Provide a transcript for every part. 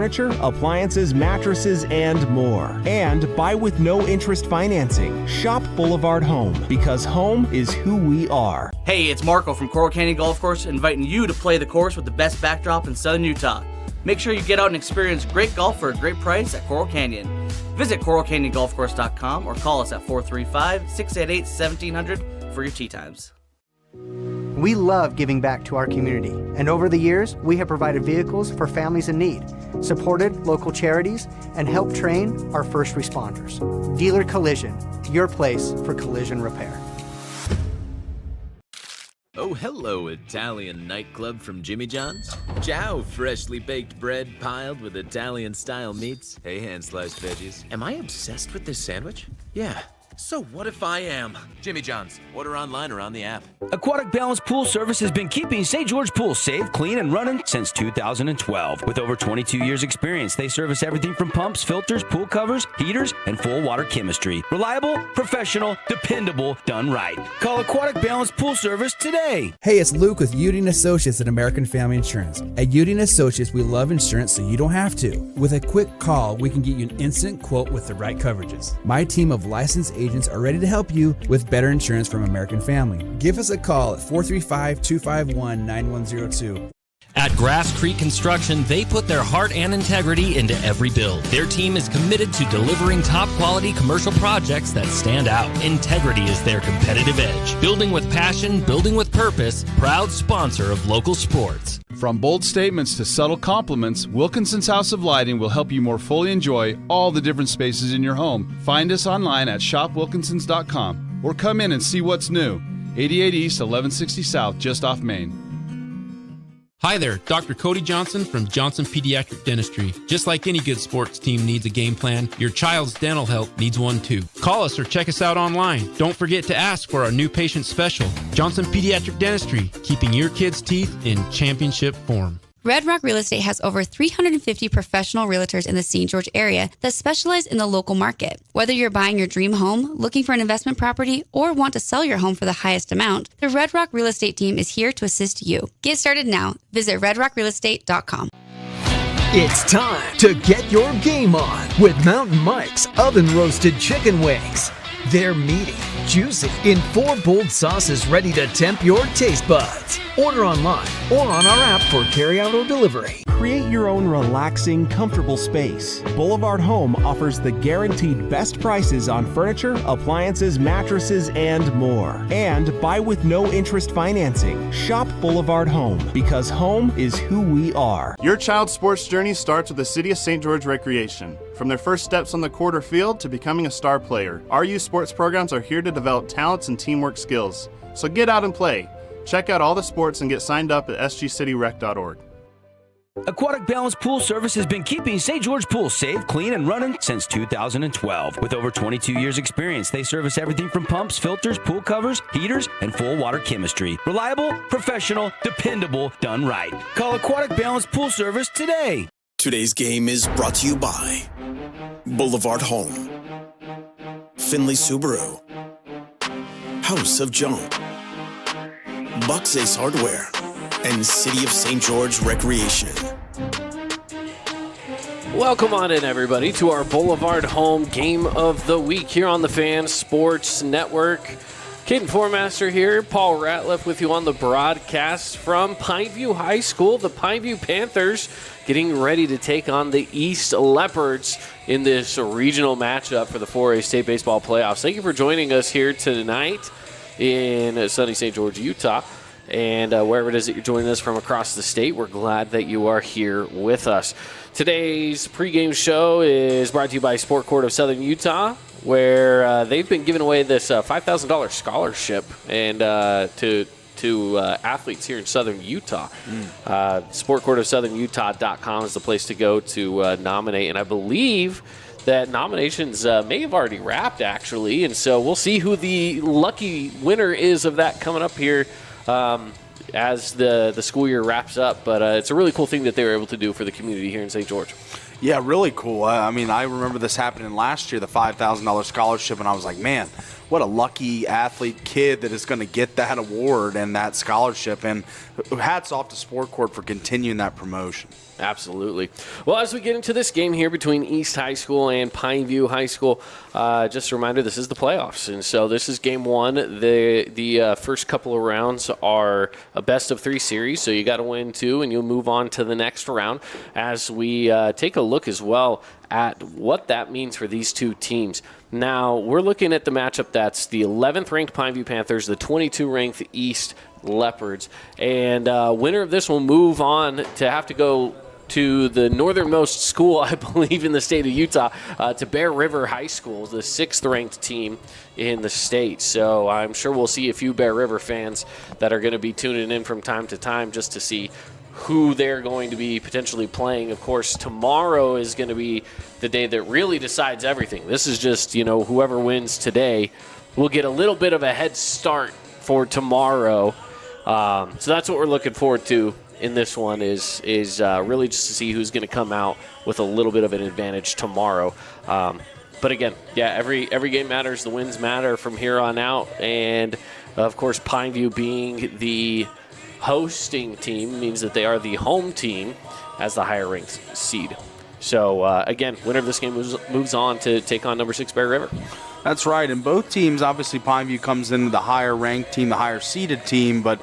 furniture, appliances, mattresses, and more. And buy with no interest financing. Shop Boulevard Home, because home is who we are. Hey, it's Marco from Coral Canyon Golf Course, inviting you to play the course with the best backdrop in southern Utah. Make sure you get out and experience great golf for a great price at Coral Canyon. Visit coralcanyongolfcourse.com or call us at 435-688-1700 for your tee times. We love giving back to our community, and over the years, we have provided vehicles for families in need, supported local charities, and helped train our first responders. Dealer Collision, your place for collision repair. Oh, hello, Italian nightclub from Jimmy John's. Ciao, freshly baked bread piled with Italian-style meats. Hey, hand-sliced veggies. Am I obsessed with this sandwich? Yeah. So what if I am? Jimmy John's. Order online or on the app. Aquatic Balance Pool Service has been keeping St. George pools safe, clean, and running since 2012. With over 22 years experience, they service everything from pumps, filters, pool covers, heaters, and full water chemistry. Reliable, professional, dependable, done right. Call Aquatic Balance Pool Service today. Hey, it's Luke with Udine Associates at American Family Insurance. At Udine Associates, we love insurance so you don't have to. With a quick call, we can get you an instant quote with the right coverages. My team of licensed agents are ready to help you with better insurance from American Family. Give us a call at 435-251-9102. At Grass Creek Construction, they put their heart and integrity into every build. Their team is committed to delivering top-quality commercial projects that stand out. Integrity is their competitive edge. Building with passion, building with purpose, proud sponsor of local sports. From bold statements to subtle compliments, Wilkinson's House of Lighting will help you more fully enjoy all the different spaces in your home. Find us online at shopwilkinsons.com or come in and see what's new. 88 East, 1160 South, just off Main. Hi there, Dr. Cody Johnson from Johnson Pediatric Dentistry. Just like any good sports team needs a game plan, your child's dental health needs one too. Call us or check us out online. Don't forget to ask for our new patient special. Johnson Pediatric Dentistry, keeping your kids' teeth in championship form. Red Rock Real Estate has over 350 professional realtors in the St. George area that specialize in the local market. Whether you're buying your dream home, looking for an investment property, or want to sell your home for the highest amount, the Red Rock Real Estate team is here to assist you. Get started now. Visit redrockrealestate.com. It's time to get your game on with Mountain Mike's Oven Roasted Chicken Wings. They're meaty, juicy, in 4 bold sauces ready to tempt your taste buds. Order online or on our app for carryout or delivery. Create your own relaxing, comfortable space. Boulevard Home offers the guaranteed best prices on furniture, appliances, mattresses, and more. And buy with no interest financing. Shop Boulevard Home, because home is who we are. Your child's sports journey starts with the City of St. George Recreation. From their first steps on the court or field to becoming a star player, our youth sports programs are here to develop talents and teamwork skills. So get out and play. Check out all the sports and get signed up at sgcityrec.org. Aquatic Balance Pool Service has been keeping St. George pools safe, clean, and running since 2012. With over 22 years experience, they service everything from pumps, filters, pool covers, heaters, and full water chemistry. Reliable, professional, dependable, done right. Call Aquatic Balance Pool Service today. Today's game is brought to you by Boulevard Home, Finley Subaru, House of Junk, Bucks Ace Hardware, and City of St. George Recreation. Welcome on in, everybody, to our Boulevard Home Game of the Week here on the Fan Sports Network. Caden Formaster here, Paul Ratliff with you on the broadcast from Pineview High School. The Pineview Panthers getting ready to take on the East Leopards in this regional matchup for the 4A State Baseball Playoffs. Thank you for joining us here tonight in sunny St. George, Utah. And wherever it is that you're joining us from across the state, we're glad that you are here with us. Today's pregame show is brought to you by Sport Court of Southern Utah, where they've been giving away this $5,000 scholarship and to athletes here in Southern Utah. SportCourtofSouthernUtah.com is the place to go to nominate, and I believe that nominations may have already wrapped, actually, and so we'll see who the lucky winner is of that coming up here as the school year wraps up. But it's a really cool thing that they were able to do for the community here in St. George. Yeah, really cool. I mean, I remember this happening last year, the $5,000 scholarship, and I was like, man, what a lucky athlete kid that is going to get that award and that scholarship. And hats off to Sport Court for continuing that promotion. Absolutely. Well, as we get into this game here between East High School and Pineview High School, just a reminder, this is the playoffs. And so this is game one. The first couple of rounds are a best-of-3 series, so you got to win 2, and you'll move on to the next round as we take a look as well at what that means for these two teams. Now, we're looking at the matchup that's the 11th-ranked Pineview Panthers, the 22th-ranked East Leopards. And winner of this will move on to have to go to the northernmost school, I believe, in the state of Utah, to Bear River High School, the 6th-ranked team in the state. So I'm sure we'll see a few Bear River fans that are going to be tuning in from time to time just to see who they're going to be potentially playing. Of course, tomorrow is going to be the day that really decides everything. This is just, whoever wins today will get a little bit of a head start for tomorrow. So that's what we're looking forward to in this one is really just to see who's going to come out with a little bit of an advantage tomorrow. But again, every game matters. The wins matter from here on out. And, of course, Pineview being the hosting team means that they are the home team as the higher-ranked seed. So, again, winner of this game moves on to take on number 6 Bear River. That's right. And both teams, obviously, Pineview comes into the higher-ranked team, the higher-seeded team, but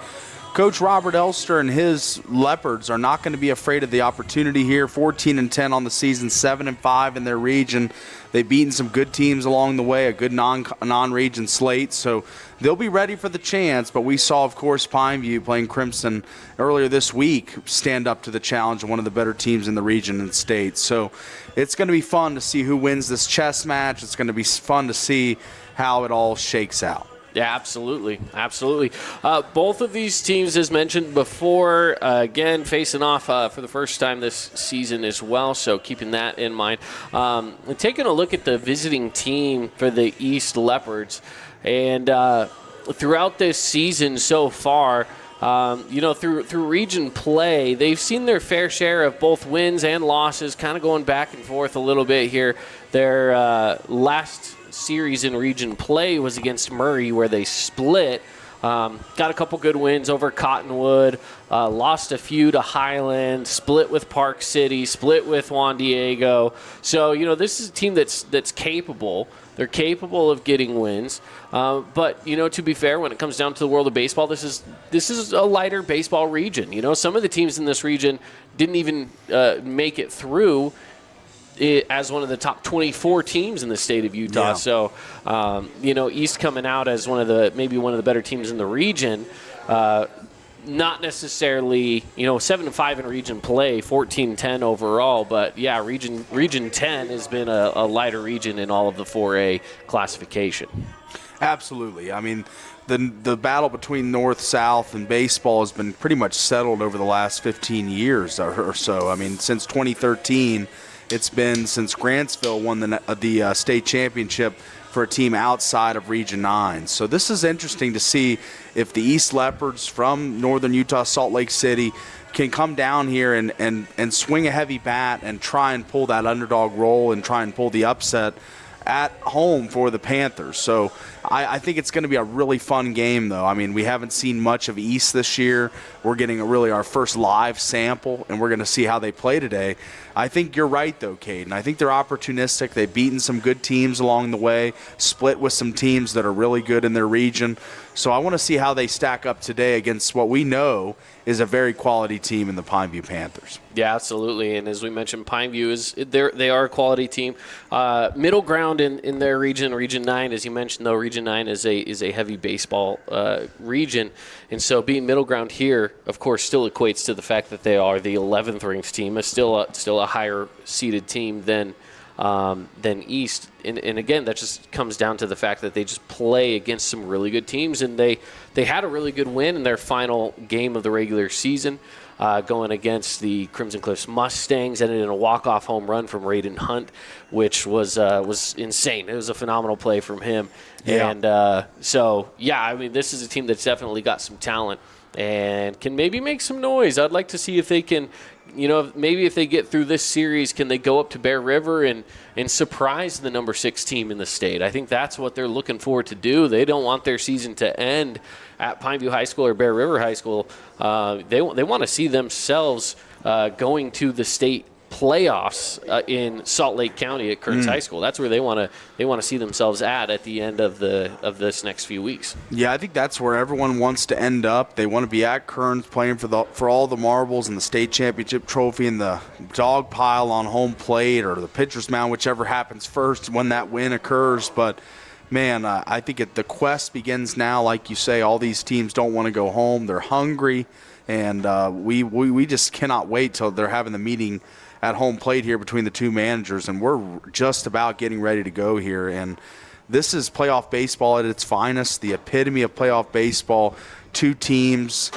Coach Robert Elster and his Leopards are not going to be afraid of the opportunity here. 14-10 on the season, 7-5 in their region. They've beaten some good teams along the way, a good non-region slate, so they'll be ready for the chance. But we saw, of course, Pineview playing Crimson earlier this week stand up to the challenge of one of the better teams in the region and state. So it's going to be fun to see who wins this chess match. It's going to be fun to see how it all shakes out. Yeah, absolutely. Both of these teams, as mentioned before, again, facing off for the first time this season as well, so keeping that in mind. Taking a look at the visiting team for the East Leopards, and throughout this season so far, through region play, they've seen their fair share of both wins and losses, kind of going back and forth a little bit here. Their last series in region play was against Murray, where they split. Got a couple good wins over Cottonwood, lost a few to Highland, split with Park City, split with Juan Diego. So, this is a team that's capable. They're capable of getting wins. But, to be fair, when it comes down to the world of baseball, this is a lighter baseball region. Some of the teams in this region didn't even make it through as one of the top 24 teams in the state of Utah. Yeah. So, East coming out as maybe one of the better teams in the region, not necessarily, 7-5 in region play, 14-10 overall, but yeah, region 10 has been a lighter region in all of the 4A classification. Absolutely. I mean, the battle between North, South, and baseball has been pretty much settled over the last 15 years or so. I mean, since 2013, it's been since Grantsville won the state championship for a team outside of Region 9. So this is interesting to see if the East Leopards from northern Utah, Salt Lake City, can come down here and swing a heavy bat and try and pull that underdog role and try and pull the upset at home for the Panthers. So I think it's going to be a really fun game, though. I mean, we haven't seen much of East this year. We're getting our first live sample, and we're going to see how they play today. I think you're right, though, Caden. I think they're opportunistic. They've beaten some good teams along the way, split with some teams that are really good in their region. So I want to see how they stack up today against what we know is a very quality team in the Pineview Panthers. Yeah, absolutely. And as we mentioned, Pineview they are a quality team. Middle ground in their region, Region 9, as you mentioned, though, Region 9 is a heavy baseball region. And so being middle ground here, of course, still equates to the fact that they are the 11th ranked team. It's still a higher seeded team than East. And again, that just comes down to the fact that they just play against some really good teams, and they had a really good win in their final game of the regular season, going against the Crimson Cliffs Mustangs, ended in a walk-off home run from Raiden Hunt, which was insane. It was a phenomenal play from him. Yeah. And this is a team that's definitely got some talent and can maybe make some noise. I'd like to see if they can maybe if they get through this series, can they go up to Bear River and surprise the number 6 team in the state? I think that's what they're looking forward to do. They don't want their season to end at Pineview High School or Bear River High School. They want to see themselves going to the state playoffs in Salt Lake County at Kearns High School. That's where they want to see themselves at the end of this next few weeks. Yeah, I think that's where everyone wants to end up. They want to be at Kearns playing for all the marbles and the state championship trophy and the dog pile on home plate or the pitcher's mound, whichever happens first when that win occurs. But man, I think the quest begins now. Like you say, all these teams don't want to go home. They're hungry, and we just cannot wait till they're having the meeting at home plate here between the two managers, and we're just about getting ready to go here. And this is playoff baseball at its finest, the epitome of playoff baseball. Two teams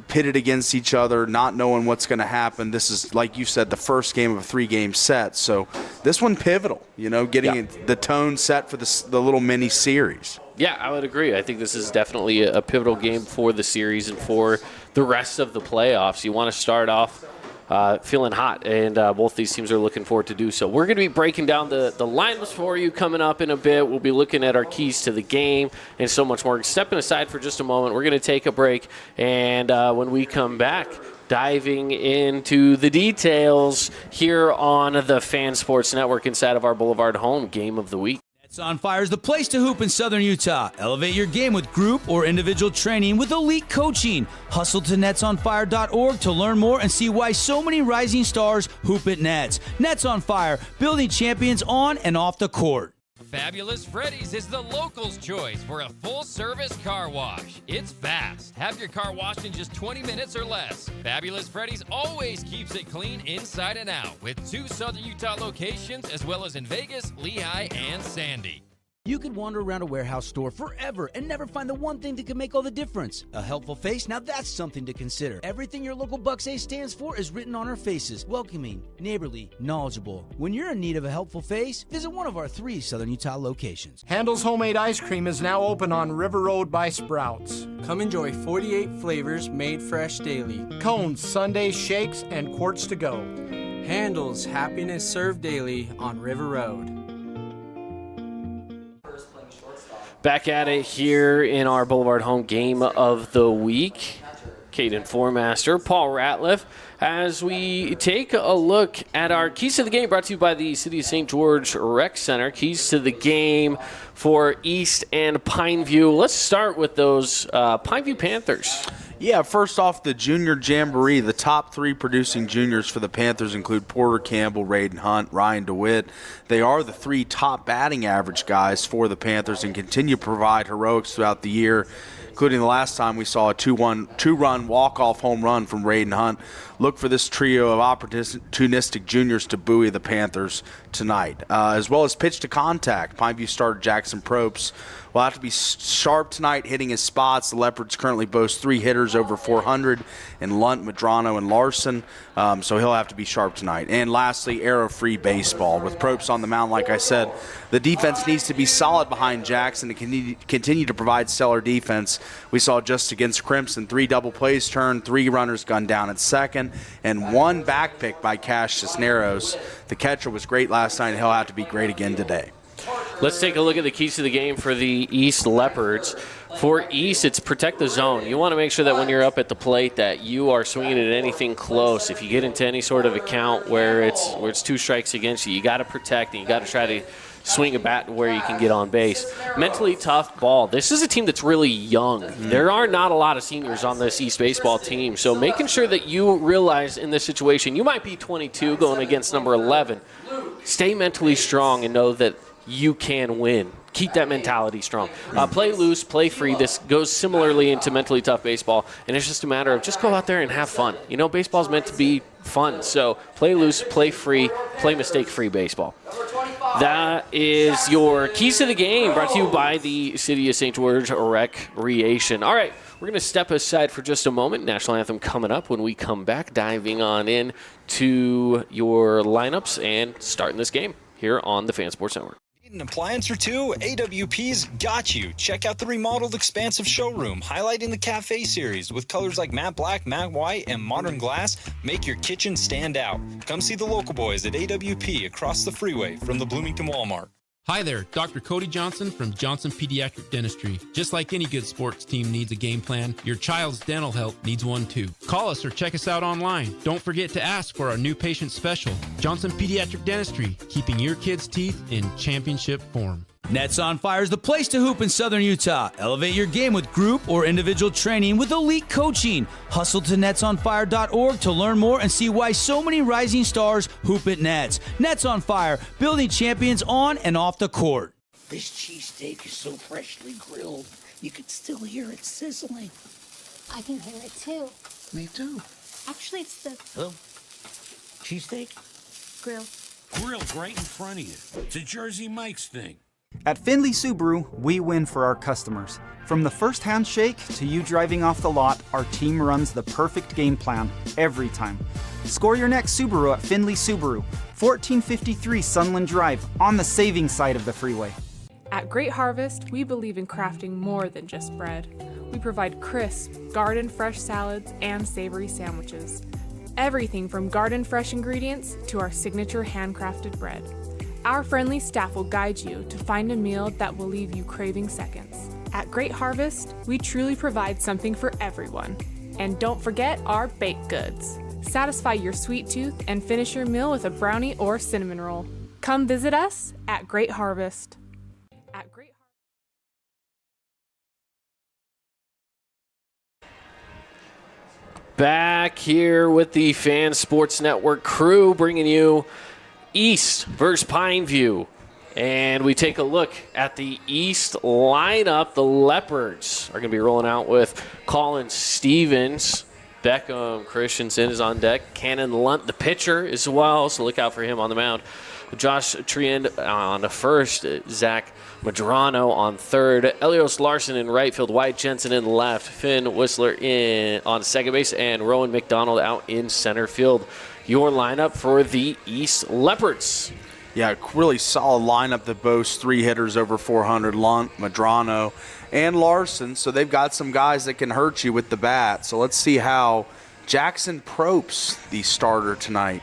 pitted against each other, not knowing what's going to happen. This is, like you said, the first game of a 3-game set. So this one pivotal, getting the tone set for the little mini series. Yeah, I would agree. I think this is definitely a pivotal game for the series and for the rest of the playoffs. You want to start off feeling hot, and both these teams are looking forward to do so. We're going to be breaking down the lineups for you coming up in a bit. We'll be looking at our keys to the game and so much more. Stepping aside for just a moment, we're going to take a break, and when we come back, diving into the details here on the Fan Sports Network inside of our Boulevard Home Game of the Week. Nets on Fire is the place to hoop in Southern Utah. Elevate your game with group or individual training with elite coaching. Hustle to netsonfire.org to learn more and see why so many rising stars hoop at Nets. Nets on Fire, building champions on and off the court. Fabulous Freddy's is the locals' choice for a full-service car wash. It's fast. Have your car washed in just 20 minutes or less. Fabulous Freddy's always keeps it clean inside and out with 2 Southern Utah locations as well as in Vegas, Lehigh, and Sandy. You could wander around a warehouse store forever and never find the one thing that could make all the difference. A helpful face? Now that's something to consider. Everything your local Bucks A stands for is written on our faces. Welcoming, neighborly, knowledgeable. When you're in need of a helpful face, visit one of our 3 Southern Utah locations. Handel's Homemade Ice Cream is now open on River Road by Sprouts. Come enjoy 48 flavors made fresh daily. Cones, sundaes, shakes, and quarts to go. Handel's Happiness Served Daily on River Road. Back at it here in our Boulevard Home Game of the Week. Caden Formaster, Paul Ratliff, as we take a look at our Keys to the Game, brought to you by the City of St. George Rec Center. Keys to the Game for East and Pineview. Let's start with those Pineview Panthers. Yeah, first off, the Junior Jamboree. The top 3 producing juniors for the Panthers include Porter Campbell, Raiden Hunt, Ryan DeWitt. They are the 3 top batting average guys for the Panthers and continue to provide heroics throughout the year, including the last time we saw a 2-run walk-off home run from Raiden Hunt. Look for this trio of opportunistic juniors to buoy the Panthers tonight. As well as pitch to contact, Pineview starter Jackson Probst will have to be sharp tonight hitting his spots. The Leopards currently boast 3 hitters over 400 in Lunt, Madrano, and Larson, so he'll have to be sharp tonight. And lastly, error-free baseball. With Probst on the mound, like I said, the defense needs to be solid behind Jackson to continue to provide stellar defense. We saw just against Crimson, 3 double plays turned, 3 runners gunned down at second, and 1 back pick by Cash Cisneros. The catcher was great last night, and he'll have to be great again today. Let's take a look at the keys to the game for the East Leopards. For East, it's protect the zone. You want to make sure that when you're up at the plate that you are swinging at anything close. If you get into any sort of account where it's 2 strikes against you, you got to protect and you got to try to swing a bat where you can get on base. Mentally tough ball. This is a team that's really young. There are not a lot of seniors on this East baseball team, so making sure that you realize in this situation, you might be 22 going against number 11. Stay mentally strong and know that you can win. Keep that mentality strong. Play loose, play free. This goes similarly into mentally tough baseball, and it's just a matter of just go out there and have fun. You know, baseball's meant to be fun, so play loose, play free, play mistake-free baseball. That is your Keys to the Game, brought to you by the City of St. George Recreation. All right, we're going to step aside for just a moment. National Anthem coming up when we come back, diving on in to your lineups and starting this game here on the Fan Sports Network. An appliance or two? AWP's got you. Check out the remodeled expansive showroom, highlighting the Cafe series with colors like matte black, matte white, and modern glass. Make your kitchen stand out. Come see the local boys at AWP across the freeway from the Bloomington Walmart. Hi there, Dr. Cody Johnson from Johnson Pediatric Dentistry. Just like any good sports team needs a game plan, your child's dental health needs one too. Call us or check us out online. Don't forget to ask for our new patient special. Johnson Pediatric Dentistry, keeping your kids' teeth in championship form. Nets on Fire is the place to hoop in Southern Utah. Elevate your game with group or individual training with elite coaching. Hustle to netsonfire.org to learn more and see why so many rising stars hoop at Nets. Nets on Fire, building champions on and off the court. This cheesesteak is so freshly grilled, you can still hear it sizzling. I can hear it too. Me too. Actually, it's the Oh, cheesesteak? grill. Grilled right in front of you. It's a Jersey Mike's thing. At Findlay Subaru, we win for our customers. From the first handshake to you driving off the lot, our team runs the perfect game plan every time. Score your next Subaru at Findlay Subaru, 1453 Sunland Drive, on the saving side of the freeway. At Great Harvest, we believe in crafting more than just bread. We provide crisp, garden-fresh salads and savory sandwiches. Everything from garden-fresh ingredients to our signature handcrafted bread. Our friendly staff will guide you to find a meal that will leave you craving seconds. At Great Harvest, we truly provide something for everyone. And don't forget our baked goods. Satisfy your sweet tooth and finish your meal with a brownie or cinnamon roll. Come visit us at Great Harvest. Back here with the Fan Sports Network crew, bringing you East versus Pineview. And we take a look at the East lineup. The Leopards are going to be rolling out with Colin Stevens. Beckham Christensen is on deck. Cannon Lunt, the pitcher, as well, so look out for him on the mound. Josh Triend on the first. Zach Madrano on third. Elios Larson in right field. Wyatt Jensen in left. Finn Whistler in on second base. And Rowan McDonald out in center field. Your lineup for the East Leopards. Yeah, really solid lineup that boasts 3 hitters over 400, Lunt, Madrano, and Larson. So they've got some guys that can hurt you with the bat. So let's see how Jackson Propes, the starter tonight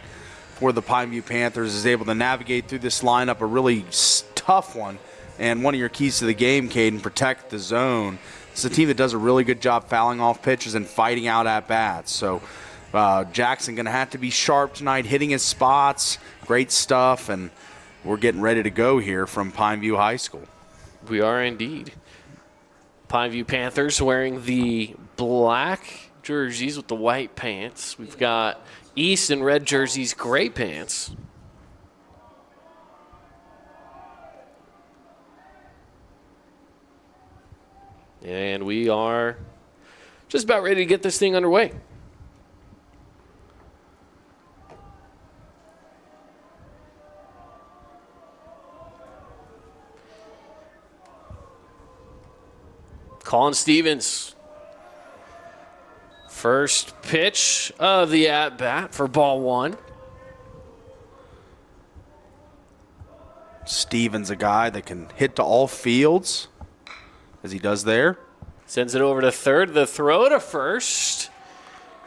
for the Pineview Panthers, is able to navigate through this lineup, a really tough one. And one of your keys to the game, Caden, protect the zone. It's a team that does a really good job fouling off pitches and fighting out at bats. So Jackson going to have to be sharp tonight, hitting his spots. Great stuff, and we're getting ready to go here from Pineview High School. We are indeed. Pineview Panthers wearing the black jerseys with the white pants. We've got East and red jerseys, gray pants. And we are just about ready to get this thing underway. Colin Stevens. First pitch of the at-bat for ball one. Stevens, a guy that can hit to all fields, as he does there. Sends it over to third. The throw to first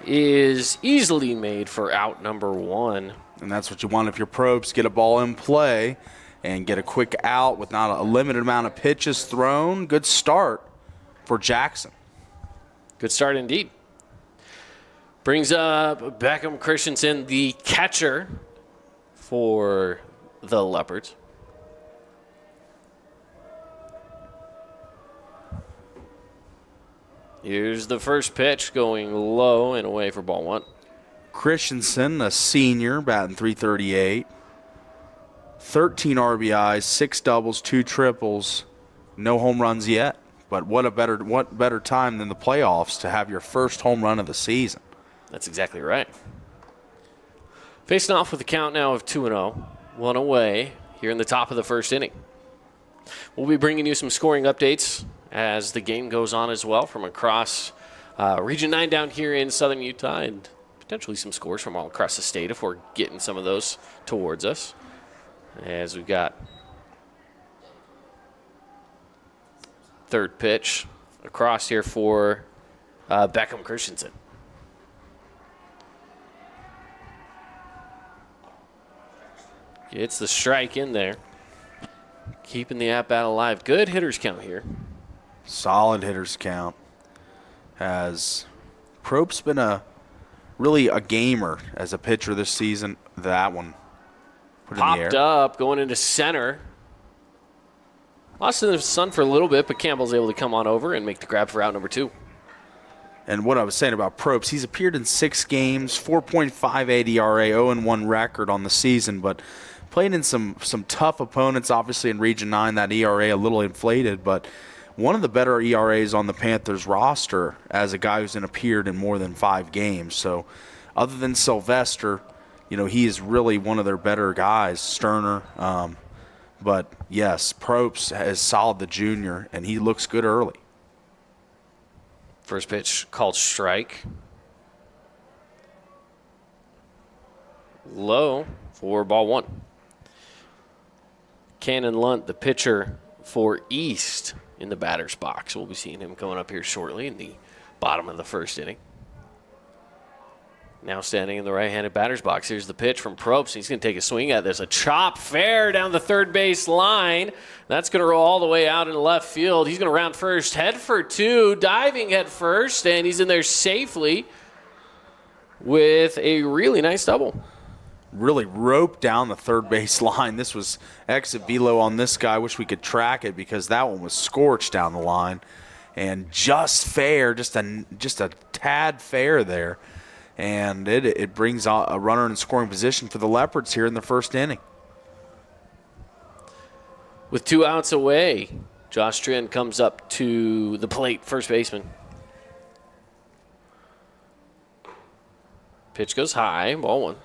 is easily made for out number one. And that's what you want if you're Probes. Get a ball in play and get a quick out with not a limited amount of pitches thrown. Good start for Jackson. Good start indeed. Brings up Beckham Christensen, the catcher for the Leopards. Here's the first pitch going low and away for ball one. Christensen, a senior, batting .338. 13 RBIs, 6 doubles, 2 triples. No home runs yet. But what better time than the playoffs to have your first home run of the season? That's exactly right. Facing off with a count now of 2-0, 1 away here in the top of the first inning. We'll be bringing you some scoring updates as the game goes on as well from across Region 9 down here in southern Utah, and potentially some scores from all across the state if we're getting some of those towards us. As we've got Third pitch across here for Beckham Christensen. Gets the strike in there. Keeping the at-bat alive. Good hitters count here. Solid hitters count. Has Prope's been really a gamer as a pitcher this season. That one put in the air. Popped up, going into center. Lost in the sun for a little bit, but Campbell's able to come on over and make the grab for out number 2. And what I was saying about Probst, he's appeared in 6 games, 4.58 ERA, 0-1 record on the season, but played in some tough opponents. Obviously in Region 9, that ERA a little inflated, but one of the better ERAs on the Panthers roster as a guy who's appeared in more than 5 games. So other than Sylvester, he is really one of their better guys, Sterner. But yes, Probst is solid, the junior, and he looks good early. First pitch called strike. Low for ball 1. Cannon Lunt, the pitcher for East in the batter's box. We'll be seeing him coming up here shortly in the bottom of the first inning. Now standing in the right-handed batter's box. Here's the pitch from Probst. He's going to take a swing at this. A chop fair down the third base line. That's going to roll all the way out in left field. He's going to round first, head for 2, diving head first, and he's in there safely with a really nice double. Really roped down the third base line. This was exit velo on this guy. Wish we could track it because that one was scorched down the line. And just fair, just a tad fair there. And it brings a runner in scoring position for the Leopards here in the first inning. With 2 outs away, Josh Trian comes up to the plate, first baseman. Pitch goes high, ball 1.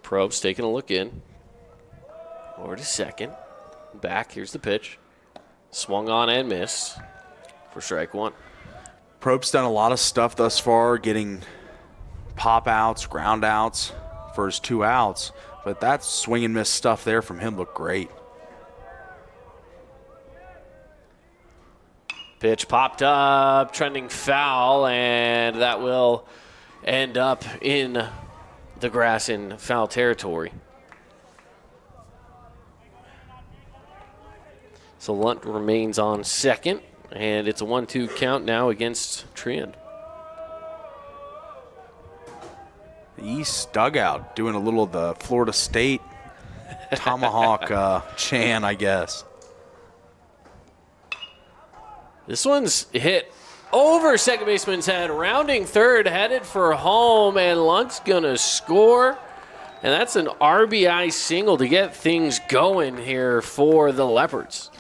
Probst taking a look in. Over to second. Back, here's the pitch. Swung on and missed for strike 1. Probst's done a lot of stuff thus far, getting pop outs, ground outs for his 2 outs. But that swing and miss stuff there from him looked great. Pitch popped up, trending foul, and that will end up in the grass in foul territory. So Lunt remains on second, and it's a 1-2 count now against Trian. The East dugout doing a little of the Florida State tomahawk chant, I guess. This one's hit over second baseman's head, rounding third, headed for home, and Lunt's going to score. And that's an RBI single to get things going here for the Leopards.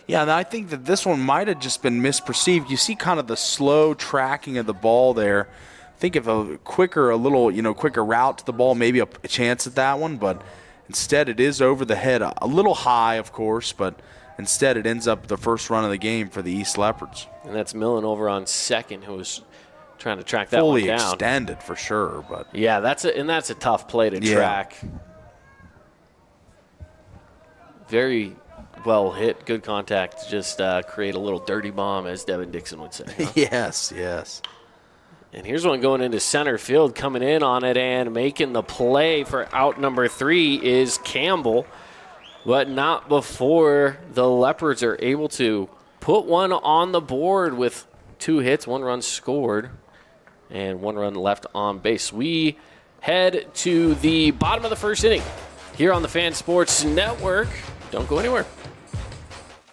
Yeah, and I think that this one might have just been misperceived. You see kind of the slow tracking of the ball there. I think if a quicker route to the ball, maybe a chance at that one, but instead it is over the head, a little high, of course, but instead it ends up the first run of the game for the East Leopards. And that's Millen over on second, who was trying to track that fully one down. Extended for sure, but yeah, that's a tough play to track. Very well hit, good contact. Just create a little dirty bomb, as Devin Dixon would say. Huh? Yes. And here's one going into center field, coming in on it and making the play for out number 3 is Campbell, but not before the Leopards are able to put one on the board with 2 hits, 1 run scored, and 1 run left on base. We head to the bottom of the first inning here on the Fan Sports Network. Don't go anywhere.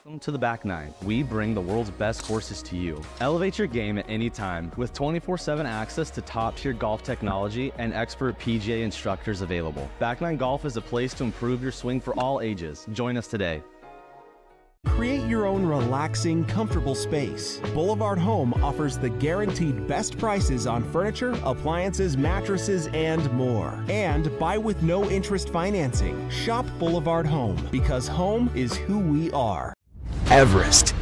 Welcome to the Back Nine. We bring the world's best courses to you. Elevate your game at any time with 24/7 access to top-tier golf technology and expert PGA instructors available. Back Nine Golf is a place to improve your swing for all ages. Join us today. Create your own relaxing, comfortable space. Boulevard Home offers the guaranteed best prices on furniture, appliances, mattresses, and more. And buy with no interest financing. Shop Boulevard Home, because home is who we are. Everest,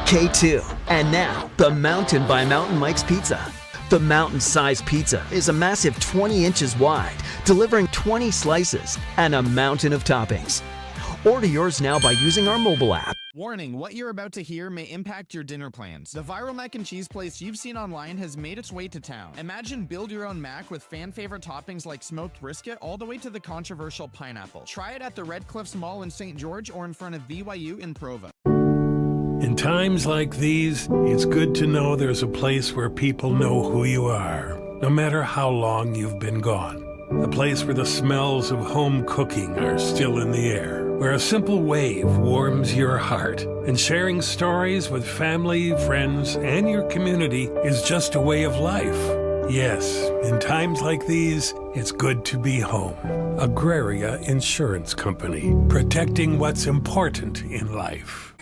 K2, and now the Mountain by Mountain Mike's Pizza. The mountain-sized pizza is a massive 20 inches wide, delivering 20 slices and a mountain of toppings. Order yours now by using our mobile app. Warning, what you're about to hear may impact your dinner plans. The viral mac and cheese place you've seen online has made its way to town. Imagine build your own mac with fan favorite toppings like smoked brisket all the way to the controversial pineapple. Try it at the Red Cliffs Mall in St. George or in front of BYU in Provo. In times like these, it's good to know there's a place where people know who you are, no matter how long you've been gone. A place where the smells of home cooking are still in the air, where a simple wave warms your heart, and sharing stories with family, friends, and your community is just a way of life. Yes, in times like these, it's good to be home. Agraria Insurance Company, protecting what's important in life.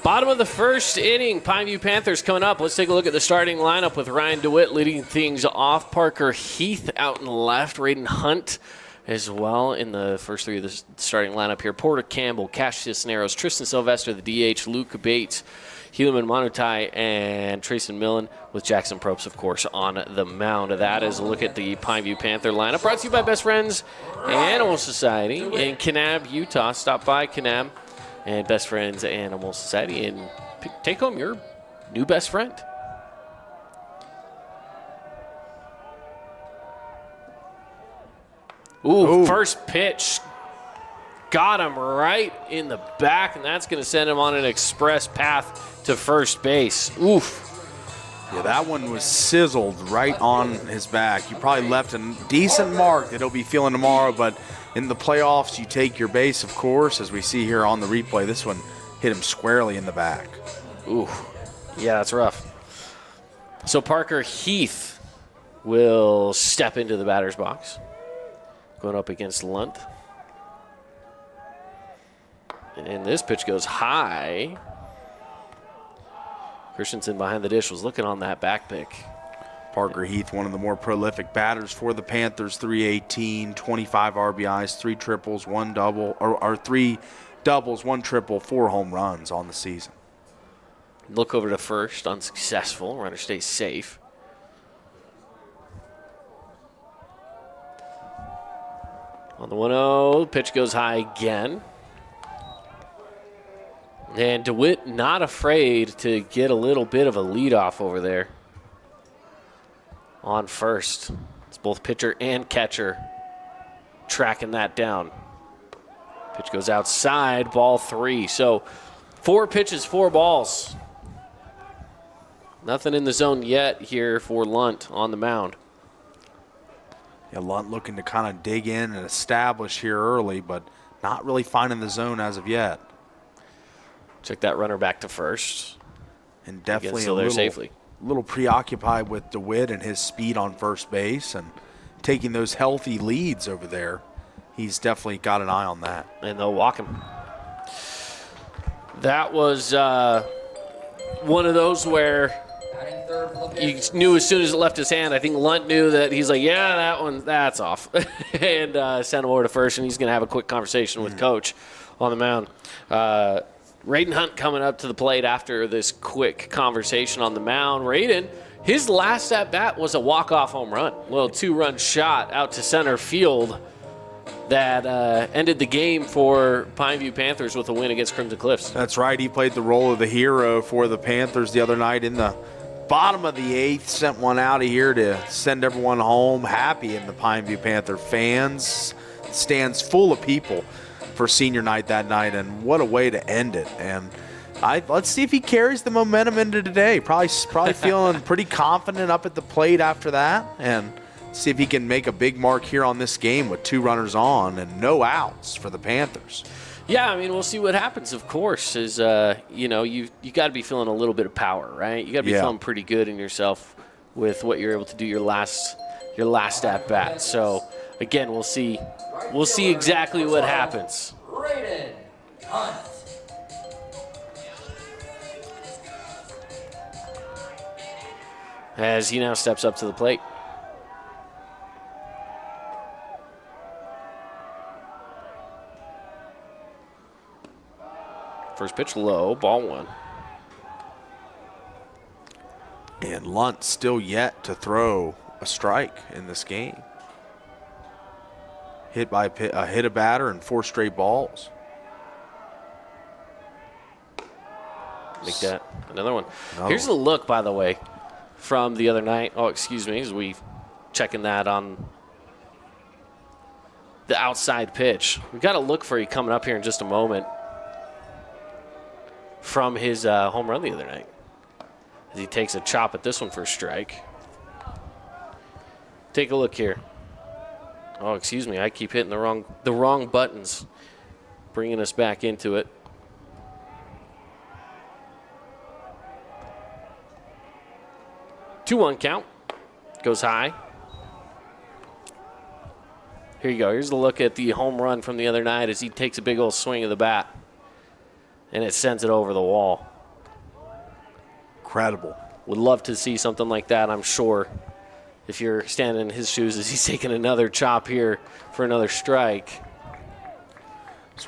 Bottom of the first inning, Pineview Panthers coming up. Let's take a look at the starting lineup with Ryan DeWitt leading things off. Parker Heath out in the left. Raiden Hunt as well in the first three of the starting lineup here. Porter Campbell, Cassius Cisneros, Tristan Sylvester, the DH, Luke Bates, Helaman Manutai, and Trayson Millen with Jackson Probst, of course, on the mound. That is a look at the Pineview Panther lineup. Brought to you by Best Friends Animal Society in Kanab, Utah. Stop by Kanab and Best Friends Animal Society and take home your new best friend. Ooh, first pitch. Got him right in the back, and that's going to send him on an express path to first base. Oof. Yeah, that one was sizzled right on his back. You probably left a decent mark that he'll be feeling tomorrow, but in the playoffs, you take your base, of course, as we see here on the replay. This one hit him squarely in the back. Ooh, yeah, that's rough. So Parker Heath will step into the batter's box, going up against Lunt. And this pitch goes high. Christensen behind the dish was looking on that back pick. Parker Heath, one of the more prolific batters for the Panthers, 318, 25 RBIs, 3 triples, 1 double, or 3 doubles, 1 triple, 4 home runs on the season. Look over to first, unsuccessful. Runner stays safe. On the 1-0, pitch goes high again. And DeWitt not afraid to get a little bit of a leadoff over there. On first. It's both pitcher and catcher tracking that down. Pitch goes outside, ball 3. So 4 pitches, 4 balls. Nothing in the zone yet here for Lunt on the mound. Yeah, Lunt looking to kind of dig in and establish here early, but not really finding the zone as of yet. Check that runner back to first. And definitely still there safely. A little preoccupied with DeWitt and his speed on first base and taking those healthy leads over there. He's definitely got an eye on that. And they'll walk him. That was one of those where you knew as soon as it left his hand. I think Lunt knew that. He's like, yeah, that's off. And sent him over to first, and he's going to have a quick conversation with Coach on the mound. Raiden Hunt coming up to the plate after this quick conversation on the mound. Raiden, his last at-bat was a walk-off home run. A little 2-run shot out to center field that ended the game for Pineview Panthers with a win against Crimson Cliffs. That's right. He played the role of the hero for the Panthers the other night in the bottom of the 8th. Sent one out of here to send everyone home happy, and the Pineview Panther fans. Stands full of people for senior night that night, and what a way to end it. And let's see if he carries the momentum into today. Probably feeling pretty confident up at the plate after that, and see if he can make a big mark here on this game with 2 runners on and no outs for the Panthers. Yeah, I mean, we'll see what happens, of course. Is you got to be feeling a little bit of power, right? You got to be feeling pretty good in yourself with what you're able to do your last at bat. So again, we'll see exactly what happens. Raiden Hunt. As he now steps up to the plate. First pitch low, ball 1. And Lunt still yet to throw a strike in this game. Hit a batter and 4 straight balls. Make that another one. No. Here's the look, by the way, from the other night. Oh, excuse me, as we checking that on the outside pitch. We've got a look for you coming up here in just a moment from his home run the other night. As he takes a chop at this one for a strike. Take a look here. Oh, excuse me, I keep hitting the wrong buttons, bringing us back into it. Two-one count. Goes high. Here you go. Here's the look at the home run from the other night as he takes a big old swing of the bat. And it sends it over the wall. Incredible. Would love to see something like that, I'm sure, if you're standing in his shoes as he's taking another chop here for another strike.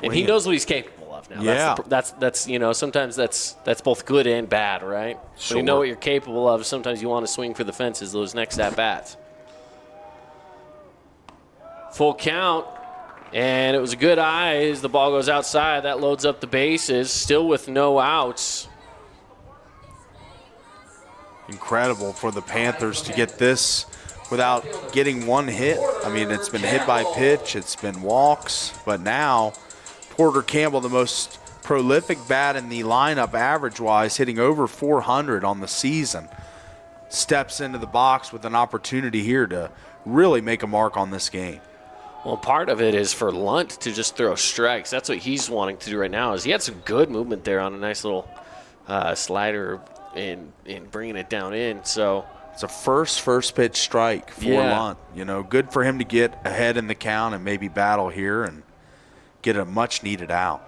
And he knows what he's capable of now. Yeah. That's you know, sometimes that's both good and bad, right? Sure. When you know what you're capable of, sometimes you want to swing for the fences those next at-bats. Full count, and it was a good eye as the ball goes outside. That loads up the bases, still with no outs. Incredible for the Panthers to get this without getting one hit. I mean, it's been hit by pitch, it's been walks, but now Porter Campbell, the most prolific bat in the lineup average-wise, hitting over 400 on the season, steps into the box with an opportunity here to really make a mark on this game. Well, part of it is for Lunt to just throw strikes. That's what he's wanting to do right now. Is he had some good movement there on a nice little slider and bringing it down in. So it's a first pitch strike for Lunt. You know, good for him to get ahead in the count and maybe battle here and get a much needed out.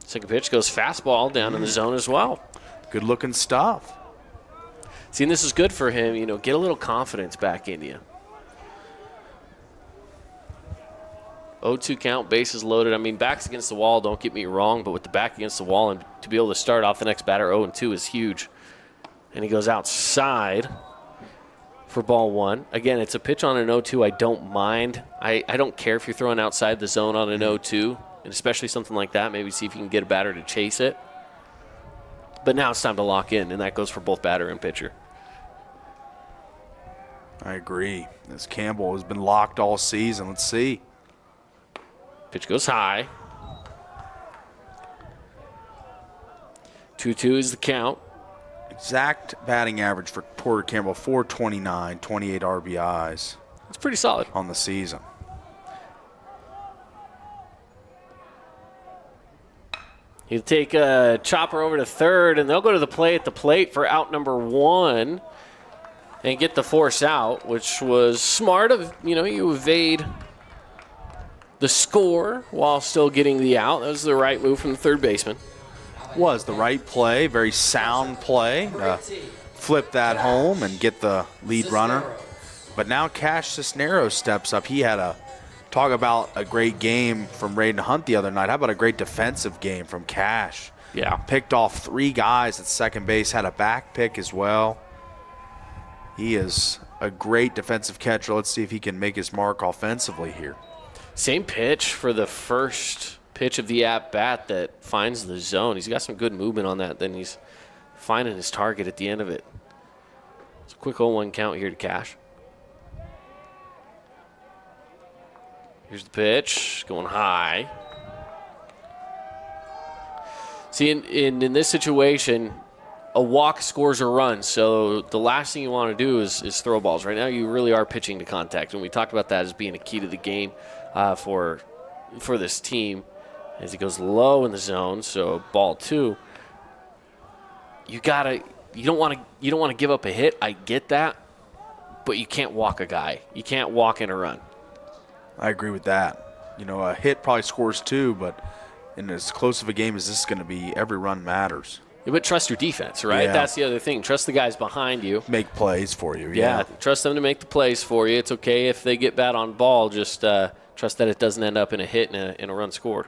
Second pitch goes fastball down in the zone as well. Good looking stuff. See, and this is good for him, you know, get a little confidence back in you. 0-2 count, bases loaded. I mean, backs against the wall, don't get me wrong, but with the back against the wall and to be able to start off the next batter 0-2 is huge. And he goes outside for ball one. Again, it's a pitch on an 0-2 I don't mind. I don't care if you're throwing outside the zone on an 0-2, and especially something like that. Maybe see if you can get a batter to chase it. But now it's time to lock in, and that goes for both batter and pitcher. I agree. As Campbell has been locked all season. Let's see. Pitch goes high. 2-2 is the count. Exact batting average for Porter Campbell, 429, 28 RBIs. It's pretty solid on the season. He'll take a chopper over to third, and they'll go to the play at the plate for out number one and get the force out, which was smart of, you evade the score while still getting the out. That was the right move from the third baseman. Was the right play, very sound play to flip that home and get the lead runner. But now Cash Cisneros steps up. He had talk about a great game from Raiden Hunt the other night. How about a great defensive game from Cash? Yeah. Picked off 3 guys at second base, had a back pick as well. He is a great defensive catcher. Let's see if he can make his mark offensively here. Same pitch for the first pitch of the at-bat that finds the zone. He's got some good movement on that. Then he's finding his target at the end of it. It's a quick 0-1 count here to Cash. Here's the pitch, going high. See, in this situation, a walk scores a run. So the last thing you want to do is throw balls. Right now, you really are pitching to contact, and we talked about that as being a key to the game for this team. As he goes low in the zone, so ball 2. You don't want to give up a hit. I get that, but you can't walk a guy. You can't walk in a run. I agree with that. A hit probably scores 2, but in as close of a game as this is going to be, every run matters. Yeah, but trust your defense, right? Yeah. That's the other thing. Trust the guys behind you. Make plays for you. Yeah, trust them to make the plays for you. It's okay if they get bad on ball. Just trust that it doesn't end up in a hit and in a run scored.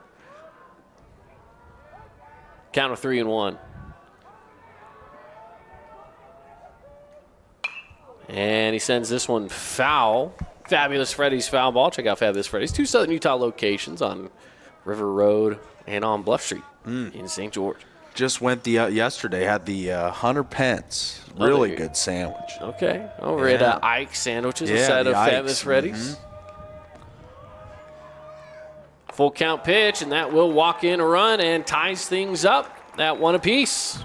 Count of 3-1. And he sends this one foul. Fabulous Freddy's foul ball. Check out Fabulous Freddy's. 2 Southern Utah locations on River Road and on Bluff Street in St. George. Just went yesterday, had the Hunter Pence. Really good sandwich. Okay. Over at Ike Sandwiches, a set of Fabulous Freddy's. Full count pitch, and that will walk in a run and ties things up at 1 apiece.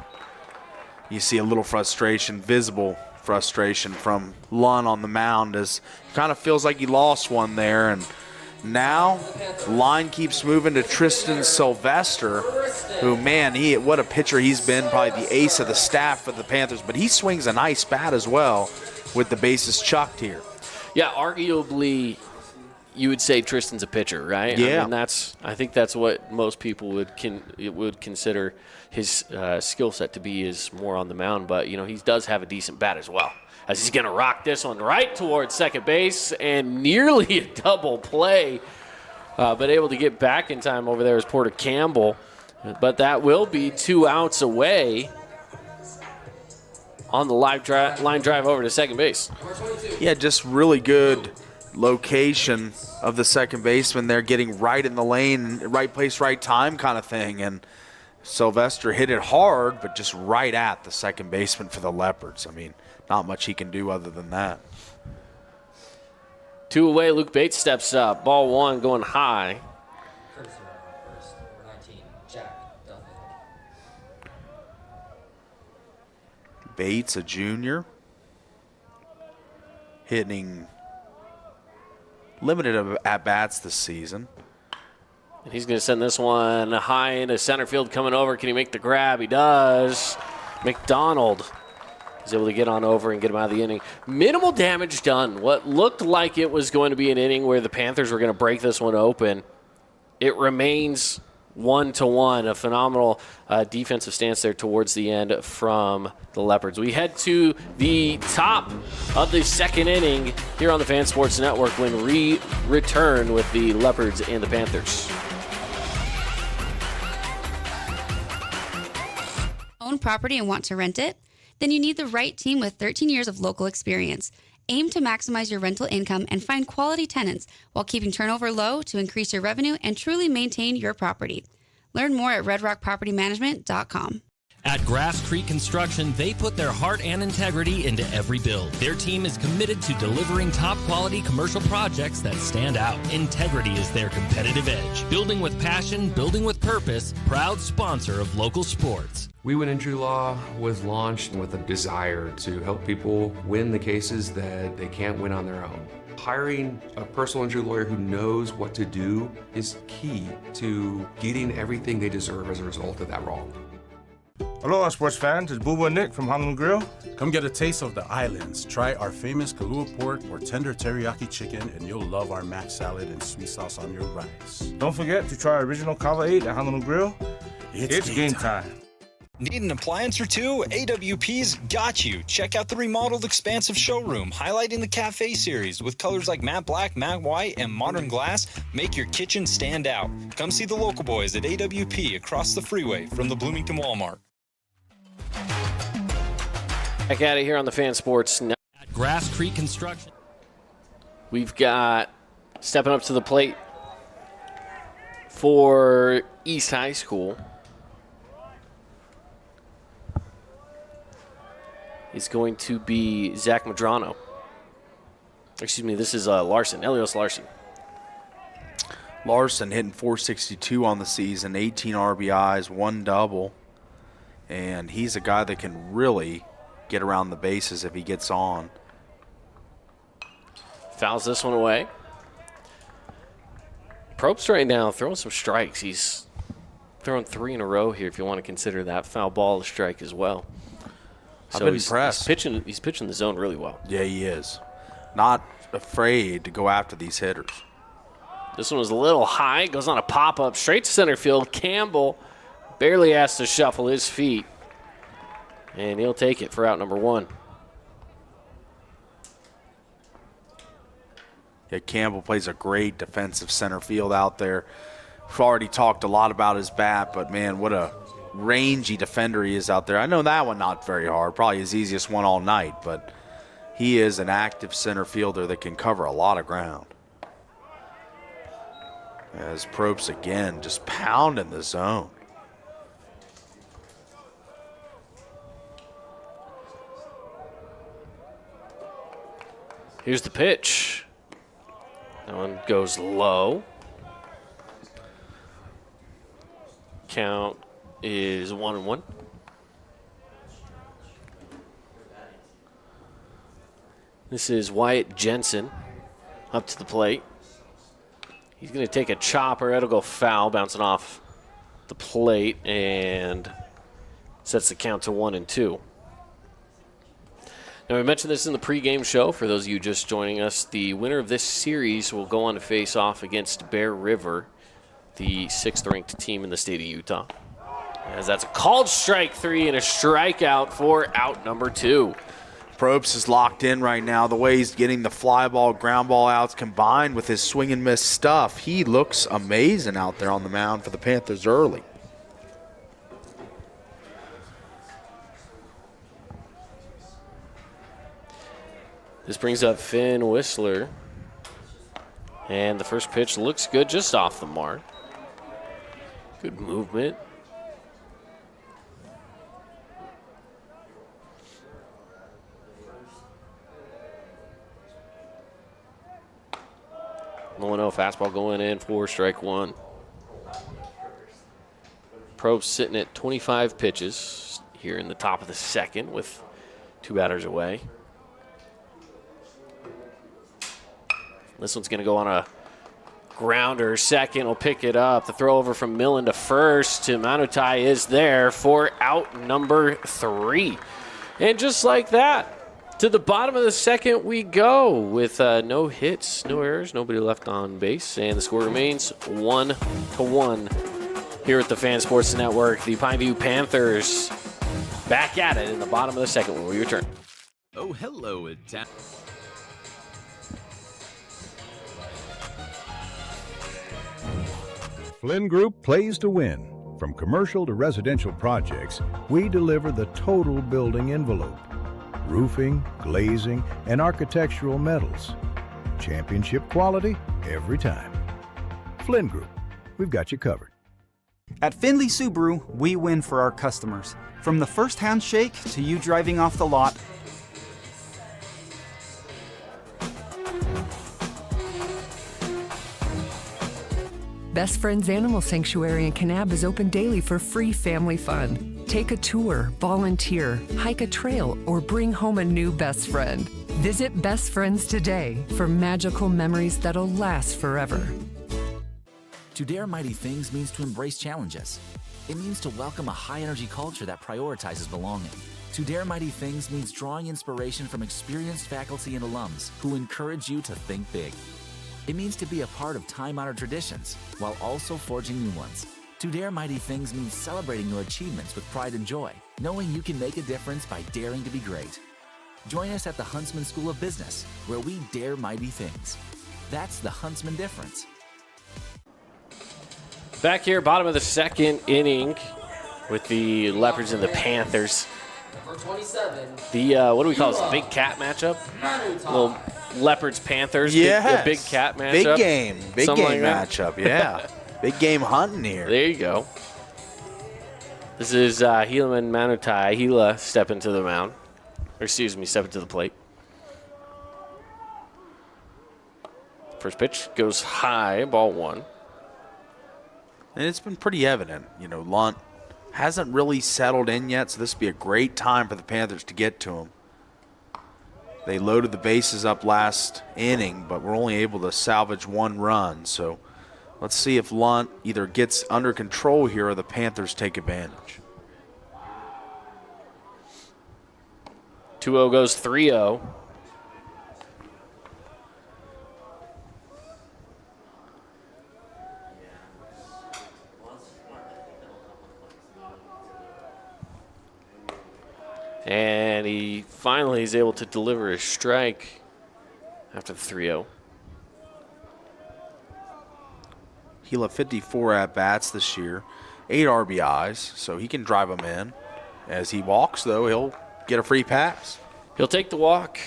You see a little frustration, visible frustration from Lunn on the mound, as kind of feels like he lost one there. And now the line keeps moving to Tristan Sylvester, who, man, what a pitcher he's been, probably the ace of the staff for the Panthers. But he swings a nice bat as well with the bases chucked here. Yeah, arguably you would say Tristan's a pitcher, right? Yeah. I mean, I think that's what most people would consider his skill set to be, is more on the mound. But, he does have a decent bat as well, as he's going to rock this one right towards second base, and nearly a double play, but able to get back in time over there is Porter Campbell. But that will be 2 outs away on the line drive over to second base. Yeah, just really good location of the second baseman there, getting right in the lane, right place, right time kind of thing. And Sylvester hit it hard, but just right at the second baseman for the Leopards. I mean, not much he can do other than that. 2 away, Luke Bates steps up. Ball 1 going high. Bates, a junior, hitting limited at-bats this season. And he's going to send this one high into center field, coming over. Can he make the grab? He does. McDonald is able to get on over and get him out of the inning. Minimal damage done. What looked like it was going to be an inning where the Panthers were going to break this one open, it remains 1-1. A phenomenal defensive stance there towards the end from the Leopards. We head to the top of the second inning here on the Fan Sports Network when we return with the Leopards and the Panthers. Own property and want to rent it? Then you need the right team with 13 years of local experience. Aim to maximize your rental income and find quality tenants while keeping turnover low to increase your revenue and truly maintain your property. Learn more at redrockpropertymanagement.com. At Grass Creek Construction, they put their heart and integrity into every build. Their team is committed to delivering top-quality commercial projects that stand out. Integrity is their competitive edge. Building with passion, building with purpose, proud sponsor of local sports. We Win Injury Law was launched with a desire to help people win the cases that they can't win on their own. Hiring a personal injury lawyer who knows what to do is key to getting everything they deserve as a result of that wrong. Aloha, sports fans. It's Boo and Nick from Honolulu Grill. Come get a taste of the islands. Try our famous Kalua pork or tender teriyaki chicken, and you'll love our mac salad and sweet sauce on your rice. Don't forget to try our original Kava 8 at Honolulu Grill. It's game time. Need an appliance or two? AWP's got you. Check out the remodeled expansive showroom, highlighting the cafe series with colors like matte black, matte white, and modern glass. Make your kitchen stand out. Come see the local boys at AWP across the freeway from the Bloomington Walmart. Back at it here on the Fan Sports Network. At Grass Creek Construction. We've got stepping up to the plate for East High School. It's going to be Zach Madrano. Excuse me, this is Larson, Elios Larson. Larson hitting .462 on the season, 18 RBIs, 1 double. And he's a guy that can really get around the bases if he gets on. Fouls this one away. Probst right now throwing some strikes. He's throwing 3 in a row here if you want to consider that foul ball a strike as well. I've been impressed. He's pitching the zone really well. Yeah, he is. Not afraid to go after these hitters. This one was a little high. Goes on a pop-up straight to center field. Campbell barely has to shuffle his feet. And he'll take it for out number 1. Yeah, Campbell plays a great defensive center field out there. We've already talked a lot about his bat, but, man, what a rangy defender he is out there. I know that one not very hard, probably his easiest one all night, but he is an active center fielder that can cover a lot of ground. As Probst again just pounding the zone. Here's the pitch. That one goes low. Count is 1-1. This is Wyatt Jensen up to the plate. He's going to take a chopper. It'll go foul, bouncing off the plate, and sets the count to 1-2. Now, we mentioned this in the pregame show. For those of you just joining us, the winner of this series will go on to face off against Bear River, the 6th-ranked team in the state of Utah. As that's a called strike 3 and a strikeout for out number 2. Probst is locked in right now. The way he's getting the fly ball, ground ball outs combined with his swing and miss stuff, he looks amazing out there on the mound for the Panthers early. This brings up Finn Whistler. And the first pitch looks good, just off the mark. Good movement. No fastball going in for strike 1. Probst sitting at 25 pitches here in the top of the second with 2 batters away. This one's going to go on a grounder. Second will pick it up. The throw over from Millen to first to Manutai is there for out number 3. And just like that, to the bottom of the second we go with no hits, no errors, nobody left on base, and the score remains 1-1 here at the Fan Sports Network. The Pineview Panthers back at it in the bottom of the second when we return. Oh, hello, Flynn Group plays to win. From commercial to residential projects, we deliver the total building envelope. Roofing, glazing, and architectural metals. Championship quality every time. Flynn Group, we've got you covered. At Findlay Subaru, we win for our customers. From the first handshake to you driving off the lot, Best Friends Animal Sanctuary in Kanab is open daily for free family fun. Take a tour, volunteer, hike a trail, or bring home a new best friend. Visit Best Friends today for magical memories that'll last forever. To dare mighty things means to embrace challenges. It means to welcome a high-energy culture that prioritizes belonging. To dare mighty things means drawing inspiration from experienced faculty and alums who encourage you to think big. It means to be a part of time-honored traditions while also forging new ones. To dare mighty things means celebrating your achievements with pride and joy, knowing you can make a difference by daring to be great. Join us at the Huntsman School of Business, where we dare mighty things. That's the Huntsman difference. Back here, bottom of the second inning with the Leopards and the Panthers. Number 27. The, what do we call this, the big cat matchup? Little Leopards-Panthers, Yes. big cat matchup. Big game Something like matchup, yeah. Big game hunting here. There you go. This is Hila and Manutai. Hila stepping to the mound. Or excuse me, stepping to the plate. First pitch goes high, ball 1. And it's been pretty evident. You know, Lunt hasn't really settled in yet, so this would be a great time for the Panthers to get to him. They loaded the bases up last inning, but were only able to salvage 1 run. So let's see if Lunt either gets under control here or the Panthers take advantage. 2-0 goes 3-0. And he finally is able to deliver a strike after the 3-0. He'll have 54 at-bats this year, 8 RBIs, so he can drive them in. As he walks, though, he'll get a free pass. He'll take the walk.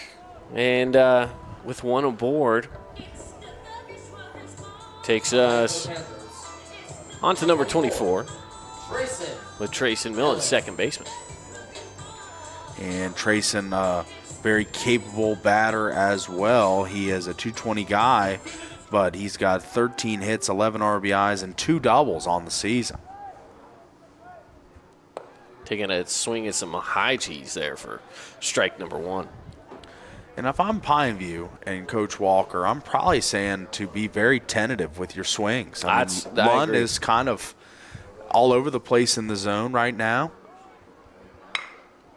And with one aboard, takes us on to number 24 with Trayson Millen, second baseman. And Trayson, very capable batter as well. He is a 220 guy, but he's got 13 hits, 11 RBIs, and 2 doubles on the season. Taking a swing at some high cheese there for strike number 1. And if I'm Pineview and Coach Walker, I'm probably saying to be very tentative with your swings. I mean, Lund is kind of all over the place in the zone right now.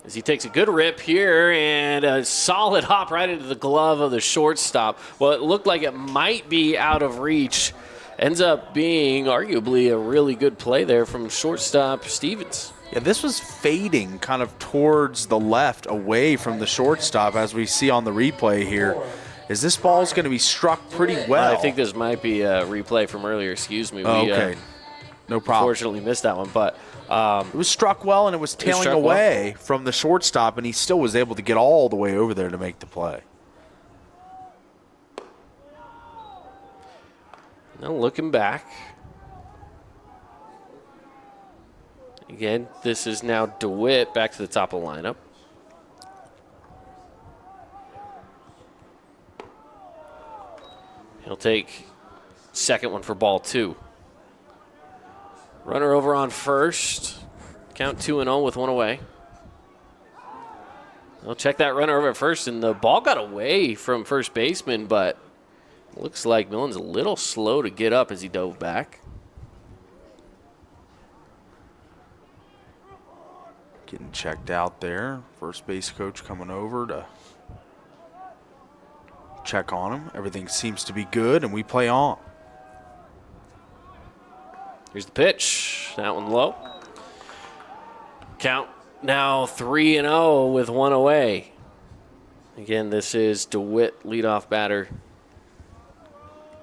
As he takes a good rip here and a solid hop right into the glove of the shortstop. Well, it looked like it might be out of reach. Ends up being arguably a really good play there from shortstop Stevens. Yeah, this was fading kind of towards the left away from the shortstop as we see on the replay here. Is this ball's going to be struck pretty well? I think this might be a replay from earlier. Excuse me. Okay, no problem. Unfortunately missed that one, but it was struck well and it was tailing away from the shortstop, and he still was able to get all the way over there to make the play. Now looking back. Again, this is now DeWitt back to the top of the lineup. He'll take second one for ball 2. Runner over on first. Count 2-0 with one away. I'll check that runner over at first, and the ball got away from first baseman, but looks like Millen's a little slow to get up as he dove back. Getting checked out there. First base coach coming over to check on him. Everything seems to be good, and we play on. Here's the pitch. That one low. Count now 3-0 with one away. Again, this is DeWitt, leadoff batter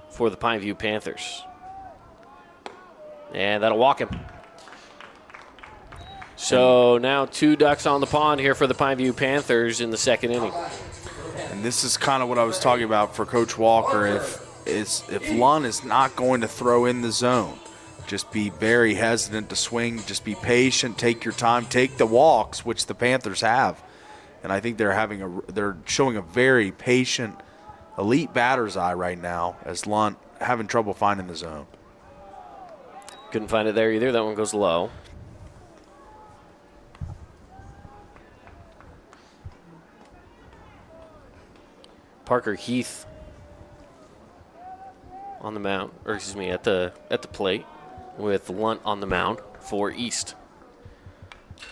for the Pineview Panthers. And that'll walk him. So now 2 ducks on the pond here for the Pineview Panthers in the second inning. And this is kind of what I was talking about for Coach Walker. If Lund is not going to throw in the zone, just be very hesitant to swing. Just be patient. Take your time. Take the walks, which the Panthers have. And I think they're showing a very patient, elite batter's eye right now as Lund having trouble finding the zone. Couldn't find it there either. That one goes low. Parker Heath on the mound, or excuse me, at the plate with Lunt on the mound for East.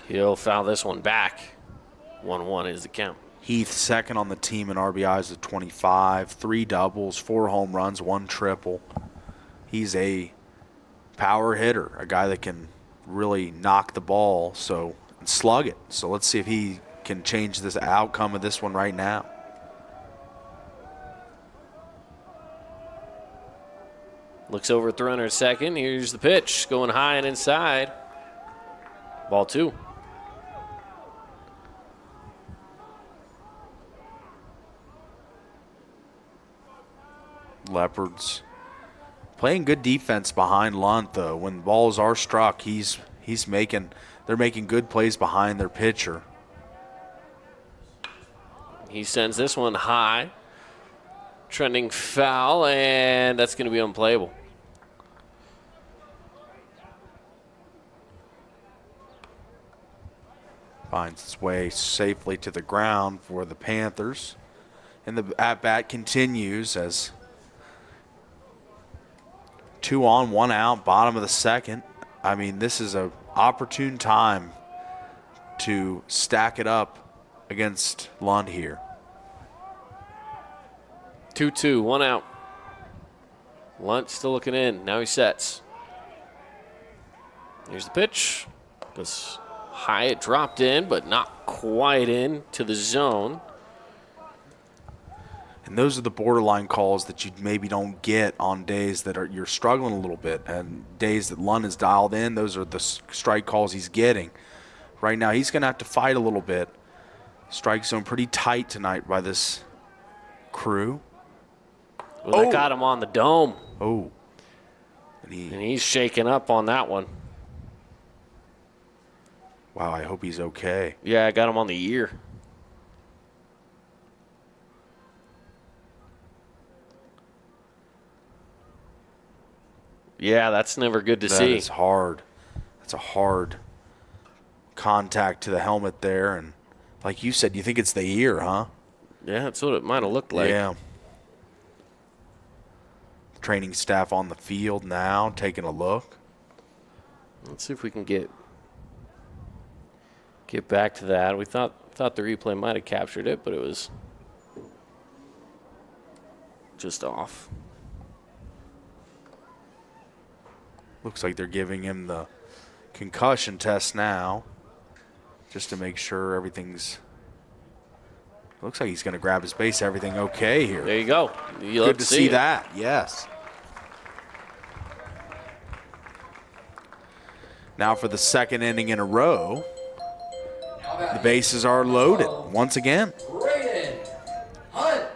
He'll foul this one back. 1-1 is the count. Heath second on the team in RBIs at 25, 3 doubles, 4 home runs, 1 triple. He's a power hitter, a guy that can really knock the ball and slug it. So let's see if he can change this outcome of this one right now. Looks over at the runner at second. Here's the pitch going high and inside. Ball 2. Leopards playing good defense behind Lunt, though. When balls are struck, they're making good plays behind their pitcher. He sends this one high, trending foul, and that's going to be unplayable. Finds its way safely to the ground for the Panthers. And the at-bat continues as 2 on, 1 out, bottom of the second. I mean, this is an opportune time to stack it up against Lund here. 2-2, 1 out. Lunt still looking in. Now he sets. Here's the pitch. Goes high, it dropped in, but not quite in to the zone. And those are the borderline calls that you maybe don't get on days that you're struggling a little bit. And days that Lund is dialed in, those are the strike calls he's getting. Right now, he's going to have to fight a little bit. Strike zone pretty tight tonight by this Crew. Well, that got him on the dome. Oh. And he's shaking up on that one. Wow, I hope he's okay. Yeah, I got him on the ear. Yeah, that's never good to see. That is hard. That's a hard contact to the helmet there. And like you said, you think it's the ear, huh? Yeah, that's what it might have looked like. Yeah. Training staff on the field now, taking a look. Let's see if we can get back to that. We thought the replay might have captured it, but it was just off. Looks like they're giving him the concussion test now, just to make sure everything's. Looks like he's going to grab his base. Everything okay here? There you go. Good to see that. Yes. Now for the second inning in a row, the bases are loaded once again. I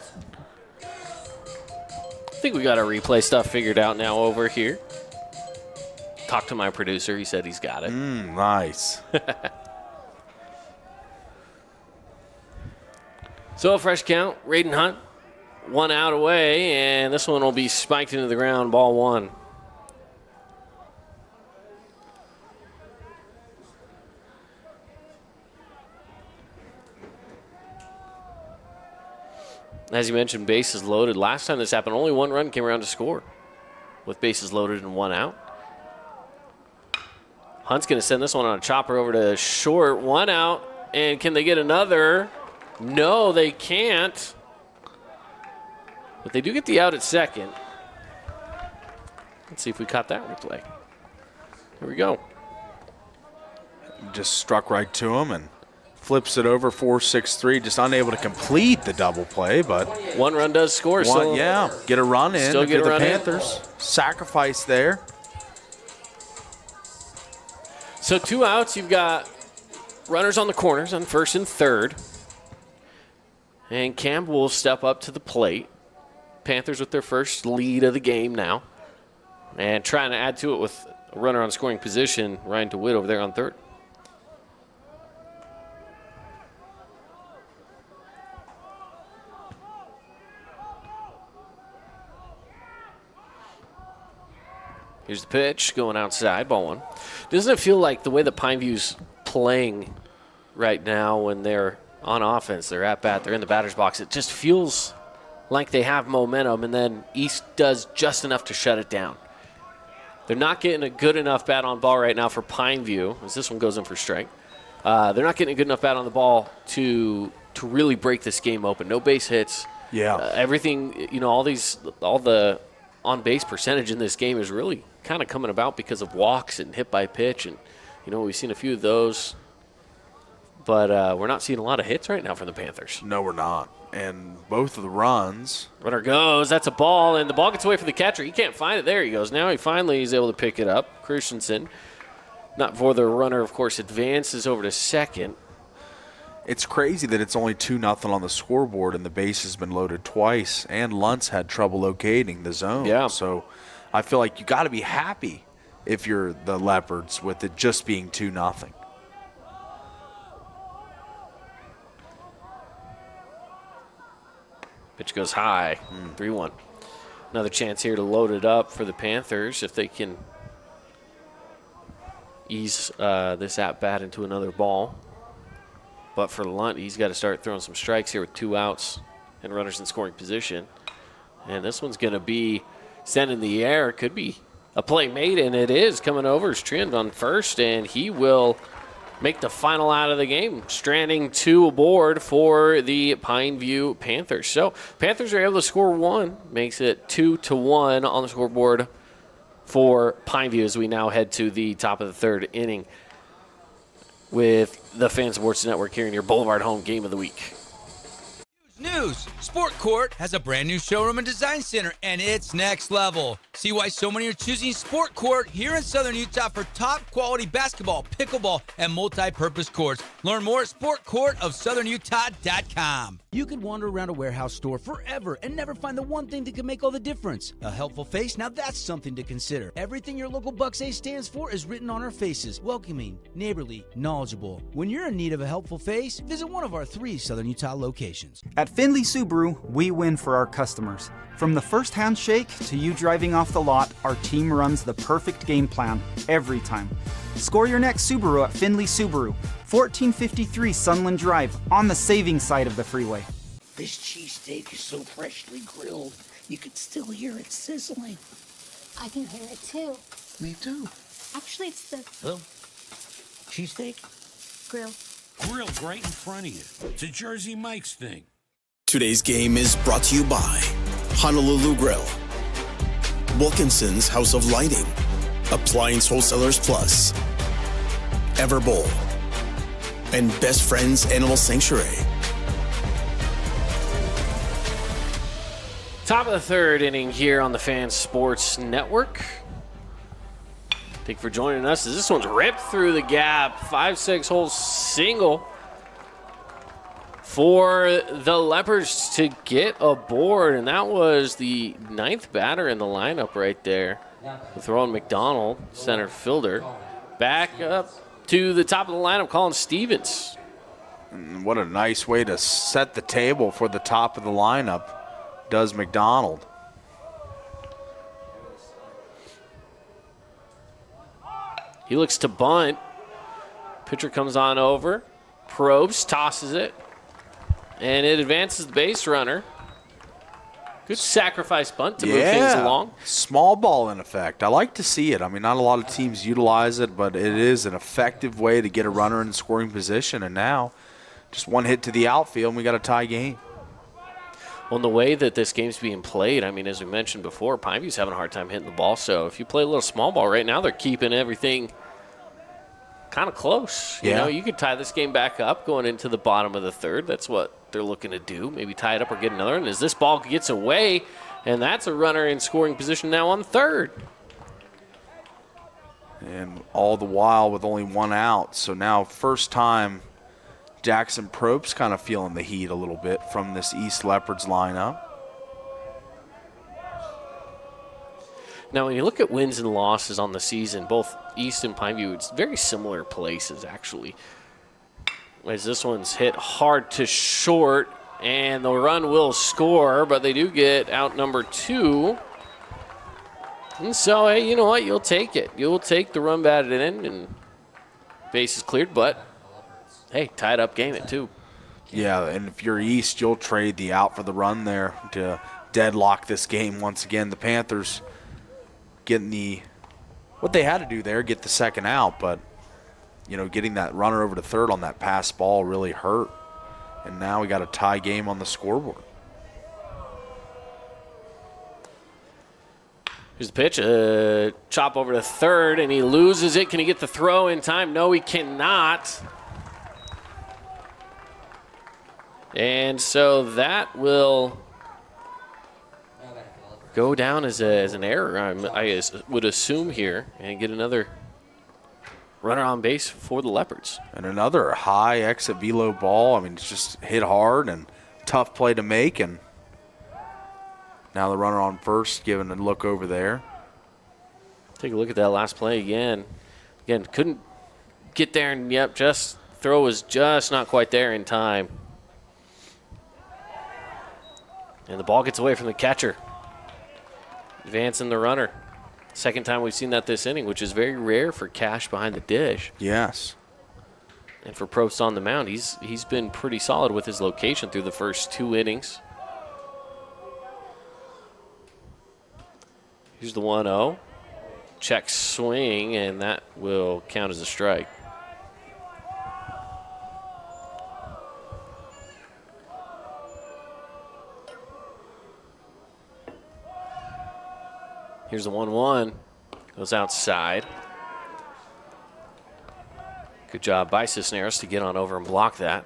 think we got our replay stuff figured out now over here. Talked to my producer. He said he's got it. Nice. So a fresh count. Raiden Hunt, 1 out away, and this one will be spiked into the ground, ball 1. As you mentioned, bases loaded. Last time this happened, only 1 run came around to score with bases loaded and 1 out. Hunt's going to send this one on a chopper over to short. 1 out, and can they get another? No, they can't. But they do get the out at second. Let's see if we caught that replay. Here we go. Just struck right to him and flips it over 4-6-3. Just unable to complete the double play, but 1 run does score. Get a run in. Still get a run in. The Panthers sacrifice there. So 2 outs. You've got runners on the corners on first and third. And Campbell will step up to the plate. Panthers with their first lead of the game now. And trying to add to it with a runner on scoring position, Ryan DeWitt over there on third. Here's the pitch going outside, ball 1. Doesn't it feel like the way that Pineview's playing right now when they're on offense, they're at bat, they're in the batter's box, it just feels like they have momentum, and then East does just enough to shut it down. They're not getting a good enough bat on ball right now for Pineview, as this one goes in for strike. They're not getting a good enough bat on the ball to really break this game open. No base hits. Yeah. Everything, all the on-base percentage in this game is really kind of coming about because of walks and hit by pitch, and we've seen a few of those. But we're not seeing a lot of hits right now from the Panthers. No, we're not. And both of the runs. Runner goes. That's a ball, and the ball gets away from the catcher. He can't find it. There he goes. Now he finally is able to pick it up. Christensen, not before the runner, of course, advances over to second. It's crazy that it's only 2-0 on the scoreboard, and the base has been loaded twice, and Luntz had trouble locating the zone. Yeah. So I feel like you got to be happy if you're the Leopards with it just being 2-0. Pitch goes high, 3-1. Another chance here to load it up for the Panthers if they can ease this at-bat into another ball. But for Lunt, he's got to start throwing some strikes here with 2 outs and runners in scoring position. And this one's going to be sent in the air. Could be a play made, and it is coming over. It's trimmed on first, and he will make the final out of the game, stranding 2 aboard for the Pineview Panthers. So Panthers are able to score 1, makes it 2-1 on the scoreboard for Pineview as we now head to the top of the third inning with the Fan Sports Network here in your Boulevard Home Game of the Week. New news. Sport Court has a brand new showroom and design center, and it's next level. See why so many are choosing Sport Court here in Southern Utah for top quality basketball, pickleball, and multi-purpose courts. Learn more at sportcourtofsouthernutah.com. You could wander around a warehouse store forever and never find the one thing that can make all the difference. A helpful face? Now that's something to consider. Everything your local Bucks A stands for is written on our faces. Welcoming, neighborly, knowledgeable. When you're in need of a helpful face, visit one of our 3 Southern Utah locations. At Findlay Subaru, we win for our customers. From the first handshake to you driving off the lot, our team runs the perfect game plan every time. Score your next Subaru at Findlay Subaru, 1453 Sunland Drive, on the saving side of the freeway. This cheesesteak is so freshly grilled, you can still hear it sizzling. I can hear it too. Me too. Actually, it's the Hello? Cheesesteak? grill. Grilled right in front of you. It's a Jersey Mike's thing. Today's game is brought to you by Honolulu Grill, Wilkinson's House of Lighting, Appliance Wholesalers Plus, Everbowl, and Best Friends Animal Sanctuary. Top of the third inning here on the Fan Sports Network. Thank you for joining us as this one's ripped through the gap. 5-6 hole single for the Leopards to get aboard, and that was the 9th batter in the lineup right there. Throwing McDonald, center fielder. Back up to the top of the lineup, Colin Stevens. And what a nice way to set the table for the top of the lineup, does McDonald. He looks to bunt. Pitcher comes on over. Probes, tosses it. And it advances the base runner. Good sacrifice bunt to move things along. Small ball in effect. I like to see it. I mean, not a lot of teams utilize it, but it is an effective way to get a runner in scoring position. And now, just one hit to the outfield, and we got a tie game. Well, the way that this game's being played, I mean, as we mentioned before, Pineview's having a hard time hitting the ball. So if you play a little small ball right now, they're keeping everything kind of close. You know, you could tie this game back up going into the bottom of the third. That's what they're looking to do. Maybe tie it up or get another. And as this ball gets away, and that's a runner in scoring position now on third. And all the while with only one out. So now first time Jackson Probst kind of feeling the heat a little bit from this East Leopards lineup. Now, when you look at wins and losses on the season, both East and Pineview, it's very similar places, actually. As this one's hit hard to short, and the run will score, but they do get out number 2. And so, hey, you know what? You'll take it. You'll take the run batted in, and base is cleared, but, hey, tied up game at 2. Yeah, and if you're East, you'll trade the out for the run there to deadlock this game once again. The Panthers getting what they had to do there, get the second out, but you know, getting that runner over to third on that pass ball really hurt. And now we got a tie game on the scoreboard. Here's the pitch, chop over to third, and he loses it. Can he get the throw in time? No, he cannot. And so that will go down as an error, I would assume here, and get another runner on base for the Leopards. And another high exit velo ball. I mean, it's just hit hard and tough play to make. And now the runner on first giving a look over there. Take a look at that last play again. Again, couldn't get there, and yep, just throw was just not quite there in time. And the ball gets away from the catcher. Advancing the runner. Second time we've seen that this inning, which is very rare for Cash behind the dish. Yes. And for Probst on the mound, he's been pretty solid with his location through the first 2 innings. Here's the 1-0. Check swing, and that will count as a strike. Here's the 1-1. Goes outside. Good job by Cisneros to get on over and block that.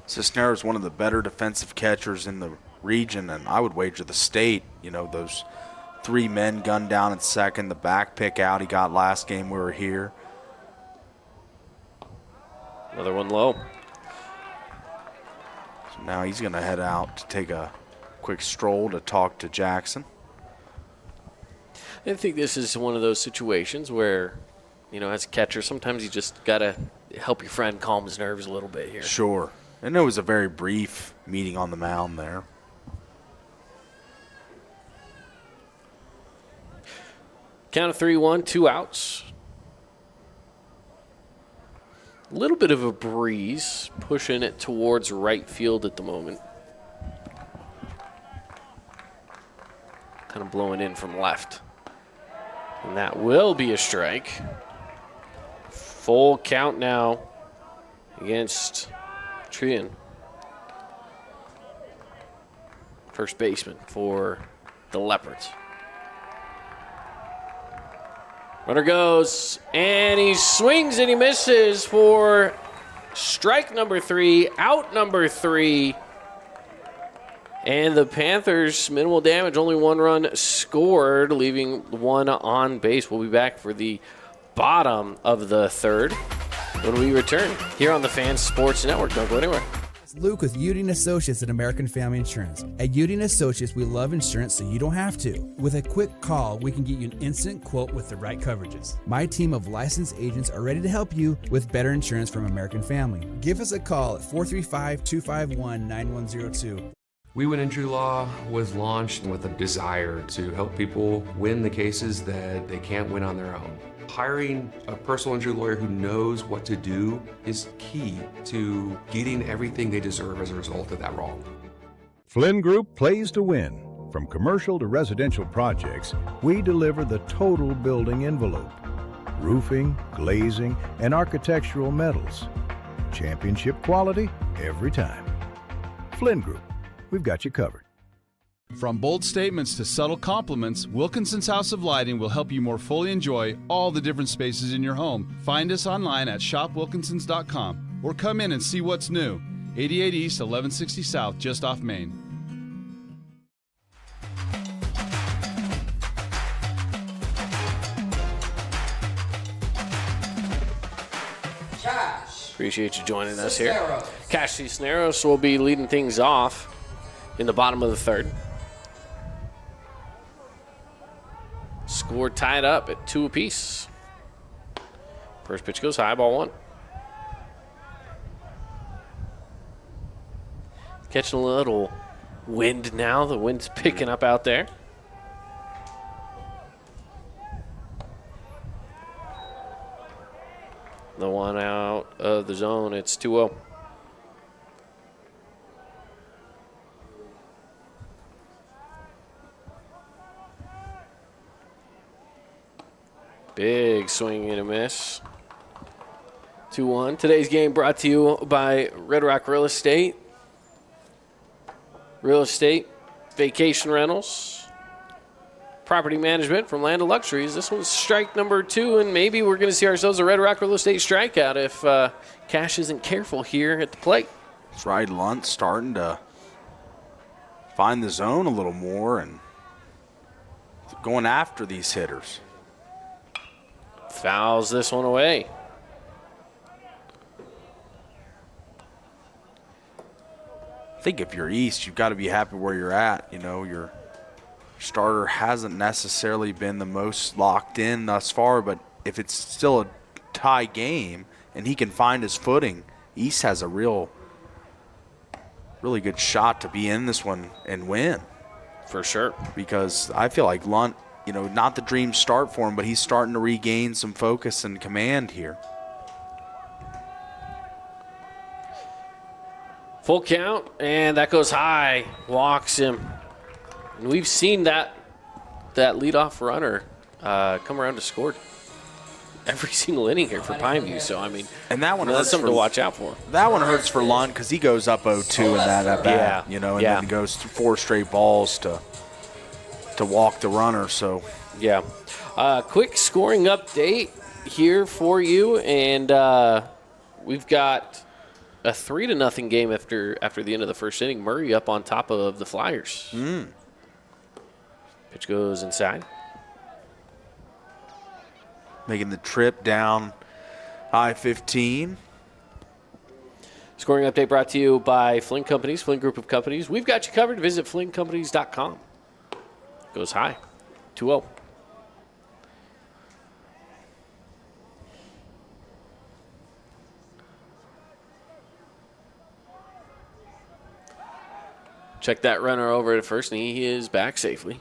Cisneros is one of the better defensive catchers in the region, and I would wager the state. Those 3 men gunned down at second, the back pick out he got last game we were here. Another one low. So now he's going to head out to take a quick stroll to talk to Jackson. I think this is one of those situations where, as a catcher, sometimes you just got to help your friend calm his nerves a little bit here. Sure. And it was a very brief meeting on the mound there. Count of 3-1, 2 outs. A little bit of a breeze, pushing it towards right field at the moment. Kind of blowing in from left. And that will be a strike. Full count now against Trian. First baseman for the Leopards. Runner goes, and he swings and he misses for strike number 3, out number 3. And the Panthers, minimal damage, only 1 run scored, leaving 1 on base. We'll be back for the bottom of the 3rd when we return here on the Fan Sports Network. Don't go anywhere. It's Luke with Udine Associates at American Family Insurance. At Udine Associates, we love insurance so you don't have to. With a quick call, we can get you an instant quote with the right coverages. My team of licensed agents are ready to help you with better insurance from American Family. Give us a call at 435-251-9102. We Win Injury Law was launched with a desire to help people win the cases that they can't win on their own. Hiring a personal injury lawyer who knows what to do is key to getting everything they deserve as a result of that wrong. Flynn Group plays to win. From commercial to residential projects, we deliver the total building envelope. Roofing, glazing, and architectural metals. Championship quality every time. Flynn Group, we've got you covered. From bold statements to subtle compliments, Wilkinson's House of Lighting will help you more fully enjoy all the different spaces in your home. Find us online at shopwilkinsons.com or come in and see what's new. 88 East, 1160 South, just off Main. Appreciate you joining us here. Cash Cisneros will be leading things off in the bottom of the 3rd. Score tied up at 2 apiece. First pitch goes high, ball 1. Catching a little wind now. The wind's picking up out there. The one out of the zone. It's 2-0. Big swing and a miss. 2-1. Today's game brought to you by Red Rock Real Estate. Real estate, vacation rentals, property management from Land of Luxuries. This one's strike number 2, and maybe we're going to see ourselves a Red Rock Real Estate strikeout if Cash isn't careful here at the plate. That's right, Lunt starting to find the zone a little more and going after these hitters. Fouls this one away. I think if you're East, you've got to be happy where you're at. You know, your starter hasn't necessarily been the most locked in thus far, but if it's still a tie game and he can find his footing, East has a really good shot to be in this one and win. For sure. Because I feel like Lunt, you know, not the dream start for him, but he's starting to regain some focus and command here. Full count, and that goes high. Walks him. And we've seen that leadoff runner come around to score every single inning here for Pineview. So, I mean, and that one that's something to watch out for. That one hurts for Lunt because he goes up 0-2 in that at bat, you know, and then goes 4 straight balls to walk the runner. So, yeah. Quick scoring update here for you, and we've got a 3-0 game after the end of the first inning. Murray up on top of the Flyers. Pitch goes inside. Making the trip down I-15. Scoring update brought to you by Flynn Companies, Flynn Group of Companies. We've got you covered. Visit flynncompanies.com. Goes high. 2-0. Check that runner over at first, and he is back safely.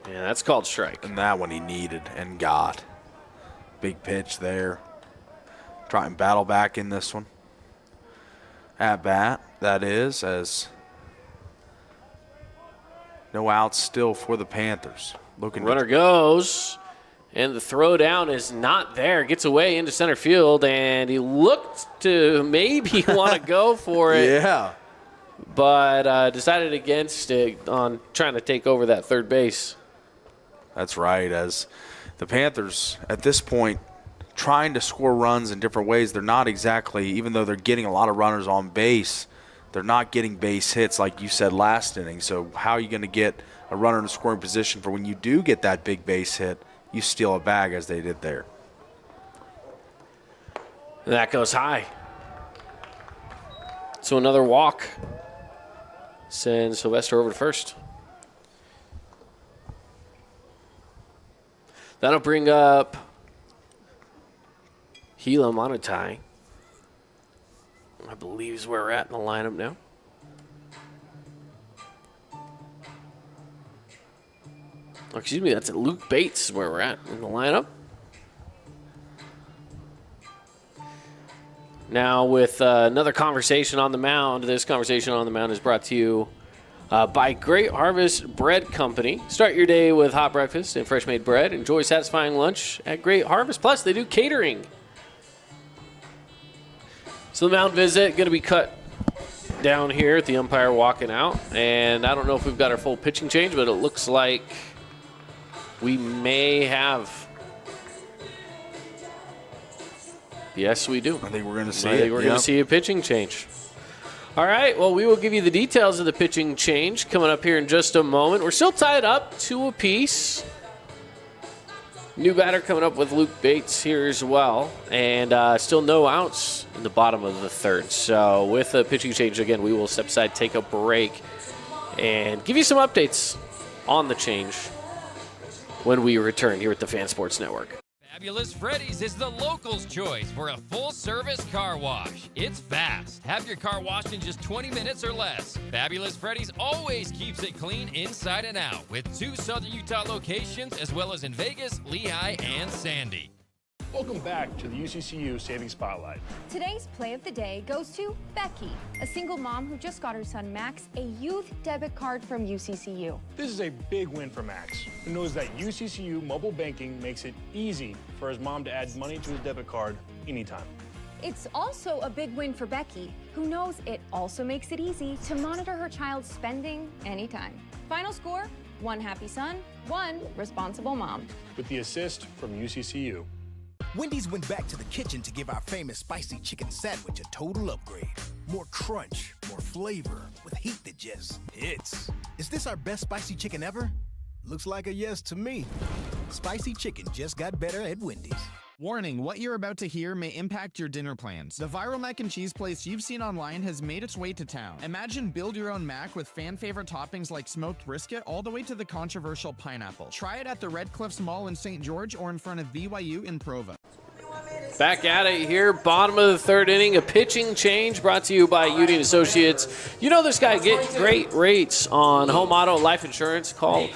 Yeah, that's called strike. And that one he needed and got. Big pitch there. Try and battle back in this one. At bat, that is, as no outs still for the Panthers. Runner goes, and the throw down is not there. Gets away into center field, and he looked to maybe want to go for it. Yeah. But decided against it on trying to take over that third base. That's right, as the Panthers at this point trying to score runs in different ways. They're not exactly, even though they're getting a lot of runners on base, they're not getting base hits like you said last inning. So how are you going to get a runner in a scoring position for when you do get that big base hit, you steal a bag as they did there? And that goes high. So another walk sends Sylvester over to first. That'll bring up Hila Monotai. I believe is where we're at in the lineup now. Oh, excuse me, that's Luke Bates is where we're at in the lineup. Now with another conversation on the mound. This conversation on the mound is brought to you by Great Harvest Bread Company. Start your day with hot breakfast and fresh made bread. Enjoy satisfying lunch at Great Harvest. Plus, they do catering. So the mound visit going to be cut down here at the umpire walking out. And I don't know if we've got our full pitching change, but it looks like we may have. Yes, we do. I think we're going to see I think we're going to see a pitching change. All right, well, we will give you the details of the pitching change coming up here in just a moment. We're still tied up 2 apiece. New batter coming up with Luke Bates here as well. And still no outs in the bottom of the third. So with the pitching change, again, we will step aside, take a break, and give you some updates on the change when we return here at the Fan Sports Network. Fabulous Freddy's is the locals' choice for a full-service car wash. It's fast. Have your car washed in just 20 minutes or less. Fabulous Freddy's always keeps it clean inside and out with 2 Southern Utah locations as well as in Vegas, Lehigh, and Sandy. Welcome back to the UCCU Savings Spotlight. Today's play of the day goes to Becky, a single mom who just got her son Max a youth debit card from UCCU. This is a big win for Max, who knows that UCCU mobile banking makes it easy for his mom to add money to his debit card anytime. It's also a big win for Becky, who knows it also makes it easy to monitor her child's spending anytime. Final score, 1 happy son, 1 responsible mom. With the assist from UCCU. Wendy's went back to the kitchen to give our famous spicy chicken sandwich a total upgrade. More crunch, more flavor, with heat that just hits. Is this our best spicy chicken ever? Looks like a yes to me. Spicy chicken just got better at Wendy's. Warning, what you're about to hear may impact your dinner plans. The viral mac and cheese place you've seen online has made its way to town. Imagine build your own mac with fan favorite toppings like smoked brisket all the way to the controversial pineapple. Try it at the Red Cliffs Mall in St. George or in front of BYU in Provo. Back at it here, bottom of the third inning, a pitching change brought to you by Udi & Associates. You know this guy, get great rates on home auto life insurance. Call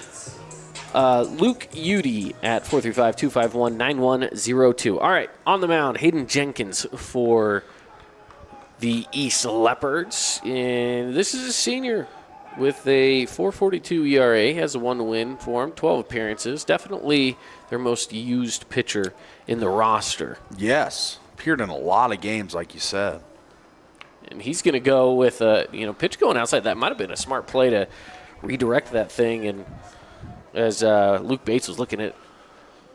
Luke Udi at 435-251-9102. All right, on the mound, Hayden Jenkins for the East Leopards. And this is a senior with a 4.42 ERA. Has a 1 win for him, 12 appearances. Definitely their most used pitcher in the roster. Yes, appeared in a lot of games, like you said. And he's going to go with a pitch going outside. That might have been a smart play to redirect that thing. And as Luke Bates was looking at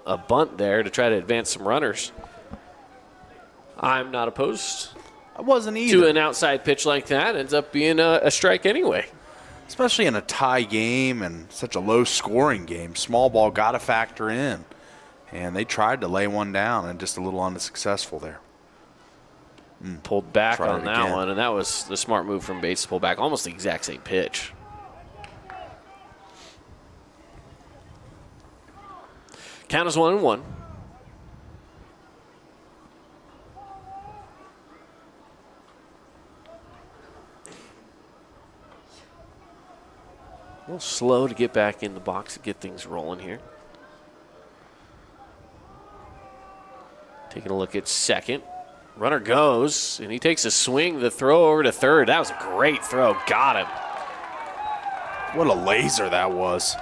a bunt there to try to advance some runners, I'm not opposed. I wasn't either. To an outside pitch like that. Ends up being a strike anyway. Especially in a tie game and such a low-scoring game. Small ball got to factor in. And they tried to lay one down and just a little unsuccessful there. Pulled back Tried on it that again. one, and that was the smart move from Bates to pull back. Almost the exact same pitch. Count is 1-1. A little slow to get back in the box and get things rolling here. Taking a look at second. Runner goes, and he takes a swing. The throw over to third. That was a great throw. Got him. What a laser that was.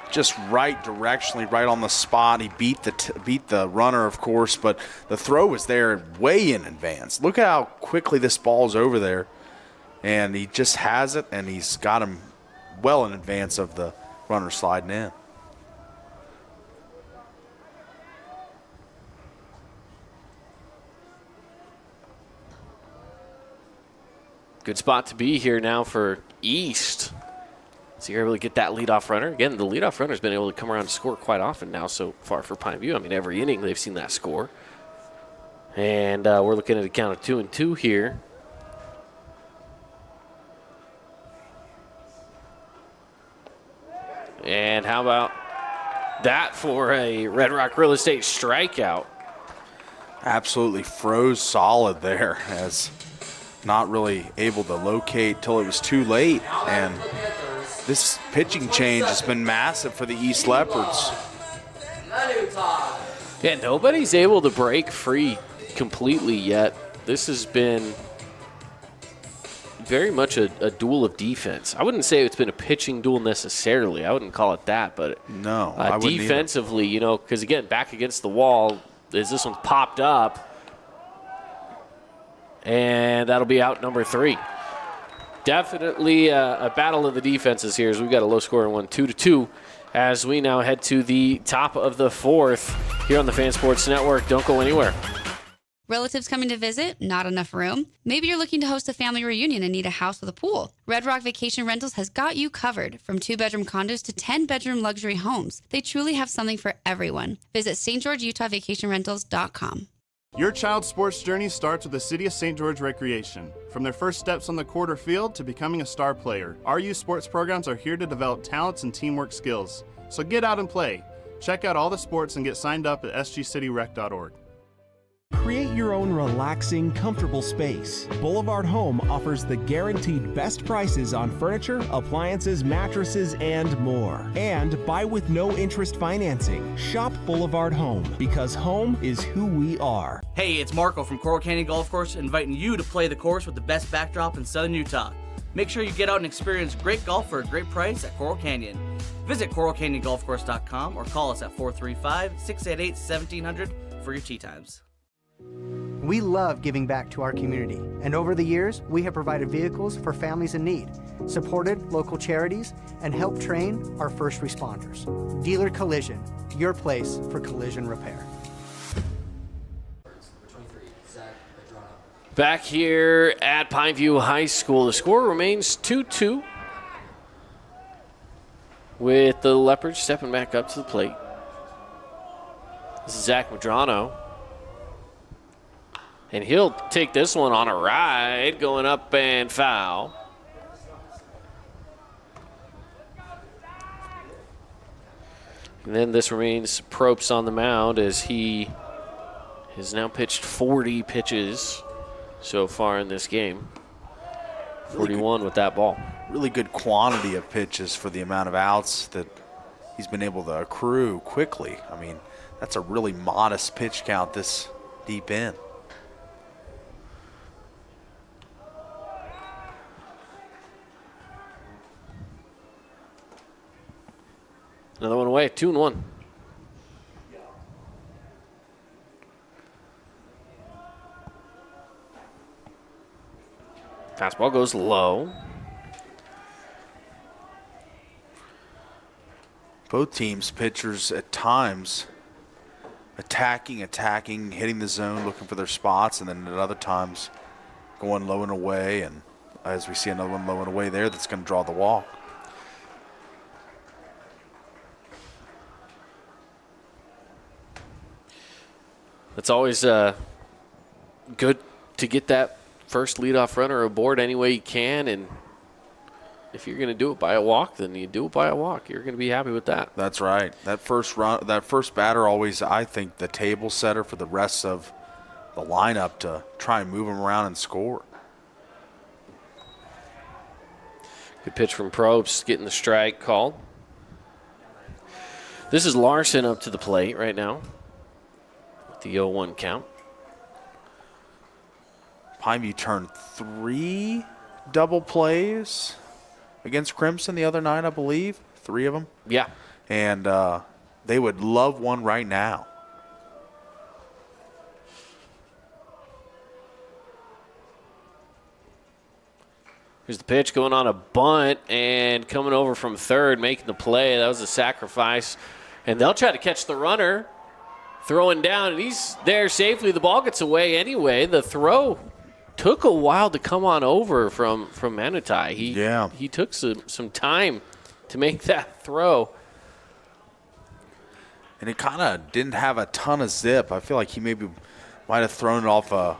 Just right directionally, right on the spot. He beat the runner, of course, but the throw was there way in advance. Look at how quickly this ball's over there. And he just has it, and he's got him well in advance of the runner sliding in. Good spot to be here now for East. So you're able to get that leadoff runner. Again, the leadoff runner's been able to come around and score quite often now so far for Pineview. I mean, every inning they've seen that score. And we're looking at a count of 2-2 here. And how about that for a Red Rock Real Estate strikeout? Absolutely froze solid there, as not really able to locate till it was too late. And this pitching change has been massive for the East Leopards. Yeah, nobody's able to break free completely yet. This has been very much a duel of defense. I wouldn't say it's been a pitching duel necessarily. I wouldn't call it that, but no, I wouldn't defensively, because again, back against the wall, as this one popped up, and that'll be out number 3. Definitely a battle of the defenses here as we've got a low-scoring one, 2-2, as we now head to the top of the 4th here on the Fan Sports Network. Don't go anywhere. Relatives coming to visit? Not enough room? Maybe you're looking to host a family reunion and need a house with a pool. Red Rock Vacation Rentals has got you covered. From 2-bedroom condos to 10-bedroom luxury homes, they truly have something for everyone. Visit stgeorgeutahvacationrentals.com. Your child's sports journey starts with the City of St. George Recreation. From their first steps on the court or field to becoming a star player, our youth sports programs are here to develop talents and teamwork skills. So get out and play. Check out all the sports and get signed up at sgcityrec.org. Create your own relaxing, comfortable space. Boulevard Home offers the guaranteed best prices on furniture, appliances, mattresses, and more. And buy with no interest financing. Shop Boulevard Home, because home is who we are. Hey, it's Marco from Coral Canyon Golf Course, inviting you to play the course with the best backdrop in southern Utah. Make sure you get out and experience great golf for a great price at Coral Canyon. Visit coralcanyongolfcourse.com or call us at 435-688-1700 for your tee times. We love giving back to our community, and over the years, we have provided vehicles for families in need, supported local charities, and helped train our first responders. Dealer Collision, your place for collision repair. Back here at Pineview High School, the score remains 2-2 with the Leopards stepping back up to the plate. This is Zach Madrano. And he'll take this one on a ride, going up and foul. And then this remains Probst on the mound as he has now pitched 40 pitches so far in this game. 41 with that ball. Really good quantity of pitches for the amount of outs that he's been able to accrue quickly. I mean, that's a really modest pitch count this deep in. Another one away, 2-1. Fastball goes low. Both teams' pitchers at times attacking, hitting the zone, looking for their spots, and then at other times going low and away. And as we see another one low and away there, that's going to draw the walk. It's always good to get that first leadoff runner aboard any way you can, and if you're going to do it by a walk, then you do it by a walk. You're going to be happy with that. That's right. That first batter always, I think, the table setter for the rest of the lineup to try and move them around and score. Good pitch from Probst, getting the strike called. This is Larson up to the plate right now with the 0-1 count. Pineview turned 3 double plays against Crimson the other night, I believe. 3 of them. Yeah. And they would love one right now. Here's the pitch going on a bunt and coming over from third, making the play. That was a sacrifice. And they'll try to catch the runner, throwing down, and he's there safely. The ball gets away anyway. The throw took a while to come on over from Manutai. He took some time to make that throw. And it kind of didn't have a ton of zip. I feel like he maybe might have thrown it off a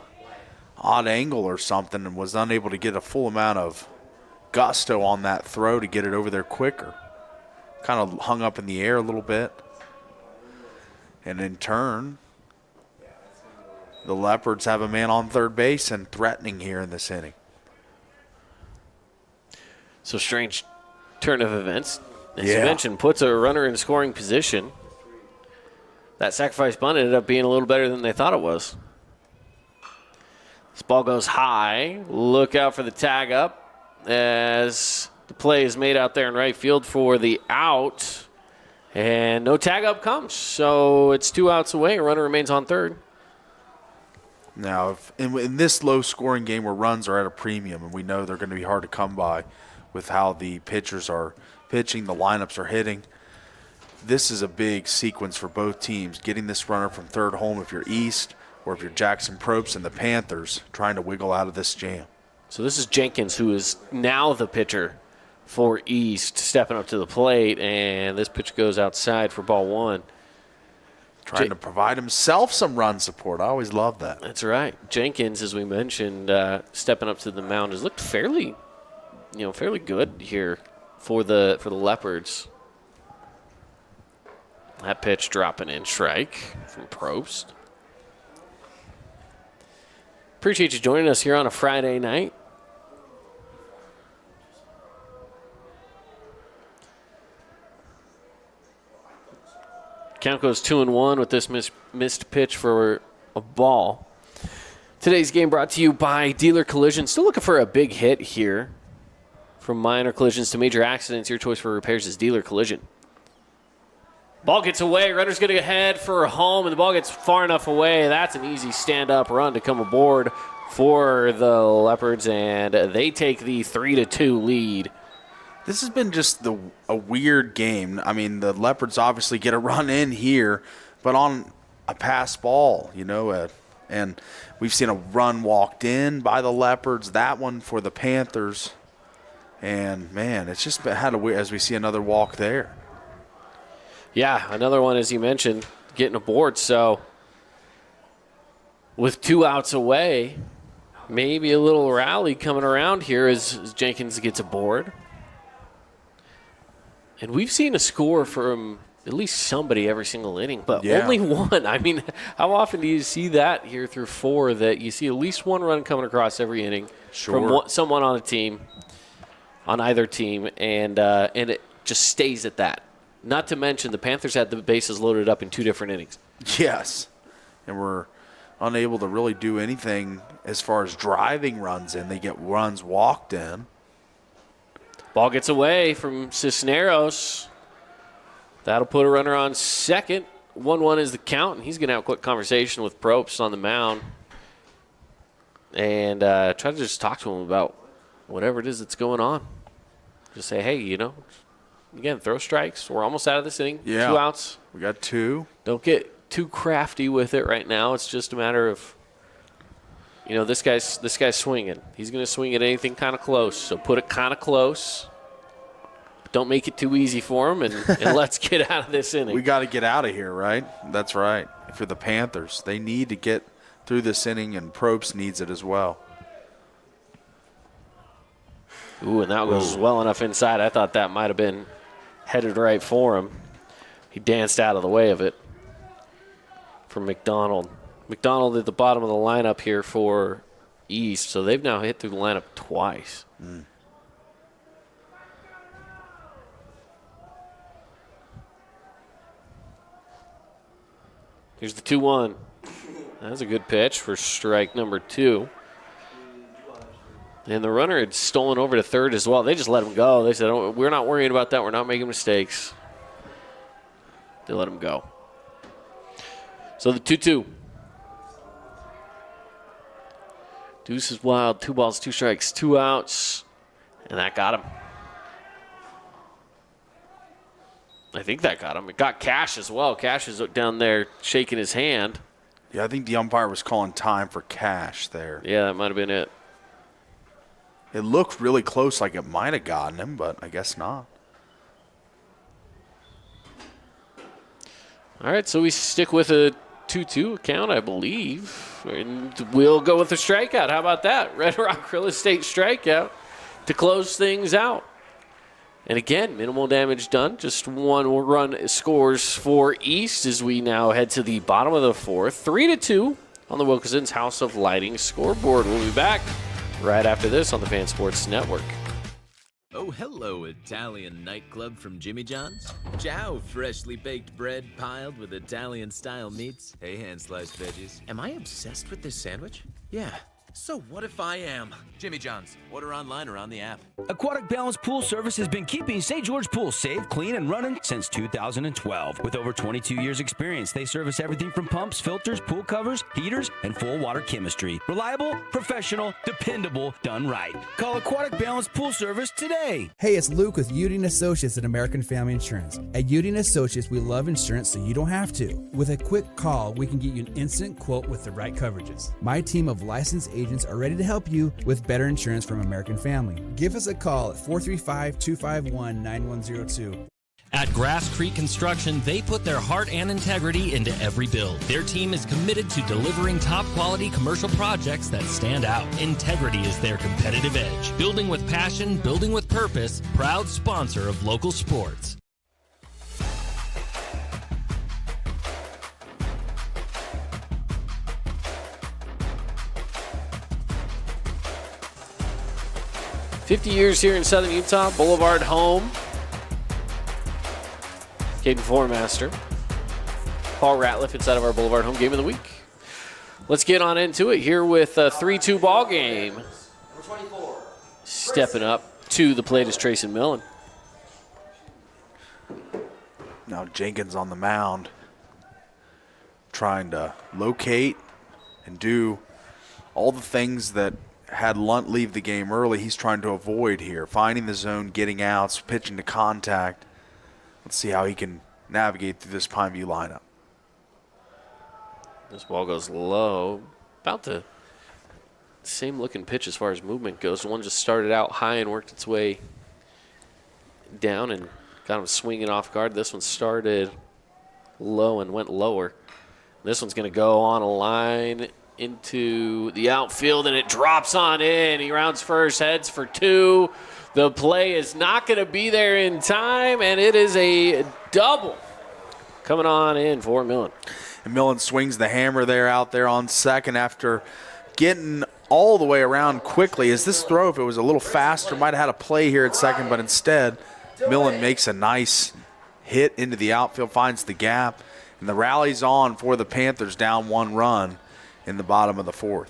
odd angle or something and was unable to get a full amount of gusto on that throw to get it over there quicker. Kind of hung up in the air a little bit. And in turn, the Leopards have a man on third base and threatening here in this inning. So strange turn of events. As you mentioned, puts a runner in scoring position. That sacrifice bunt ended up being a little better than they thought it was. This ball goes high. Look out for the tag up as the play is made out there in right field for the out. And no tag up comes. So it's 2 outs away. A runner remains on third. Now, if in this low-scoring game where runs are at a premium, and we know they're going to be hard to come by with how the pitchers are pitching, the lineups are hitting, this is a big sequence for both teams. Getting this runner from third home if you're East, or if you're Jackson Probst and the Panthers, trying to wiggle out of this jam. So this is Jenkins, who is now the pitcher for East, stepping up to the plate, and this pitch goes outside for ball 1. Trying to provide himself some run support. I always love that. That's right. Jenkins, as we mentioned, stepping up to the mound, has looked fairly good here for the Leopards. That pitch dropping in, strike from Probst. Appreciate you joining us here on a Friday night. Count goes 2-1 with this missed pitch for a ball. Today's game brought to you by Dealer Collision. Still looking for a big hit here. From minor collisions to major accidents, your choice for repairs is Dealer Collision. Ball gets away. Runner's going to head for home, and the ball gets far enough away. That's an easy stand-up run to come aboard for the Leopards, and they take the 3-2 lead. This has been just a weird game. I mean, the Leopards obviously get a run in here, but on a pass ball, and we've seen a run walked in by the Leopards, that one for the Panthers. And, man, it's just had a weird, as we see another walk there. Yeah, another one, as you mentioned, getting aboard. So with 2 outs away, maybe a little rally coming around here as Jenkins gets aboard. And we've seen a score from at least somebody every single inning, but only one. I mean, how often do you see that here through 4, that you see at least one run coming across every inning from someone on a team, on either team, and it just stays at that. Not to mention the Panthers had the bases loaded up in 2 different innings. Yes, and we're unable to really do anything as far as driving runs in. They get runs walked in. Ball gets away from Cisneros. That'll put a runner on second. 1-1 is the count, and he's going to have a quick conversation with Probst on the mound and try to just talk to him about whatever it is that's going on. Just say, hey, again, throw strikes. We're almost out of this inning. Yeah. 2 outs. We got 2. Don't get too crafty with it right now. It's just a matter of, this guy's swinging. He's going to swing at anything kind of close. So put it kind of close. Don't make it too easy for him, and let's get out of this inning. We got to get out of here, right? That's right. For the Panthers, they need to get through this inning, and Probst needs it as well. Ooh, and that was well enough inside. I thought that might have been headed right for him. He danced out of the way of it for McDonald. McDonald at the bottom of the lineup here for East, so they've now hit through the lineup twice. Here's the 2-1. That's a good pitch for strike number 2. And the runner had stolen over to third as well. They just let him go. They said, we're not worrying about that. We're not making mistakes. They let him go. So the 2-2. Deuce is wild. 2 balls, 2 strikes, 2 outs. And that got him. I think that got him. It got Cash as well. Cash is down there shaking his hand. Yeah, I think the umpire was calling time for Cash there. Yeah, that might have been it. It looked really close, like it might have gotten him, but I guess not. All right, so we stick with a 2-2 count, I believe. And we'll go with a strikeout. How about that? Red Rock Real Estate strikeout to close things out. And again, minimal damage done. Just 1 run scores for East as we now head to the bottom of the 4th. 3-2 on the Wilkinson's House of Lighting scoreboard. We'll be back right after this on the Fan Sports Network. Oh, hello, Italian nightclub from Jimmy John's. Ciao, freshly baked bread piled with Italian-style meats. Hey, hand-sliced veggies. Am I obsessed with this sandwich? Yeah. So what if I am? Jimmy John's. Order online or on the app. Aquatic Balance Pool Service has been keeping St. George Pool safe, clean, and running since 2012. With over 22 years experience, they service everything from pumps, filters, pool covers, heaters, and full water chemistry. Reliable, professional, dependable, done right. Call Aquatic Balance Pool Service today. Hey, it's Luke with Udine Associates at American Family Insurance. At Udine Associates, we love insurance so you don't have to. With a quick call, we can get you an instant quote with the right coverages. My team of licensed agents are ready to help you with better insurance from American Family. Give us a call at 435-251-9102. At Grass Creek Construction, they put their heart and integrity into every build. Their team is committed to delivering top-quality commercial projects that stand out. Integrity is their competitive edge. Building with passion, building with purpose, proud sponsor of local sports. "50 years here in Southern Utah, Boulevard home." Caden Formaster, Paul Ratliff inside of our Boulevard home game of the week. Let's get on into it here with a 3-2 ball game. Stepping up to the plate is Trayson Millen. Now Jenkins on the mound, trying to locate and do all the things that had Lunt leave the game early, he's trying to avoid here. Finding the zone, getting outs, pitching to contact. Let's see how he can navigate through this Pineview lineup. This ball goes low. About the same looking pitch as far as movement goes. The one just started out high and worked its way down and got him swinging off guard. This one started low and went lower. This one's going to go on a line into the outfield, and it drops on in. He rounds first, heads for 2. The play is not going to be there in time, and it is a double coming on in for Millen. And Millen swings the hammer there out there on second after getting all the way around quickly. As this throw, if it was a little faster, might have had a play here at second, but instead Millen makes a nice hit into the outfield, finds the gap, and the rally's on for the Panthers, down 1 run in the bottom of the 4th.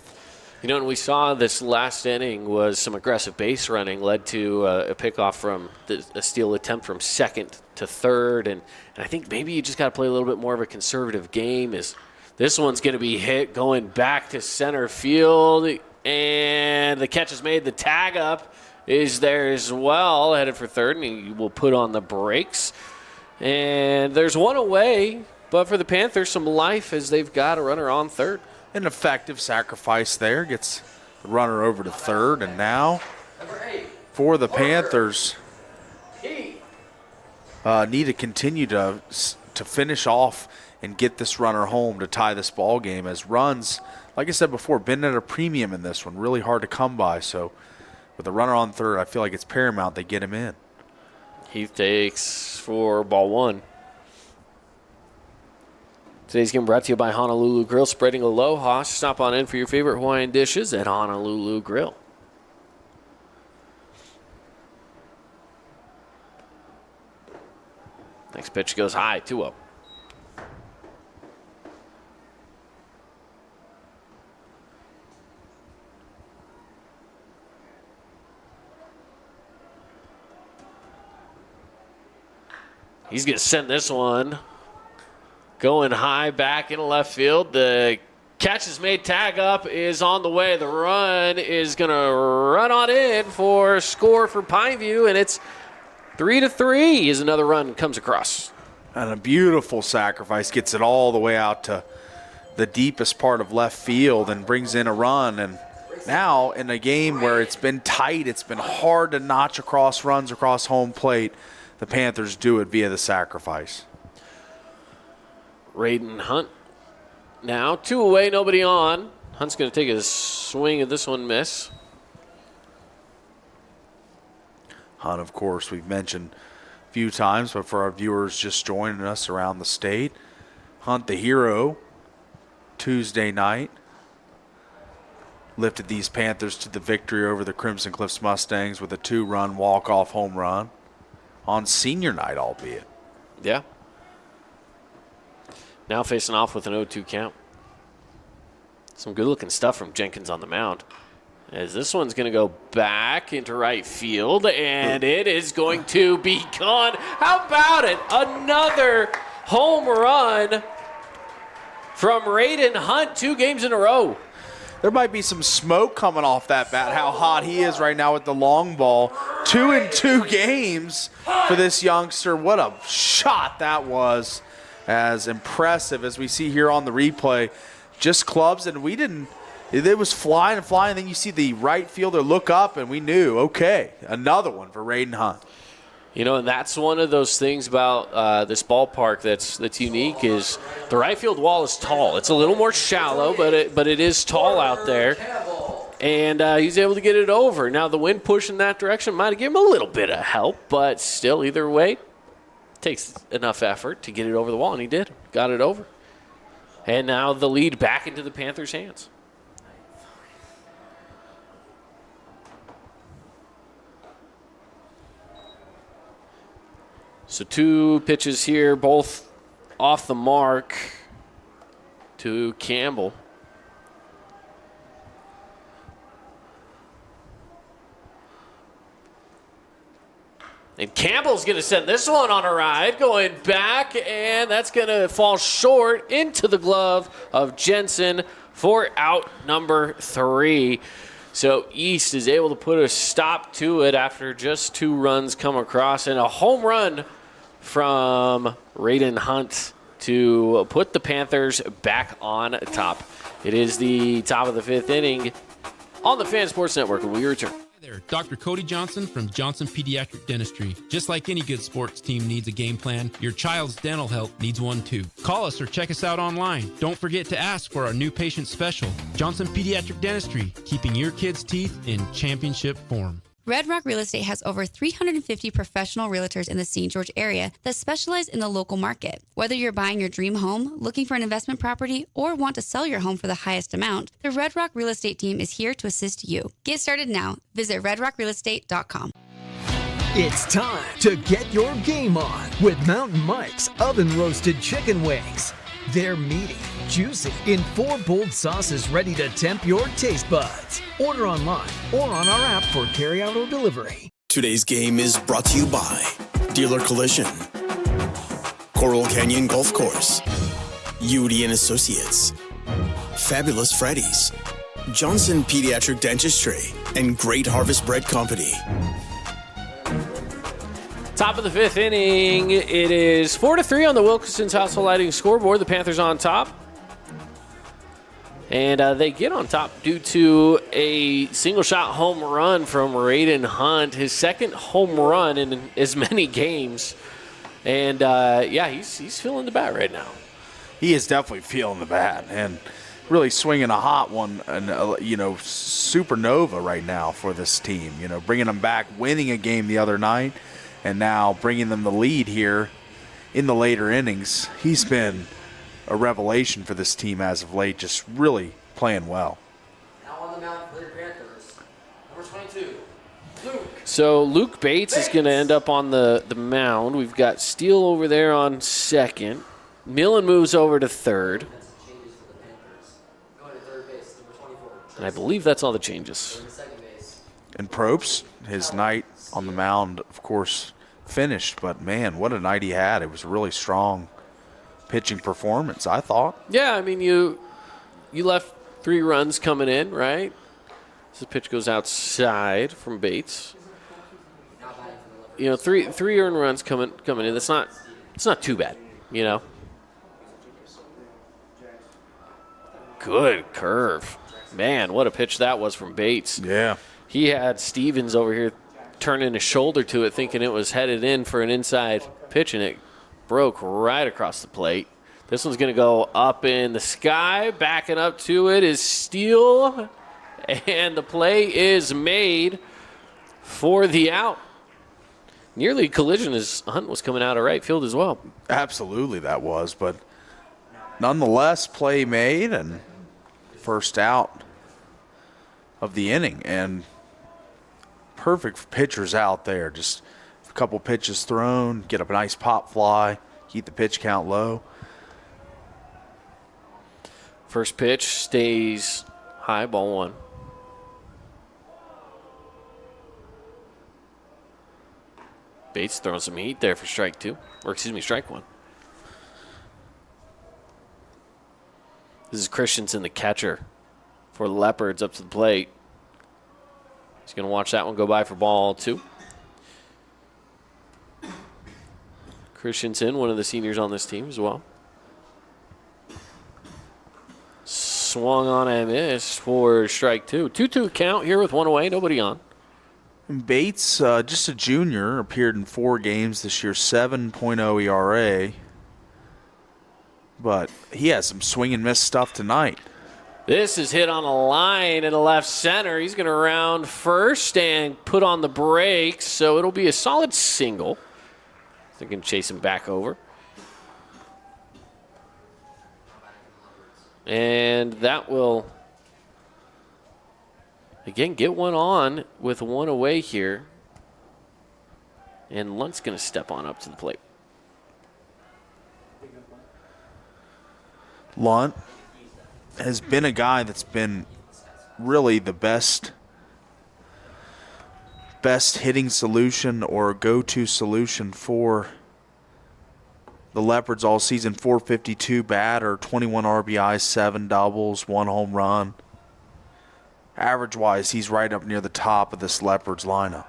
You know, and we saw this last inning was some aggressive base running, led to a pickoff from a steal attempt from second to third, and I think maybe you just got to play a little bit more of a conservative game. As this one's going to be hit going back to center field, and the catch is made. The tag up is there as well, headed for third, and he will put on the brakes. And there's one away, but for the Panthers, some life as they've got a runner on third. An effective sacrifice there. Gets the runner over to third, and now for the Panthers, need to continue to finish off and get this runner home to tie this ball game, as runs, like I said before, been at a premium in this one. Really hard to come by. So with the runner on third, I feel like it's paramount they get him in. Heath takes for ball one. Today's game brought to you by Honolulu Grill, spreading aloha. Stop on in for your favorite Hawaiian dishes at Honolulu Grill. Next pitch goes high, 2-0. He's going to send this one going high back in left field. The catch is made. Tag up is on the way. The run is going to run on in for a score for Pineview, and it's 3-3 as another run comes across. And a beautiful sacrifice. Gets it all the way out to the deepest part of left field and brings in a run. And now in a game where it's been tight, it's been hard to notch across runs across home plate, the Panthers do it via the sacrifice. Raiden Hunt now 2 away, nobody on. Hunt's going to take a swing at this one, miss. Hunt, of course, we've mentioned a few times, but for our viewers just joining us around the state, Hunt the hero Tuesday night lifted these Panthers to the victory over the Crimson Cliffs Mustangs with a 2-run walk-off home run on senior night, albeit. Yeah. Now facing off with an 0-2 count. Some good-looking stuff from Jenkins on the mound. As this one's going to go back into right field, and it is going to be gone. How about it? Another home run from Raiden Hunt, 2 games in a row. There might be some smoke coming off that bat, how hot he is right now with the long ball. 2 in 2 games for this youngster. What a shot that was. As impressive as we see here on the replay. Just clubs, and we didn't, it was flying and flying. Then you see the right fielder look up, and we knew, okay, another one for Raiden Hunt. You know, and that's one of those things about this ballpark that's unique is the right field wall is tall. It's a little more shallow, but it is tall out there. And he's able to get it over. Now, the wind pushing that direction might have given him a little bit of help, but still, either way, takes enough effort to get it over the wall, and he did. Got it over. And now the lead back into the Panthers' hands. So 2 pitches here, both off the mark to Campbell. And Campbell's going to send this one on a ride, going back, and that's going to fall short into the glove of Jensen for out number 3. So East is able to put a stop to it after just 2 runs come across, and a home run from Raiden Hunt to put the Panthers back on top. It is the top of the 5th inning on the Fan Sports Network, and we return. There, Dr. Cody Johnson from Johnson Pediatric Dentistry. Just like any good sports team needs a game plan, your child's dental health needs one too. Call us or check us out online. Don't forget to ask for our new patient special. Johnson Pediatric Dentistry, keeping your kids' teeth in championship form. Red Rock Real Estate has over 350 professional realtors in the St. George area that specialize in the local market. Whether you're buying your dream home, looking for an investment property, or want to sell your home for the highest amount, the Red Rock Real Estate team is here to assist you. Get started now. Visit redrockrealestate.com. It's time to get your game on with Mountain Mike's Oven Roasted Chicken Wings. They're meaty, juicy, in 4 bold sauces ready to tempt your taste buds. Order online or on our app for carryout or delivery. Today's game is brought to you by Dealer Collision, Coral Canyon Golf Course, Udi & Associates, Fabulous Freddy's, Johnson Pediatric Dentistry, and Great Harvest Bread Company. Top of the 5th inning. It is 4-3 on the Wilkinson's Household Lighting scoreboard. The Panthers on top. And they get on top due to a single-shot home run from Raiden Hunt, his second home run in as many games. And, he's feeling the bat right now. He is definitely feeling the bat and really swinging a hot one, and supernova right now for this team. Bringing them back, winning a game the other night, and now bringing them the lead here in the later innings. He's been a revelation for this team as of late, just really playing well. Now on the mound for the Panthers, number 22, Luke. So Luke Bates is going to end up on the mound. We've got Steele over there on second. Millen moves over to third. And I believe that's all the changes. And Probst, his night on the mound, of course, finished. But, man, what a night he had. It was a really strong pitching performance, I thought. Yeah, I mean, you left 3 runs coming in, right? So the pitch goes outside from Bates. Three earned runs coming in. It's not too bad, Good curve. Man, what a pitch that was from Bates. Yeah. He had Stevens over here turning his shoulder to it, thinking it was headed in for an inside pitch, and it broke right across the plate. This one's going to go up in the sky. Backing up to it is Steele, and the play is made for the out. Nearly collision as Hunt was coming out of right field as well. Absolutely that was, but nonetheless, play made and first out of the inning, and perfect for pitchers out there. Just a couple pitches thrown, get a nice pop fly, keep the pitch count low. First pitch stays high, ball 1. Bates throwing some heat there for strike 1. This is Christensen, the catcher for the Leopards, up to the plate. He's going to watch that one go by for ball 2. Christensen, one of the seniors on this team as well. Swung on and missed for strike 2. 2-2 count here with 1 away, nobody on. And Bates, just a junior, appeared in 4 games this year, 7.0 ERA. But he has some swing and miss stuff tonight. This is hit on a line in the left center. He's going to round first and put on the brakes, so it'll be a solid single. They can chase him back over. And that will, again, get one on with 1 away here. And Lunt's going to step on up to the plate. Lunt has been a guy that's been really the best hitting solution or go-to solution for the Leopards all season. 452 batter, 21 RBIs, 7 doubles, 1 home run. Average-wise, he's right up near the top of this Leopards lineup.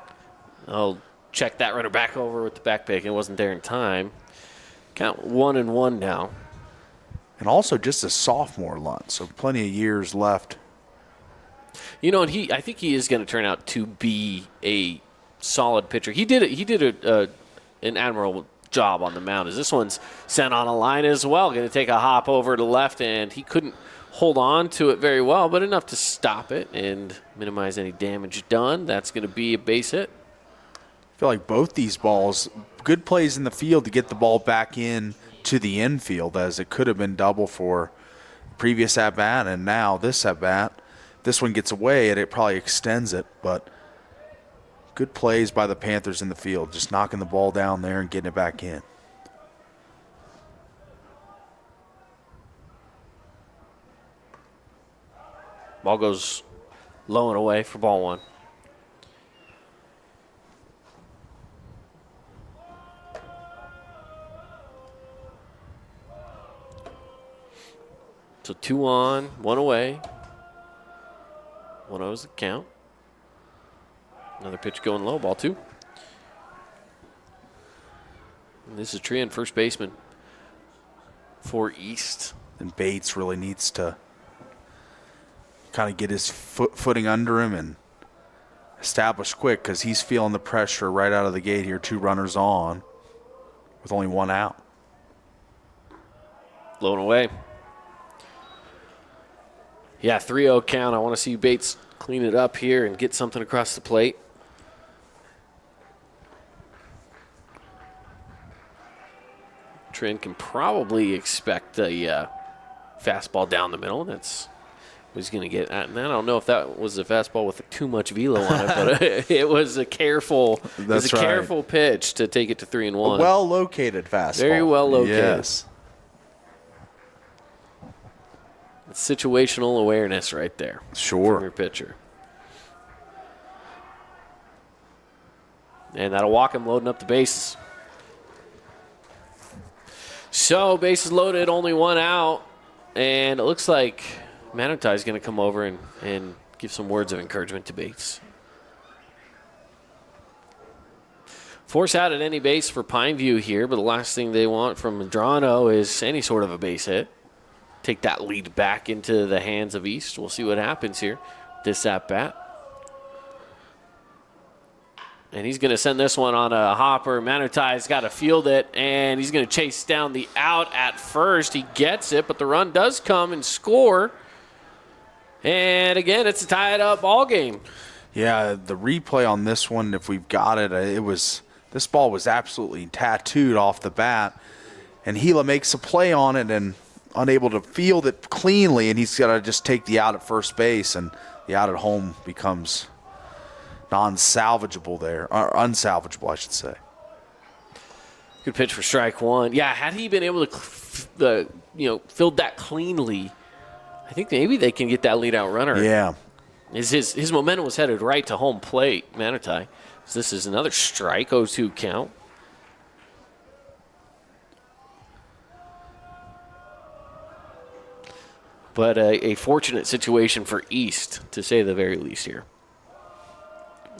I'll check that runner back over with the back pick. It wasn't there in time. Count 1-1 now. And also just a sophomore Lunt, so plenty of years left. And I think he is going to turn out to be a solid pitcher. He did an admirable job on the mound. As this one's sent on a line as well, going to take a hop over to left, and he couldn't hold on to it very well, but enough to stop it and minimize any damage done. That's going to be a base hit. I feel like both these balls, good plays in the field to get the ball back in to the infield, as it could have been double for previous at-bat, and now this at-bat. This one gets away, and it probably extends it, but good plays by the Panthers in the field, just knocking the ball down there and getting it back in. Ball goes low and away for ball 1. So 2 on, 1 away. 1-0's the count. Another pitch going low, ball 2. And this is Trian, first baseman for East. And Bates really needs to kind of get his footing under him and establish quick because he's feeling the pressure right out of the gate here. 2 runners on with only 1 out. Blown away. Yeah, 3-0 count. I want to see Bates clean it up here and get something across the plate. Trent can probably expect a fastball down the middle. That's what he's going to get at. And I don't know if that was a fastball with too much velo on it, but it was a careful, careful pitch to take it to 3-1. A well-located fastball. Very well located. Yes. It's situational awareness right there. Sure. From your pitcher. And that'll walk him loading up the bases. So, bases loaded, only 1 out. And it looks like Manatee is going to come over and give some words of encouragement to Bates. Force out at any base for Pineview here, but the last thing they want from Medrano is any sort of a base hit. Take that lead back into the hands of East. We'll see what happens here. This at-bat. And he's going to send this one on a hopper. Manatai's got to field it, and he's going to chase down the out at first. He gets it, but the run does come and score. And again, it's a tied-up ball game. Yeah, the replay on this one, if we've got it, this ball was absolutely tattooed off the bat. And Gila makes a play on it and unable to field it cleanly, and he's got to just take the out at first base, and the out at home becomes non-salvageable there, or unsalvageable, I should say. Good pitch for strike 1. Yeah, had he been able to, field that cleanly, I think maybe they can get that lead out runner. Yeah. His momentum was headed right to home plate, Manatee. So this is another strike, 0-2 count. But a fortunate situation for East, to say the very least here.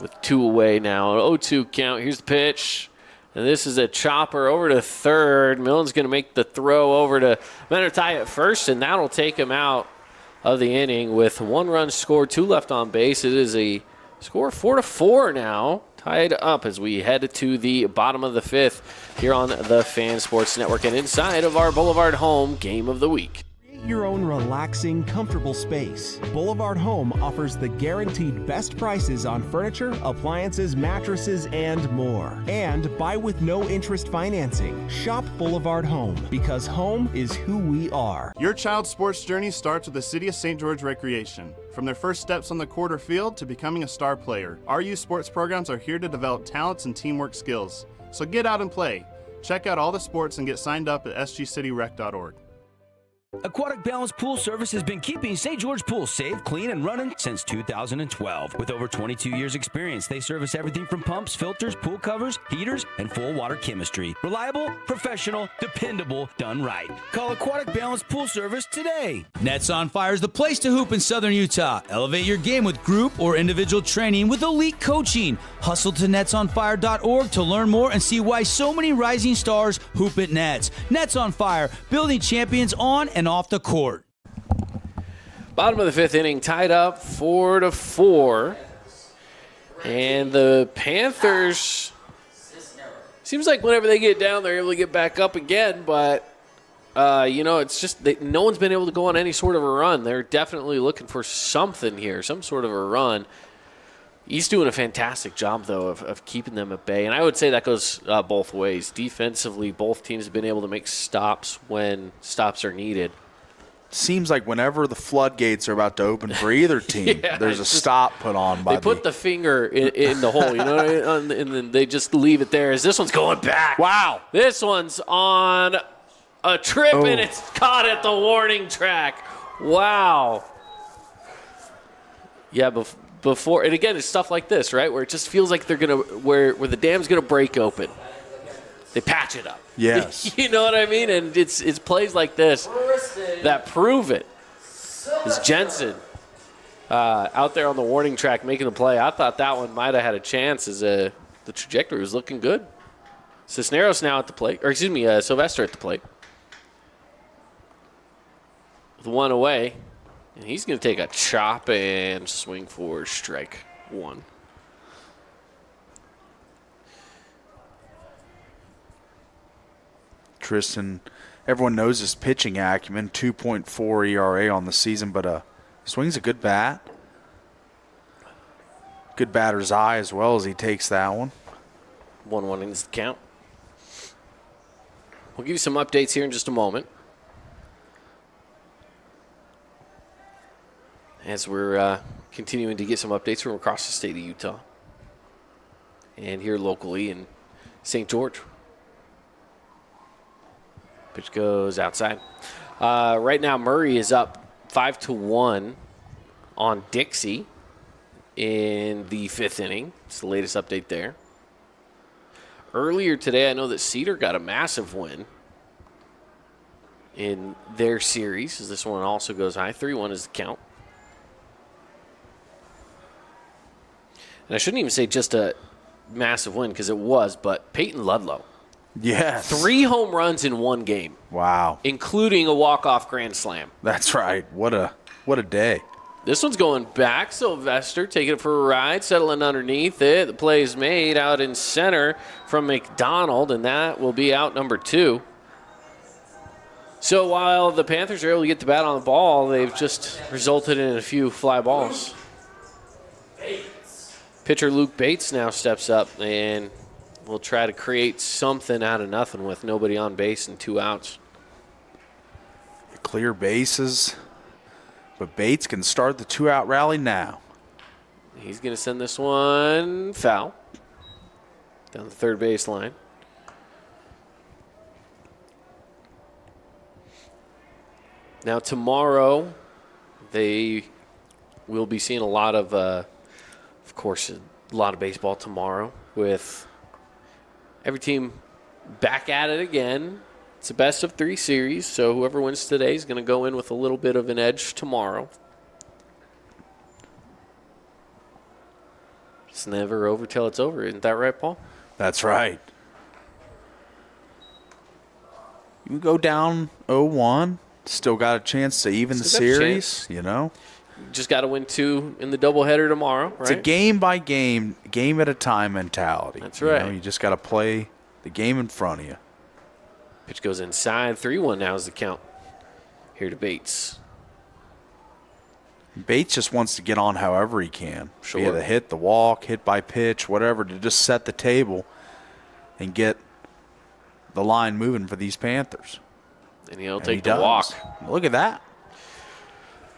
With 2 away now, 0-2 count. Here's the pitch. And this is a chopper over to third. Millen's going to make the throw over to Manatee at first, and that'll take him out of the inning with 1 run scored, 2 left on base. It is a score 4-4 now, tied up as we head to the bottom of the 5th here on the Fan Sports Network and inside of our Boulevard Home Game of the Week. Your own relaxing, comfortable space. Boulevard Home offers the guaranteed best prices on furniture, appliances, mattresses, and more. And buy with no interest financing. Shop Boulevard Home, because home is who we are. Your child's sports journey starts with the City of St. George Recreation. From their first steps on the quarter field to becoming a star player, our youth sports programs are here to develop talents and teamwork skills. So get out and play. Check out all the sports and get signed up at sgcityrec.org. Aquatic Balance Pool Service has been keeping St. George Pool safe, clean, and running since 2012. With over 22 years experience, they service everything from pumps, filters, pool covers, heaters, and full water chemistry. Reliable, professional, dependable, done right. Call Aquatic Balance Pool Service today. Nets on Fire is the place to hoop in Southern Utah. Elevate your game with group or individual training with elite coaching. Hustle to netsonfire.org to learn more and see why so many rising stars hoop at Nets. Nets on Fire, building champions on and off the court. Bottom of the 5th inning, tied up 4-4. And the Panthers, seems like whenever they get down, they're able to get back up again. But, it's just no one's been able to go on any sort of a run. They're definitely looking for something here, some sort of a run. He's doing a fantastic job, though, of keeping them at bay. And I would say that goes both ways. Defensively, both teams have been able to make stops when stops are needed. Seems like whenever the floodgates are about to open for either team, there's a stop put on by They put the finger in the hole, and then they just leave it there as this one's going back. Wow. This one's on a trip, and it's caught at the warning track. Wow. Yeah, before, and again, it's stuff like this, right, where it just feels like they're gonna where the dam's gonna break open. They patch it up. Yes. You know what I mean? And it's plays like this that prove it. As Jensen out there on the warning track making the play. I thought that one might have had a chance as the trajectory was looking good. Cisneros now at the plate. Or excuse me, Sylvester at the plate. With one away. And he's going to take a chop and swing for strike one. Tristan, everyone knows his pitching acumen, 2.4 ERA on the season, but swings a good bat. Good batter's eye as well as he takes that one. 1-1 is the count. We'll give you some updates here in just a moment. As we're continuing to get some updates from across the state of Utah. And here locally in St. George. Pitch goes outside. Right now, Murray is up 5-1 on Dixie in the 5th inning. It's the latest update there. Earlier today, I know that Cedar got a massive win in their series, as this one also goes high. 3-1 is the count. And I shouldn't even say just a massive win because it was, but Peyton Ludlow. Yes. 3 home runs in one game. Wow. Including a walk-off grand slam. That's right. What a day. This one's going back. Sylvester taking it for a ride, settling underneath it. The play is made out in center from McDonald, and that will be out number 2. So while the Panthers are able to get the bat on the ball, they've just resulted in a few fly balls. Pitcher Luke Bates now steps up and will try to create something out of nothing with nobody on base and 2 outs. Clear bases, but Bates can start the 2-out rally now. He's going to send this one foul down the third base line. Now tomorrow, they will be seeing a lot of course, a lot of baseball tomorrow with every team back at it again. It's a best-of-3 series, so whoever wins today is going to go in with a little bit of an edge tomorrow. It's never over till it's over. Isn't that right, Paul? That's right. You can go down 0-1, still got a chance to even the series, you know? Just got to win 2 in the doubleheader tomorrow, right? It's a game-by-game, game-at-a-time mentality. That's right. You just got to play the game in front of you. Pitch goes inside. 3-1 now is the count. Here to Bates. Bates just wants to get on however he can. Sure. Be it a hit, the walk, hit by pitch, whatever, to just set the table and get the line moving for these Panthers. And he'll take the walk. Look at that.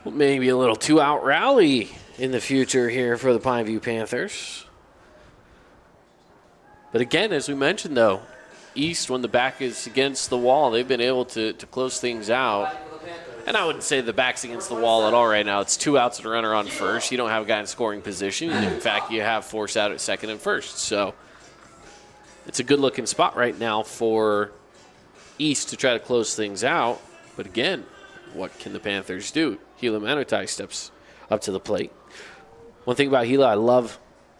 Well, maybe a little 2-out rally in the future here for the Pineview Panthers. But again, as we mentioned, though, East, when the back is against the wall, they've been able to close things out. And I wouldn't say the back's against the wall at all right now. It's 2 outs and a runner on first. You don't have a guy in scoring position. In fact, you have force out at second and first. So it's a good-looking spot right now for East to try to close things out. But again, what can the Panthers do? Hila Manutai steps up to the plate. One thing about Hila, I love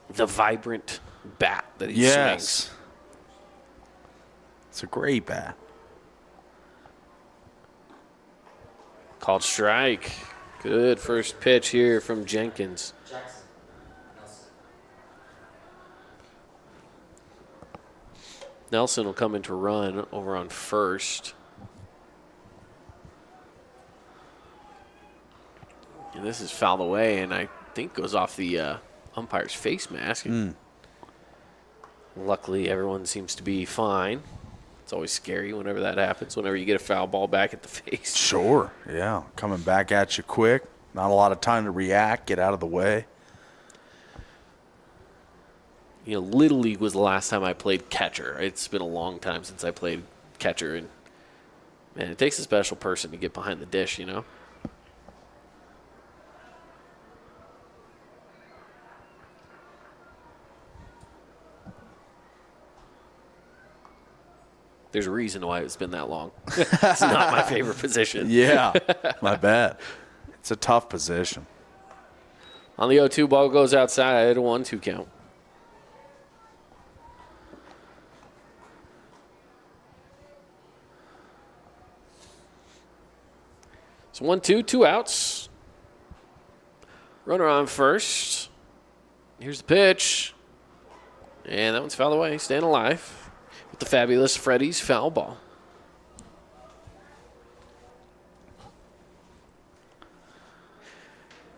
the vibrant bat that he swings. It's a great bat. Called strike. Good first pitch here from Jenkins. Nelson will come in to run over on first. And this is fouled away, and I think goes off the umpire's face mask. Luckily, everyone seems to be fine. It's always scary whenever that happens, whenever you get a foul ball back at the face. Sure, yeah. Coming back at you quick. Not a lot of time to react, get out of the way. You know, Little League was the last time I played catcher. It's been a long time since I played catcher, and man, it takes a special person to get behind the dish, you know? There's a reason why it's been that long. It's not my favorite position. Yeah, my bad. It's a tough position. On the 0-2, ball goes outside, 1-2 count. It's 1-2, 2 outs. Runner on first. Here's the pitch. And that one's fouled away, staying alive with the fabulous Freddy's foul ball.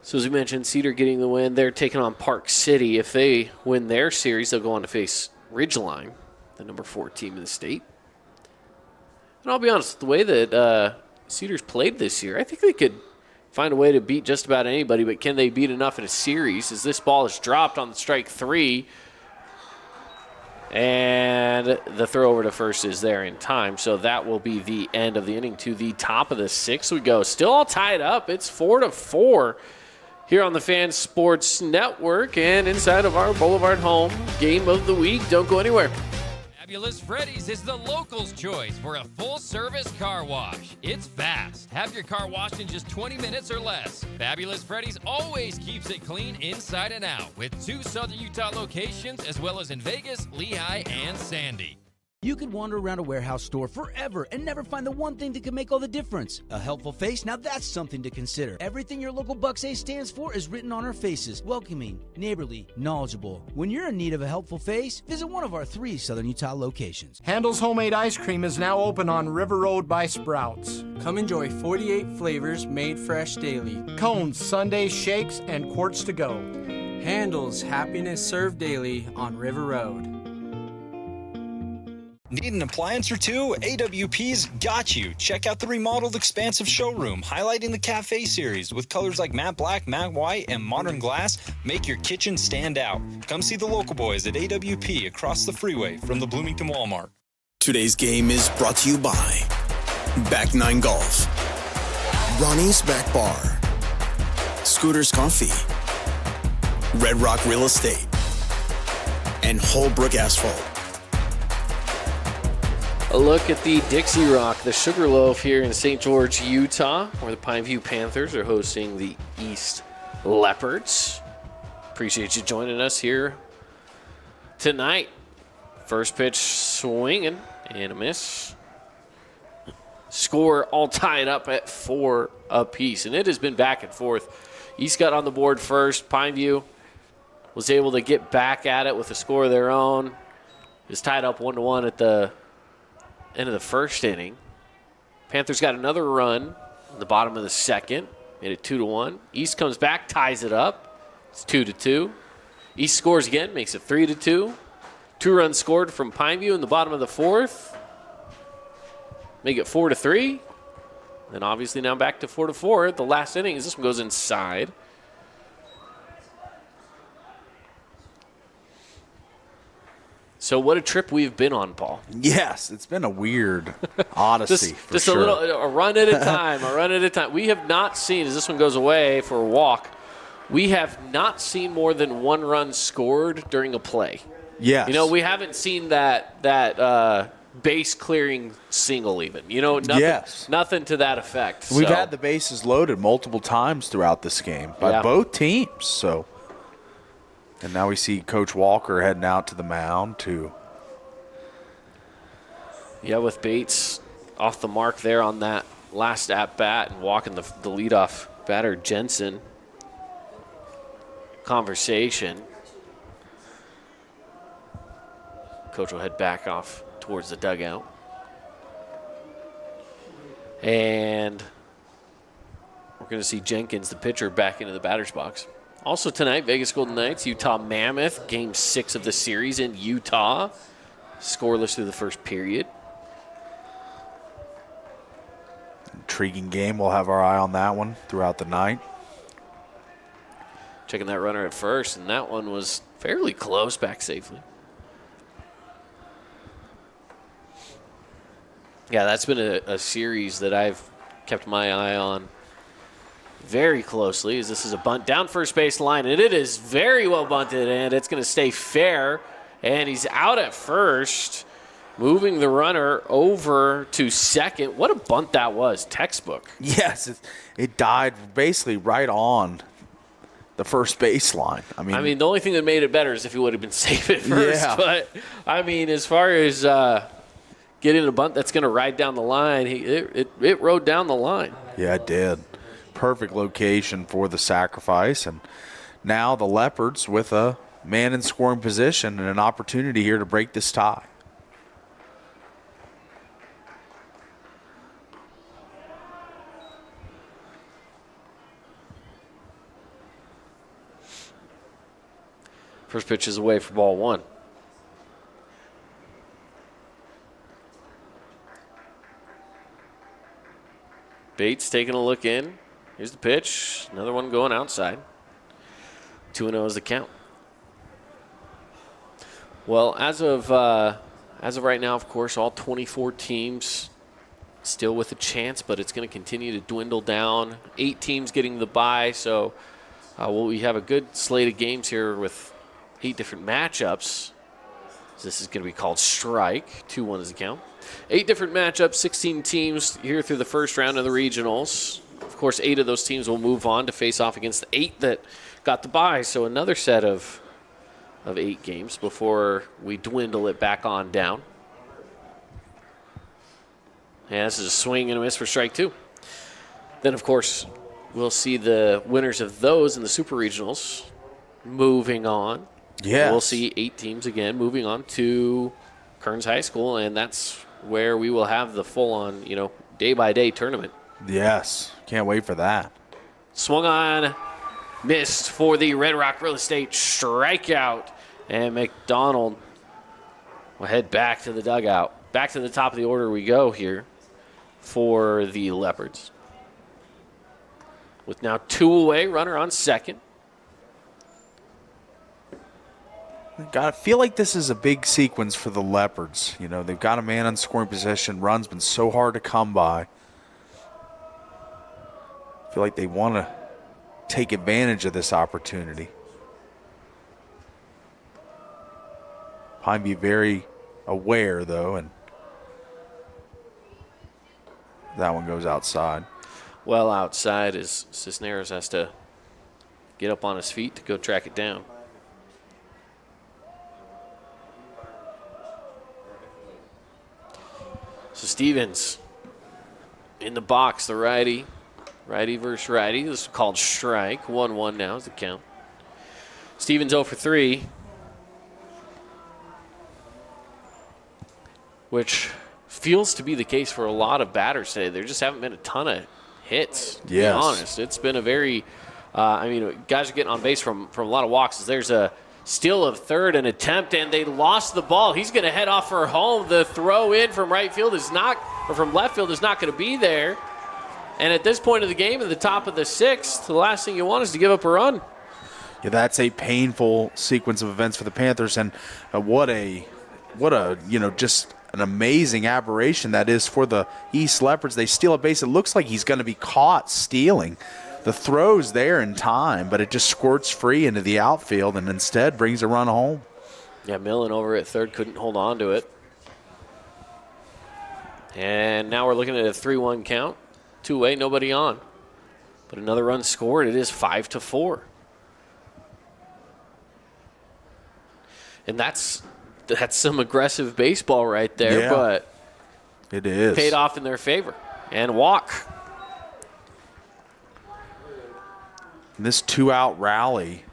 So as we mentioned, Cedar getting the win. They're taking on Park City. If they win their series, they'll go on to face Ridgeline, the number 4 team in the state. And I'll be honest, the way that Cedar's played this year, I think they could find a way to beat just about anybody, but can they beat enough in a series? As this ball is dropped on the strike 3, and the throw over to first is there in time, so that will be the end of the inning. To the top of the 6th we go. Still all tied up. It's 4-4 here on the Fan Sports Network and inside of our Boulevard Home Game of the Week. Don't go anywhere. Fabulous Freddy's is the locals' choice for a full-service car wash. It's fast. Have your car washed in just 20 minutes or less. Fabulous Freddy's always keeps it clean inside and out with 2 Southern Utah locations as well as in Vegas, Lehigh, and Sandy. You could wander around a warehouse store forever and never find the one thing that could make all the difference. A helpful face? Now that's something to consider. Everything your local Bucks A stands for is written on our faces. Welcoming, neighborly, knowledgeable. When you're in need of a helpful face, visit one of our 3 Southern Utah locations. Handel's Homemade Ice Cream is now open on River Road by Sprouts. Come enjoy 48 flavors made fresh daily. Cones, sundaes, shakes, and quarts to go. Handel's Happiness Served Daily on River Road. Need an appliance or two? AWP's got you. Check out the remodeled expansive showroom, highlighting the Cafe series with colors like matte black, matte white, and modern glass. Make your kitchen stand out. Come see the local boys at AWP across the freeway from the Bloomington Walmart. Today's game is brought to you by Back 9 Golf, Ronnie's Back Bar, Scooter's Coffee, Red Rock Real Estate, and Holbrook Asphalt. A look at the Dixie Rock, the Sugarloaf here in St. George, Utah, where the Pineview Panthers are hosting the East Leopards. Appreciate you joining us here tonight. First pitch swinging and a miss. Score all tied up at 4 apiece, and it has been back and forth. East got on the board first. Pineview was able to get back at it with a score of their own. It was tied up 1-1 at the end of the first inning. Panthers got another run in the bottom of the second, made it 2-1. East comes back, ties it up. It's 2-2. East scores again, makes it 3-2. 2 runs scored from Pineview in the bottom of the 4th. Make it 4-3. Then obviously now back to 4-4. The last inning as this one goes inside. So what a trip we've been on, Paul. Yes, it's been a weird odyssey. just a run at a time, a run at a time. We have not seen, as this one goes away for a walk, we have not seen more than 1 run scored during a play. Yes. You know, we haven't seen that base clearing single even. You know, nothing to that effect. We've had the bases loaded multiple times throughout this game by both teams. So, and now we see Coach Walker heading out to the mound to. Yeah, with Bates off the mark there on that last at bat and walking the leadoff batter Jensen. Conversation. Coach will head back off towards the dugout. And we're going to see Jenkins, the pitcher, back into the batter's box. Also tonight, Vegas Golden Knights, Utah Mammoth, Game 6 of the series in Utah. Scoreless through the first period. Intriguing game. We'll have our eye on that one throughout the night. Checking that runner at first, and that one was fairly close, back safely. Yeah, that's been a series that I've kept my eye on very closely, as this is a bunt down first base line, and it is very well bunted, and it's going to stay fair, and he's out at first, moving the runner over to second. What a bunt that was, textbook. Yes, it died basically right on the first baseline. I mean, the only thing that made it better is if he would have been safe at first. Yeah. But, as far as getting a bunt that's going to ride down the line, it rode down the line. Yeah, it did. Perfect location for the sacrifice. And now the Leopards with a man in scoring position and an opportunity here to break this tie. First pitch is away for ball one. Bates taking a look in. Here's the pitch. Another one going outside. 2-0 is the count. Well, as of right now, of course, all 24 teams still with a chance, but it's going to continue to dwindle down. 8 teams getting the bye, so we have a good slate of games here with 8 different matchups. This is going to be called Strike. 2-1 is the count. 8 different matchups, 16 teams here through the first round of the regionals. Of course, 8 of those teams will move on to face off against the 8 that got the bye. So another set of 8 games before we dwindle it back on down. And this is a swing and a miss for strike 2. Then, of course, we'll see the winners of those in the super regionals moving on. Yes. We'll see 8 teams again moving on to Kearns High School, and that's where we will have the full-on, day-by-day tournament. Yes. Can't wait for that. Swung on, missed for the Red Rock Real Estate strikeout, and McDonald will head back to the dugout. Back to the top of the order we go here for the Leopards. With now 2 away, runner on second. I feel like this is a big sequence for the Leopards. They've got a man on scoring position. Run's been so hard to come by. I feel like they want to take advantage of this opportunity. Pine be very aware, though, and that one goes outside. Well outside as Cisneros has to get up on his feet to go track it down. So Stevens in the box, the righty. Righty versus righty. This is called strike. 1-1 now is the count. Stevens 0 for 3. Which feels to be the case for a lot of batters today. There just haven't been a ton of hits, to be honest. It's been a very, guys are getting on base from a lot of walks. There's a steal of third, an attempt, and they lost the ball. He's going to head off for home. The throw in from right field from left field is not going to be there. And at this point of the game, at the top of the 6th, the last thing you want is to give up a run. Yeah, that's a painful sequence of events for the Panthers, and what a just an amazing aberration that is for the East Leopards. They steal a base. It looks like he's going to be caught stealing. The throw's there in time, but it just squirts free into the outfield and instead brings a run home. Yeah, Millen over at third couldn't hold on to it. And now we're looking at a 3-1 count. 2-away, nobody on. But another run scored. It is 5-4. And that's some aggressive baseball right there, but it is paid off in their favor. And walk. This 2-out rally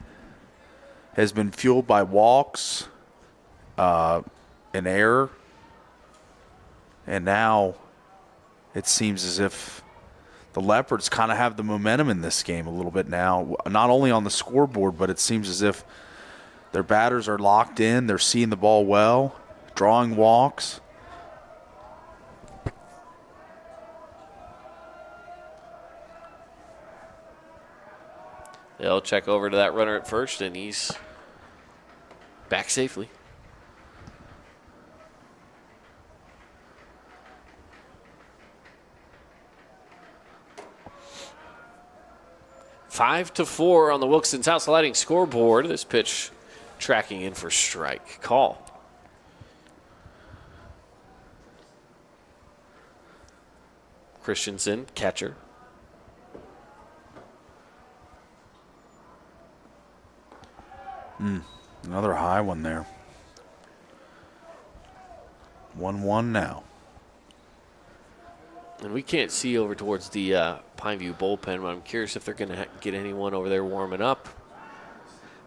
has been fueled by walks, an error, and now it seems as if the Leopards kind of have the momentum in this game a little bit now, not only on the scoreboard, but it seems as if their batters are locked in, they're seeing the ball well, drawing walks. They'll check over to that runner at first, and he's back safely. Five to 4 on the Wilkeson's House Lighting scoreboard. This pitch tracking in for strike. Call. Christensen, catcher. Another high one there. 1-1 now. And we can't see over towards the Pineview bullpen, but I'm curious if they're going to get anyone over there warming up.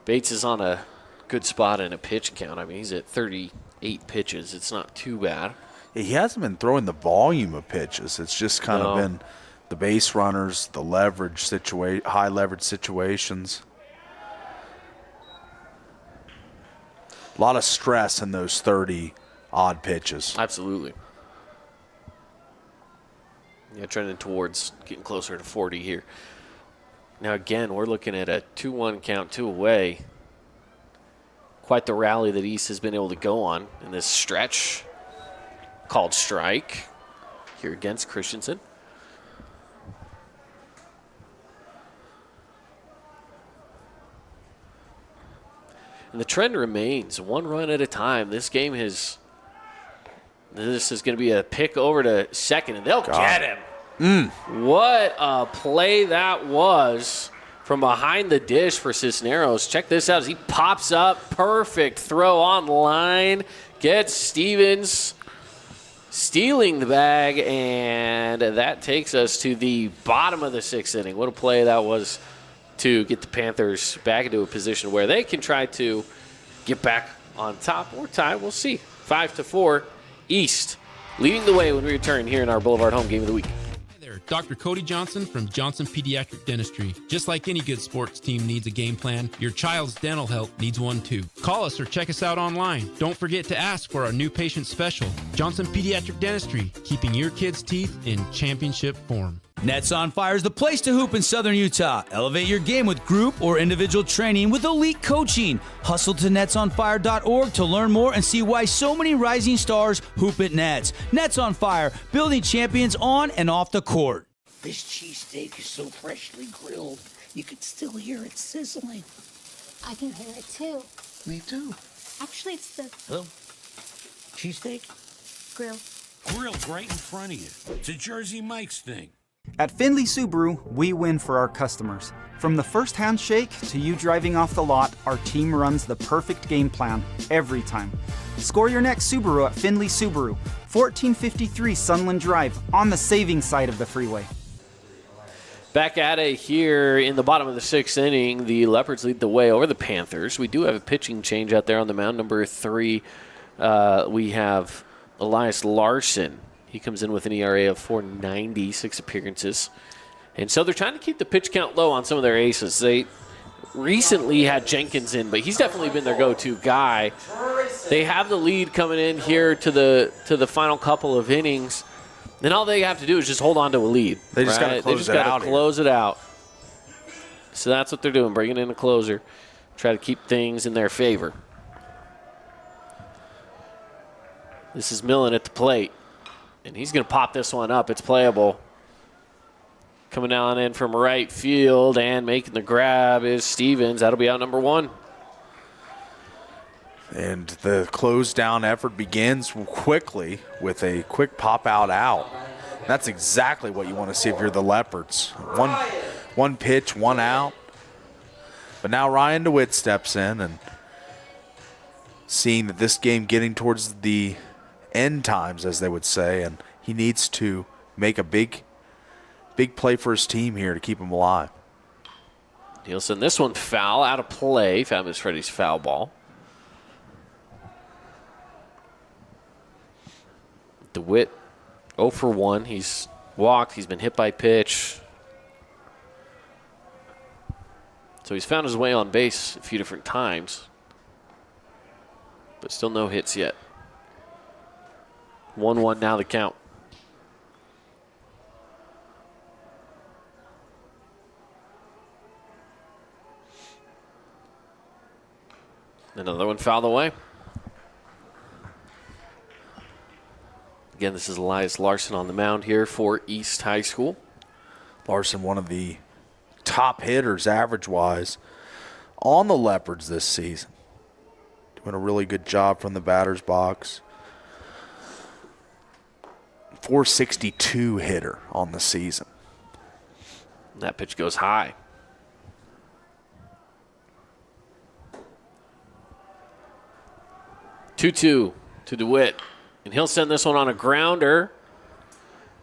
Bates is on a good spot in a pitch count. I mean, he's at 38 pitches. It's not too bad. He hasn't been throwing the volume of pitches. It's just kind of been the base runners, the leverage high leverage situations. A lot of stress in those 30-odd pitches. Absolutely. Yeah, trending towards getting closer to 40 here. Now, again, we're looking at a 2-1 count, 2 away. Quite the rally that East has been able to go on in this stretch. Called strike here against Christensen. And the trend remains 1 run at a time. This game this is going to be a pick over to second, and they'll get him. What a play that was from behind the dish for Cisneros. Check this out as he pops up. Perfect throw on line. Gets Stevens stealing the bag, and that takes us to the bottom of the 6th inning. What a play that was to get the Panthers back into a position where they can try to get back on top or tie. We'll see. 5-4, East leading the way when we return here in our Boulevard Home Game of the Week. Dr. Cody Johnson from Johnson Pediatric Dentistry. Just like any good sports team needs a game plan, your child's dental health needs one too. Call us or check us out online. Don't forget to ask for our new patient special. Johnson Pediatric Dentistry, keeping your kids' teeth in championship form. Nets on Fire is the place to hoop in Southern Utah. Elevate your game with group or individual training with elite coaching. Hustle to netsonfire.org to learn more and see why so many rising stars hoop at Nets. Nets on Fire, building champions on and off the court. This cheesesteak is so freshly grilled, you can still hear it sizzling. I can hear it too. Me too. Actually, it's the Oh, cheesesteak? grill. Grilled right in front of you. It's a Jersey Mike's thing. At Findlay Subaru, we win for our customers. From the first handshake to you driving off the lot, our team runs the perfect game plan every time. Score your next Subaru at Findlay Subaru, 1453 Sunland Drive, on the saving side of the freeway. Back at it here in the bottom of the 6th inning. The Leopards lead the way over the Panthers. We do have a pitching change out there on the mound. Number 3, we have Elias Larson. He comes in with an ERA of 4.90, 6 appearances. And so they're trying to keep the pitch count low on some of their aces. They recently had Jenkins in, but he's definitely been their go-to guy. They have the lead coming in here to the final couple of innings. And all they have to do is just hold on to a lead. They just got to close it out. So that's what they're doing, bringing in a closer. Try to keep things in their favor. This is Millen at the plate. And he's going to pop this one up. It's playable. Coming down in from right field and making the grab is Stevens. That'll be out number 1. And the close down effort begins quickly with a quick pop out. That's exactly what you want to see if you're the Leopards. One pitch, 1 out. But now Ryan DeWitt steps in, and seeing that this game getting towards the end times, as they would say, and he needs to make a big play for his team here to keep him alive. Nielsen, this one foul, out of play. Fabulous Freddy's foul ball. DeWitt 0 for 1. He's walked. He's been hit by pitch. So he's found his way on base a few different times, but still no hits yet. 1-1 now the count. Another one fouled away. Again, this is Elias Larson on the mound here for East High School. Larson, one of the top hitters average-wise on the Leopards this season. Doing a really good job from the batter's box. 462 hitter on the season. That pitch goes high. 2-2 to DeWitt. And he'll send this one on a grounder.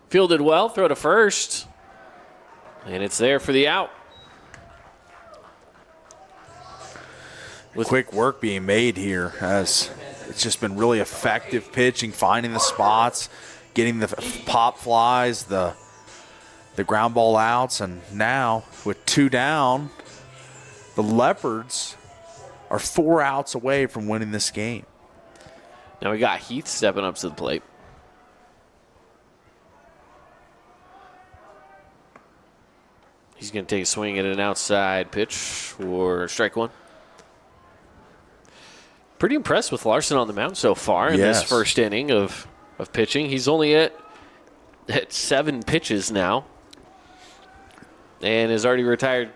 Fielded well, throw to first. And it's there for the out. With quick work being made here, as it's just been really effective pitching, finding the spots, getting the pop flies, the ground ball outs, and now with 2 down, the Leopards are 4 outs away from winning this game. Now we got Heath stepping up to the plate. He's going to take a swing at an outside pitch for strike 1. Pretty impressed with Larson on the mound so far in this first inning of pitching. He's only at 7 pitches now and has already retired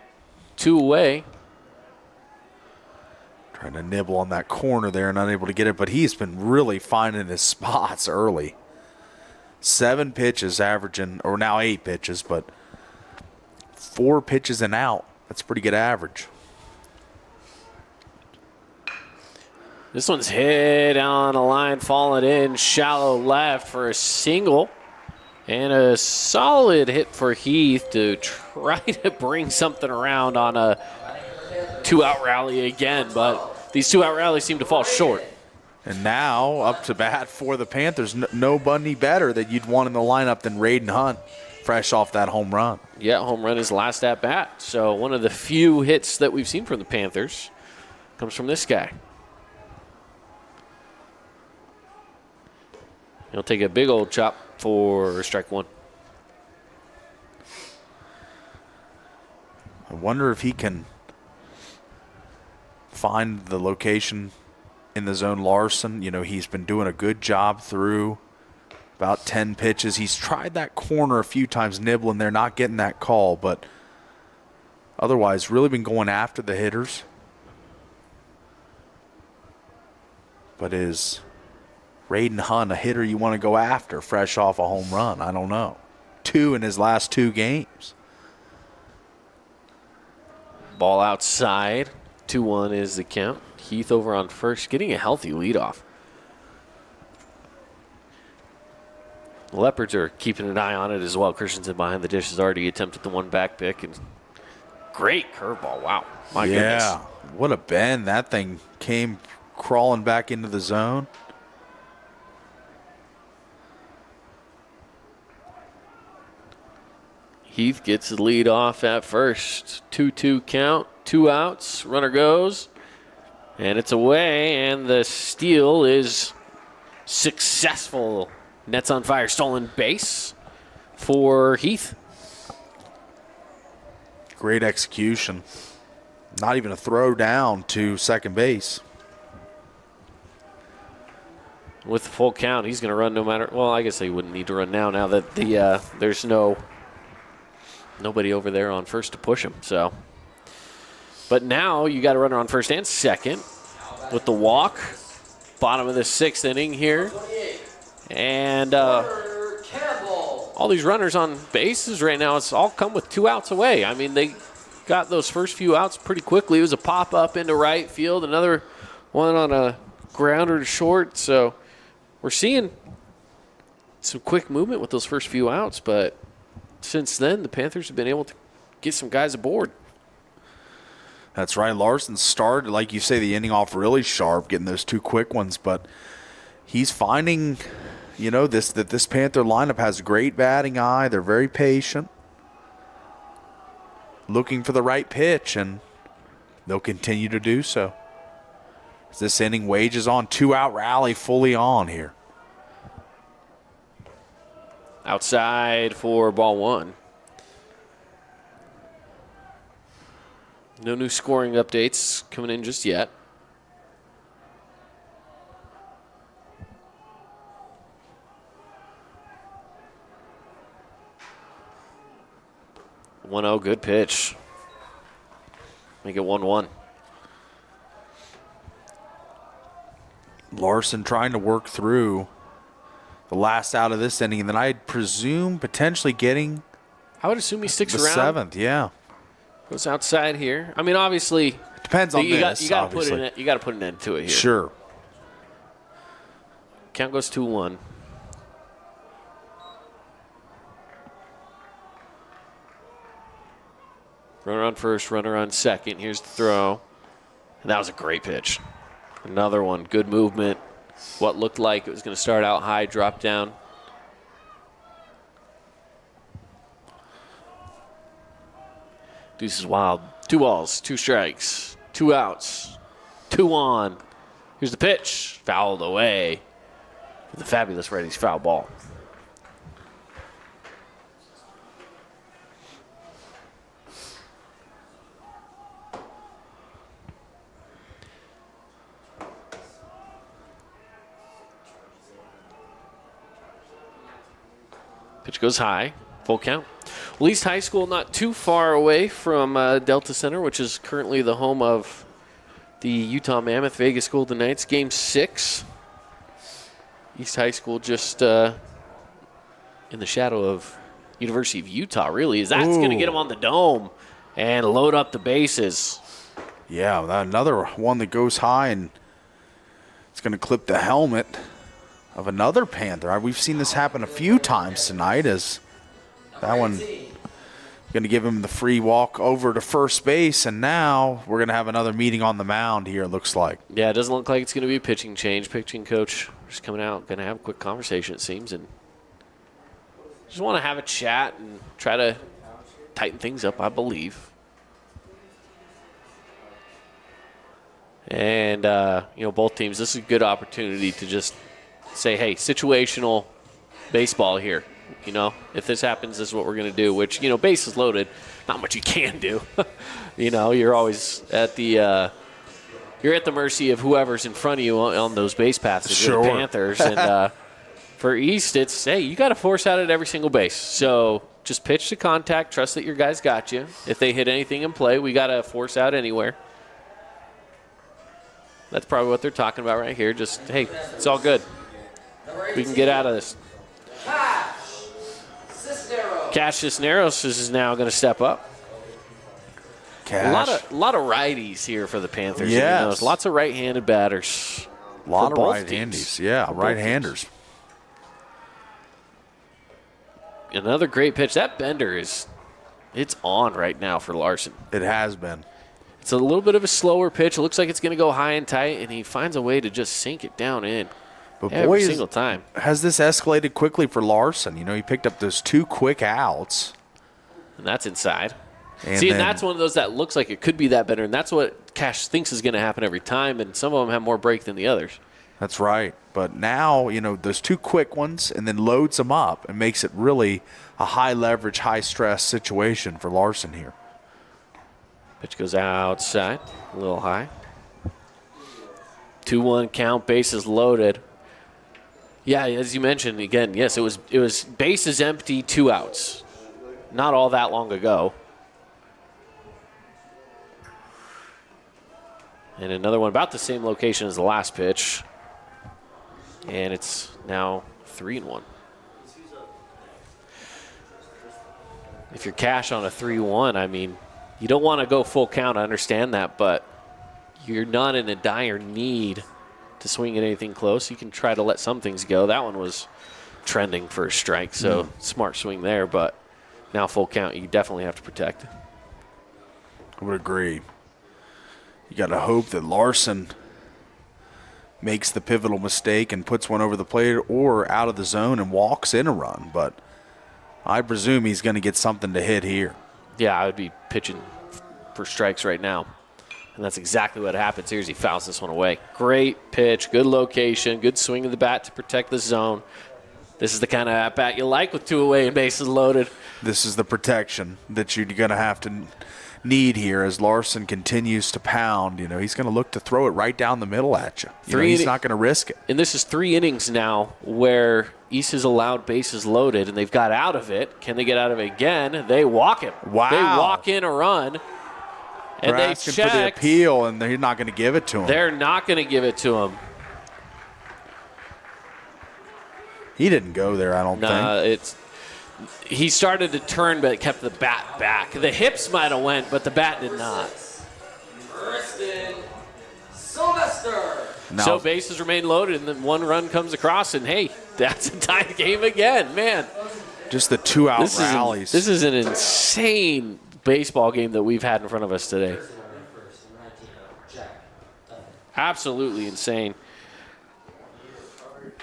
2 away. Trying to nibble on that corner there and unable to get it, but he's been really finding his spots early. 7 pitches averaging, or now 8 pitches, but 4 pitches and out. That's a pretty good average. This one's hit on a line, falling in shallow left for a single. And a solid hit for Heath to try to bring something around on a 2-out rally again. But these 2-out rallies seem to fall short. And now up to bat for the Panthers. Nobody better that you'd want in the lineup than Raiden Hunt, fresh off that home run. Yeah, home run is last at bat. So one of the few hits that we've seen from the Panthers comes from this guy. He'll take a big old chop for strike 1. I wonder if he can find the location in the zone. Larson, you know, he's been doing a good job through about 10 pitches. He's tried that corner a few times, nibbling there, not getting that call, but otherwise really been going after the hitters. But is Raiden Hunt a hitter you want to go after fresh off a home run? I don't know. 2 in his last 2 games. Ball outside. 2-1 is the count. Heath over on first, getting a healthy leadoff. The Leopards are keeping an eye on it as well. Christensen behind the dish has already attempted the 1 back pick. And great curveball. Wow. My goodness. Yeah. What a bend. That thing came crawling back into the zone. Heath gets the lead off at first. 2-2 count, 2 outs, runner goes, and it's away, and the steal is successful. Nets on fire, stolen base for Heath. Great execution. Not even a throw down to second base. With the full count, he's going to run no matter. Well, I guess he wouldn't need to run now that there's nobody over there on first to push him. So, but now you got a runner on first and second with the walk. Bottom of the 6th inning here, and all these runners on bases right now. It's all come with 2 outs away. I mean, they got those first few outs pretty quickly. It was a pop up into right field, another one on a grounder to short. So we're seeing some quick movement with those first few outs, but since then, the Panthers have been able to get some guys aboard. That's right. Larson started, like you say, the inning off really sharp, getting those 2 quick ones. But he's finding, you know, this Panther lineup has great batting eye. They're very patient, looking for the right pitch, and they'll continue to do so. As this inning wages on, 2-out rally fully on here. Outside for ball 1. No new scoring updates coming in just yet. (1-0), good pitch. Make it 1-1. Larson trying to work through the last out of this inning, and then I'd presume potentially getting. I would assume he sticks the around. 7th, yeah. Goes outside here. I mean, obviously, depends on you this. got to put an end to it here. Sure. Count goes 2-1. Runner on first, runner on second. Here's the throw. And that was a great pitch. Another one. Good movement. What looked like it was going to start out high, drop down. Deuce is wild. 2 balls, 2 strikes, 2 outs, 2 on. Here's the pitch. Fouled away. The fabulous Freddy's foul ball. Pitch goes high. Full count. Well, East High School not too far away from Delta Center, which is currently the home of the Utah Mammoth Vegas Golden Knights. Game 6. East High School just in the shadow of University of Utah, really. That's going to get them on the dome and load up the bases. Yeah, another one that goes high, and it's going to clip the helmet of another Panther. We've seen this happen a few times tonight, as that one going to give him the free walk over to first base, and now we're going to have another meeting on the mound here, it looks like. Yeah, it doesn't look like it's going to be a pitching change. Pitching coach just coming out, going to have a quick conversation, it seems, and just want to have a chat and try to tighten things up, I believe. And, both teams, this is a good opportunity to just say, hey, situational baseball here. If this happens, this is what we're going to do, which, bases loaded, not much you can do. You're always at the you're at the mercy of whoever's in front of you on those base passes. Sure. The Panthers. And for East, it's, hey, you got to force out at every single base. So just pitch to contact, trust that your guys got you. If they hit anything in play, we got to force out anywhere. That's probably what they're talking about right here. Just, hey, it's all good. We can get out of this. Cash Cisneros is now going to step up. Cash. A lot of righties here for the Panthers. Yes. Lots of right-handed batters. A lot of right-handies. Yeah, right-handers. Another great pitch. That bender it's on right now for Larson. It has been. It's a little bit of a slower pitch. It looks like it's going to go high and tight, and he finds a way to just sink it down in. But every single time. Has this escalated quickly for Larson? He picked up those 2 quick outs. And that's inside. And and that's one of those that looks like it could be that better, and that's what Cash thinks is going to happen every time, and some of them have more break than the others. That's right. But now, those 2 quick ones, and then loads them up and makes it really a high-leverage, high-stress situation for Larson here. Pitch goes outside, a little high. 2-1 count, bases loaded. Yeah, as you mentioned, again, yes, it was bases empty, 2 outs. Not all that long ago. And another one about the same location as the last pitch. And it's now 3-1. If you're Cash on a 3-1, you don't want to go full count, I understand that, but you're not in a dire need to swing at anything close. You can try to let some things go. That one was trending for a strike, so smart swing there, but now full count, you definitely have to protect. I would agree. You got to hope that Larson makes the pivotal mistake and puts one over the plate or out of the zone and walks in a run, but I presume he's going to get something to hit here. Yeah, I would be pitching for strikes right now. And that's exactly what happens here as he fouls this one away. Great pitch, good location, good swing of the bat to protect the zone. This is the kind of at-bat you like with 2 away and bases loaded. This is the protection that you're going to have to need here as Larson continues to pound. He's going to look to throw it right down the middle at you. He's not going to risk it. And this is 3 innings now where East has allowed bases loaded, and they've got out of it. Can they get out of it again? They walk him. Wow. They walk in a run. And they're asking for the appeal, and they're not going to give it to him. They're not going to give it to him. He didn't go there, I don't think. He started to turn, but kept the bat back. The hips might have went, but the bat did not. Sylvester. No. So bases remain loaded, and then one run comes across, and hey, that's a tied game again, man. Just the 2-out rallies. This is an insane baseball game that we've had in front of us today. Absolutely insane.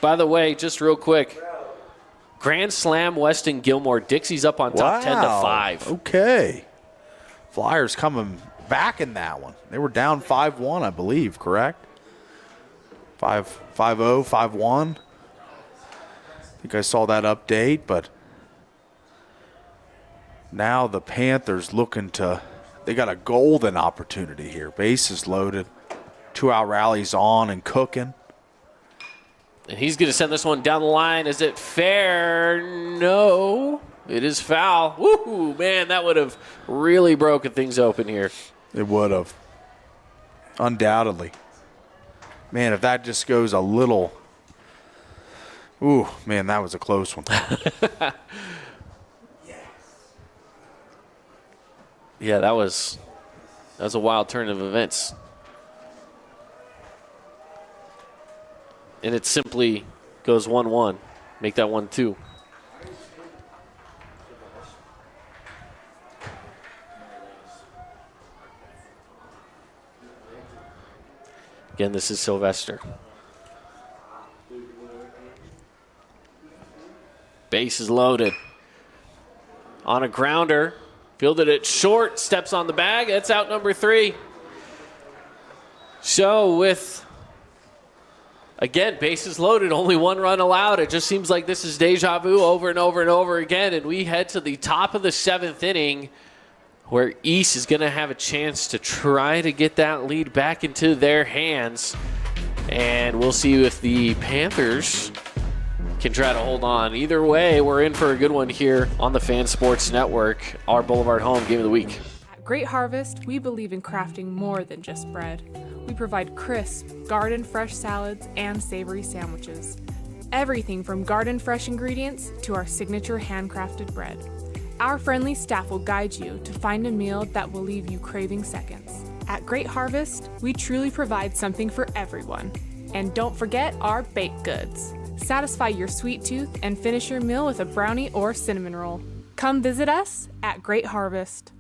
By the way, just real quick, Grand Slam, Weston Gilmore. Dixie's up on top 10-5. Okay. Flyers coming back in that one. They were down 5-1, I believe, correct? 5-0, 5-1. I think I saw that update, but now the Panthers looking to, they got a golden opportunity here. Bases loaded, 2-out rallies on and cooking. And he's going to send this one down the line. Is it fair? No. It is foul. Woo, man, that would have really broken things open here. It would have. Undoubtedly. Man, if that just goes a little. Ooh, man, that was a close one. Yeah, that was a wild turn of events. And it simply goes 1-1. Make that 1-2. Again, this is Sylvester. Base is loaded. On a grounder. Fielded it short. Steps on the bag. That's out number 3. So with, again, bases loaded, only one run allowed. It just seems like this is deja vu over and over and over again. And we head to the top of the 7th inning, where East is going to have a chance to try to get that lead back into their hands. And we'll see if the Panthers can try to hold on. Either way, we're in for a good one here on the Fan Sports Network, our Boulevard Home Game of the Week. At Great Harvest, we believe in crafting more than just bread. We provide crisp, garden-fresh salads and savory sandwiches. Everything from garden-fresh ingredients to our signature handcrafted bread. Our friendly staff will guide you to find a meal that will leave you craving seconds. At Great Harvest, we truly provide something for everyone. And don't forget our baked goods. Satisfy your sweet tooth and finish your meal with a brownie or cinnamon roll. Come visit us at Great Harvest.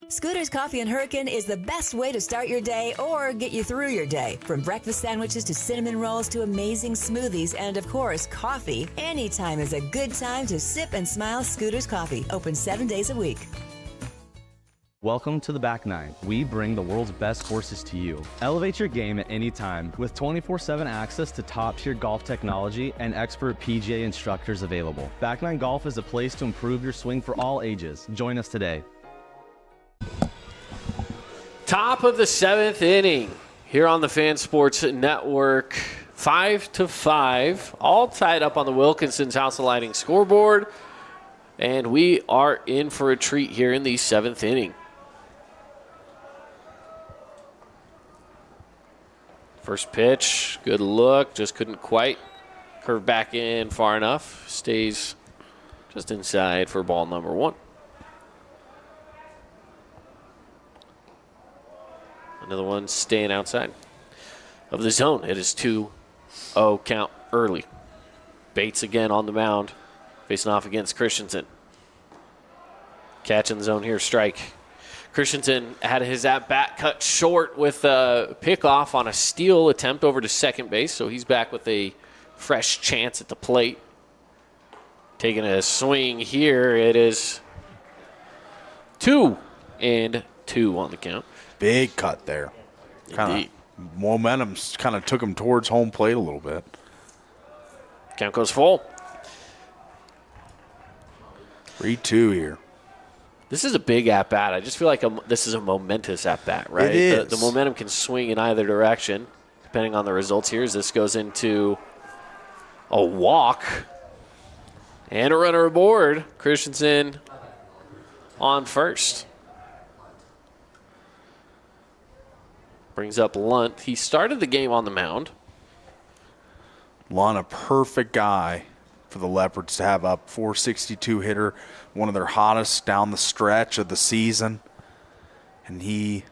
Scooter's Coffee and Hurricane is the best way to start your day or get you through your day. From breakfast sandwiches to cinnamon rolls to amazing smoothies and, of course, coffee. Anytime is a good time to sip and smile. Scooter's Coffee, open 7 days a week. Welcome to the Back Nine. We bring the world's best courses to you. Elevate your game at any time with 24/7 access to top-tier golf technology and expert PGA instructors available. Back Nine Golf is a place to improve your swing for all ages. Join us today. Top of the 7th inning here on the Fan Sports Network. 5-5, all tied up on the Wilkinson's House of Lighting scoreboard. And we are in for a treat here in the 7th inning. First pitch, good look, just couldn't quite curve back in far enough. Stays just inside for ball number 1. Another one staying outside of the zone. It is 2-0 count early. Bates again on the mound, facing off against Christensen. Catch in the zone here, strike. Christensen had his at-bat cut short with a pickoff on a steal attempt over to second base, so he's back with a fresh chance at the plate. Taking a swing here, it is 2-2 on the count. Big cut there. Kind of momentum kind of took him towards home plate a little bit. Count goes full. 3-2 here. This is a big at-bat. I just feel like this is a momentous at-bat, right? It is. The momentum can swing in either direction, depending on the results here, as this goes into a walk and a runner aboard. Christensen on first. Brings up Lunt. He started the game on the mound. Lunt, a perfect guy for the Leopards to have up. 462 hitter, one of their hottest down the stretch of the season. And he,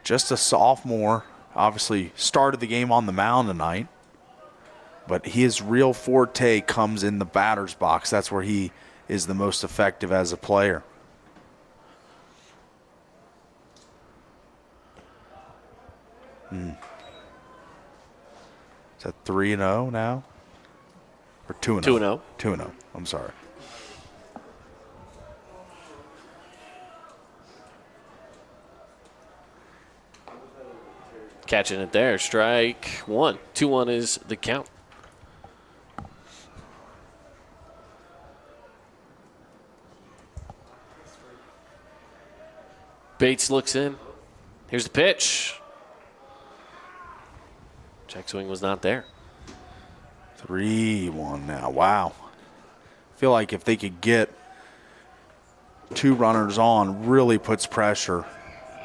just a sophomore, obviously started the game on the mound tonight, but his real forte comes in the batter's box. That's where he is the most effective as a player. Is that 3-0 now? Or 2-0? 2-0. 2-0. I'm sorry. Catching it there. Strike one. 2-1 is the count. Bates looks in. Here's the pitch. Check swing was not there. 3-1 now. Wow. I feel like if they could get 2 runners on, really puts pressure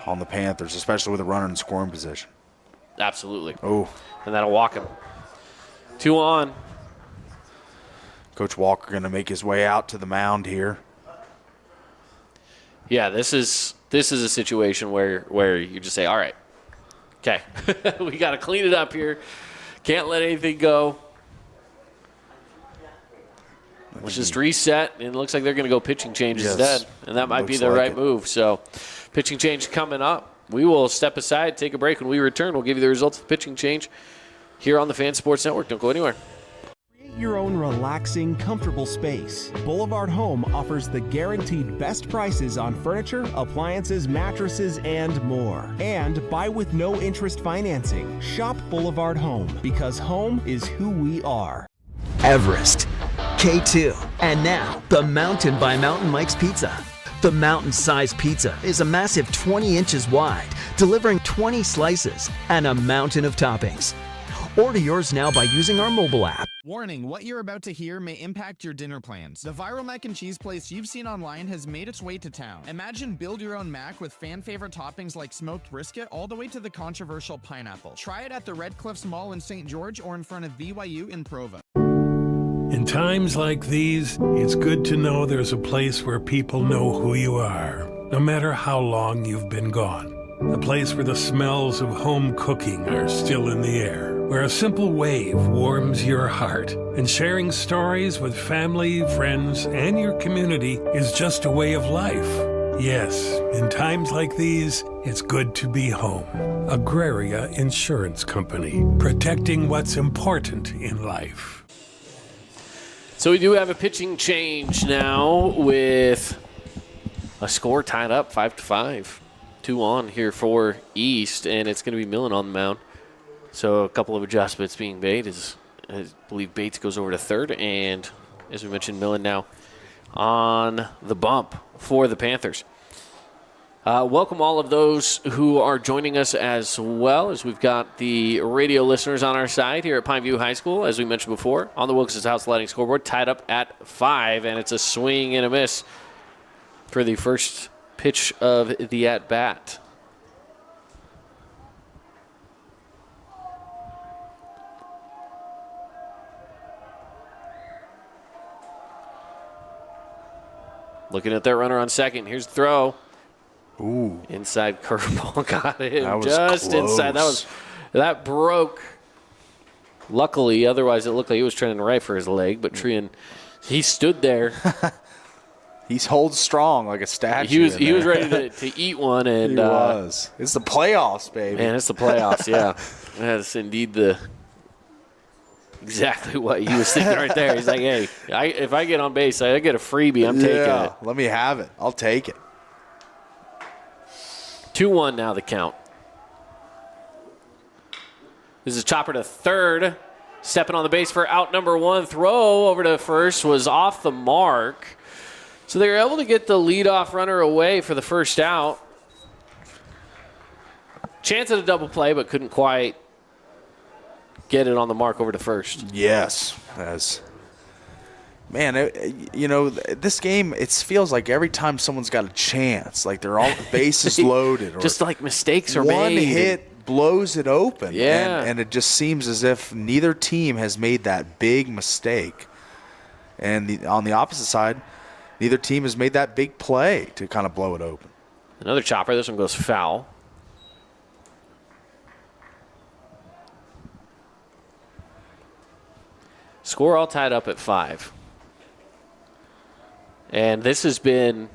on the Panthers, especially with a runner in scoring position. Absolutely. Oh. And that'll walk him. 2 on. Coach Walker going to make his way out to the mound here. Yeah, this is a situation where you just say, all right, okay, we got to clean it up here. Can't let anything go. Let's just reset, and it looks like they're going to go pitching change instead, and that might be the right move. So pitching change coming up. We will step aside, take a break. When we return, we'll give you the results of the pitching change here on the Fan Sports Network. Don't go anywhere. Create your own relaxing, comfortable space. Boulevard Home offers the guaranteed best prices on furniture, appliances, mattresses, and more. And buy with no interest financing. Shop Boulevard Home, because home is who we are. Everest, K2, and now the Mountain by Mountain Mike's Pizza. The mountain-sized pizza is a massive 20 inches wide, delivering 20 slices and a mountain of toppings. Order yours now by using our mobile app. Warning, what you're about to hear may impact your dinner plans. The viral mac and cheese place you've seen online has made its way to town. Imagine build your own mac with fan favorite toppings like smoked brisket all the way to the controversial pineapple. Try it at the Red Cliffs Mall in St. George or in front of BYU in Provo. In times like these, it's good to know there's a place where people know who you are, no matter how long you've been gone. A place where the smells of home cooking are still in the air, where a simple wave warms your heart, and sharing stories with family, friends, and your community is just a way of life. Yes, in times like these, it's good to be home. Agraria Insurance Company, protecting what's important in life. So we do have a pitching change now with a score tied up 5-5. 2 on here for East, and it's going to be Millen on the mound. So a couple of adjustments being made. I believe Bates goes over to third, and as we mentioned, Millen now on the bump for the Panthers. Welcome all of those who are joining us as well, as we've got the radio listeners on our side here at Pineview High School, as we mentioned before, on the Wilkins House Lighting scoreboard, tied up at 5, and it's a swing and a miss for the first pitch of the at-bat. Looking at their runner on second. Here's the throw. Ooh. Inside curveball got him that was just close. inside. That broke. Luckily, otherwise it looked like he was trending right for his leg, but Trian, he stood there. He holds strong like a statue. He was ready to eat one, and he was. It's the playoffs, baby. Man, it's the playoffs. Yeah, that's indeed exactly what he was thinking right there. He's like, hey, if I get on base, I get a freebie. I'm taking it. Let me have it. I'll take it. 2-1 now the count. This is a chopper to third. Stepping on the base for out number 1. Throw over to first was off the mark. So they were able to get the leadoff runner away for the first out. Chance at a double play, but couldn't quite get it on the mark over to first. Yes. Man, this game, it feels like every time someone's got a chance, like they're all bases loaded. Or just like mistakes are one made. One hit blows it open. Yeah. And it just seems as if neither team has made that big mistake. And on the opposite side, neither team has made that big play to kind of blow it open. Another chopper. This one goes foul. Score all tied up at 5. And this has been,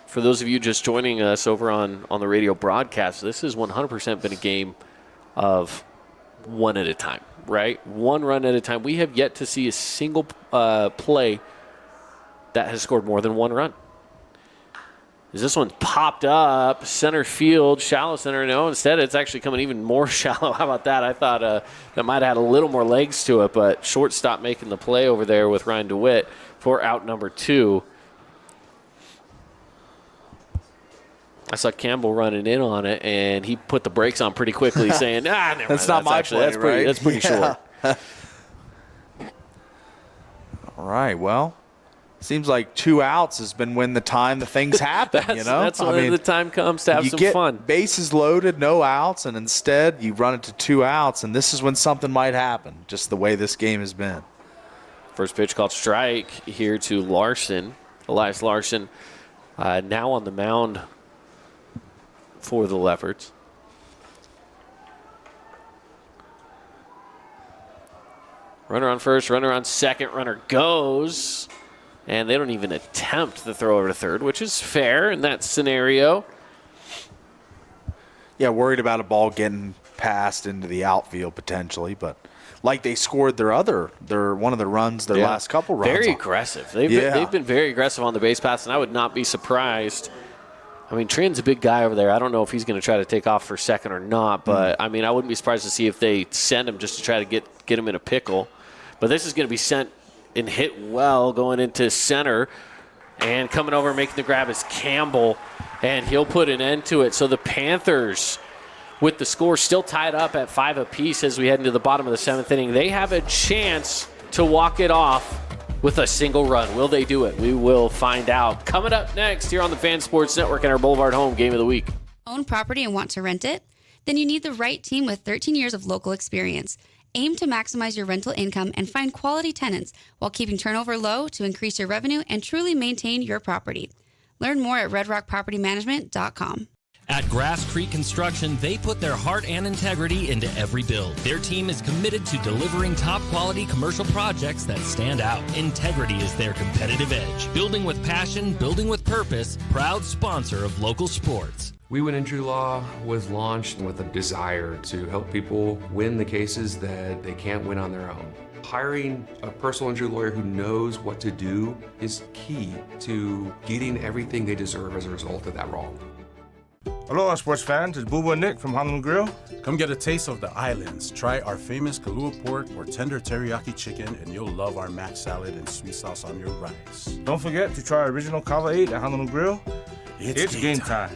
for those of you just joining us over on the radio broadcast, this has 100% been a game of one at a time, right? One run at a time. We have yet to see a single play that has scored more than one run. As this one popped up, center field, shallow center. No, instead it's actually coming even more shallow. How about that? I thought that might have had a little more legs to it, but shortstop making the play over there with Ryan DeWitt for out number 2. I saw Campbell running in on it, and he put the brakes on pretty quickly, saying, never mind. That's not my play, right? That's pretty short. All right, well. Seems like 2 outs has been when the things happen, That's when the time comes to have some fun. Bases loaded, no outs, and instead you run it to 2 outs, and this is when something might happen, just the way this game has been. First pitch called strike here to Larson. Elias Larson now on the mound for the Leopards. Runner on first, runner on second, runner goes. And they don't even attempt the throw over to third, which is fair in that scenario. Yeah, worried about a ball getting passed into the outfield potentially, but like they scored their one of the runs, their last couple runs. Very aggressive. They've been very aggressive on the base pass, and I would not be surprised. I mean, Trin's a big guy over there. I don't know if he's going to try to take off for second or not, but I mean, I wouldn't be surprised to see if they send him just to try to get him in a pickle. But this is going to be sent and hit well going into center. And coming over making the grab is Campbell, and he'll put an end to it. So the Panthers, with the score still tied up at 5 apiece as we head into the bottom of the 7th inning, they have a chance to walk it off with a single run. Will they do it? We will find out. Coming up next here on the Fan Sports Network and our Boulevard Home Game of the Week. Own property and want to rent it? Then you need the right team with 13 years of local experience. Aim to maximize your rental income and find quality tenants while keeping turnover low to increase your revenue and truly maintain your property. Learn more at redrockpropertymanagement.com. At Grass Creek Construction, they put their heart and integrity into every build. Their team is committed to delivering top-quality commercial projects that stand out. Integrity is their competitive edge. Building with passion, building with purpose, proud sponsor of local sports. We Win Injury Law was launched with a desire to help people win the cases that they can't win on their own. Hiring a personal injury lawyer who knows what to do is key to getting everything they deserve as a result of that wrong. Aloha, sports fans. It's Boo Boo and Nick from Honolulu Grill. Come get a taste of the islands. Try our famous Kahlua pork or tender teriyaki chicken, and you'll love our mac salad and sweet sauce on your rice. Don't forget to try our original Kava 8 at Honolulu Grill. It's game time.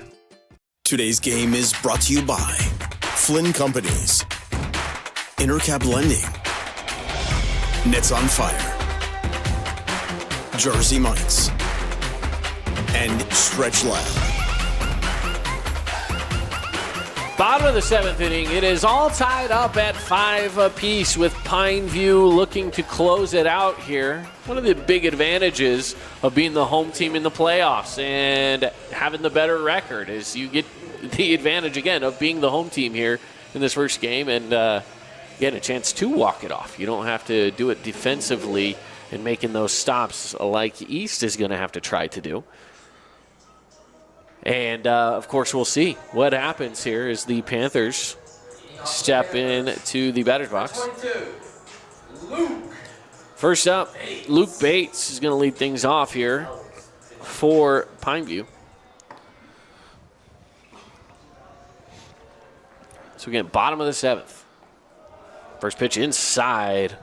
Today's game is brought to you by Flynn Companies, Intercap Lending, Nets on Fire, Jersey Mike's, and Stretch Lab. Bottom of the 7th inning, it is all tied up at 5 apiece with Pineview looking to close it out here. One of the big advantages of being the home team in the playoffs and having the better record is you get the advantage, again, of being the home team here in this first game and get a chance to walk it off. You don't have to do it defensively and making those stops like East is going to have to try to do. And, of course, we'll see what happens here as the Panthers step into the batter's box. First up, Luke Bates is going to lead things off here for Pineview. So, again, bottom of the 7th. First pitch inside,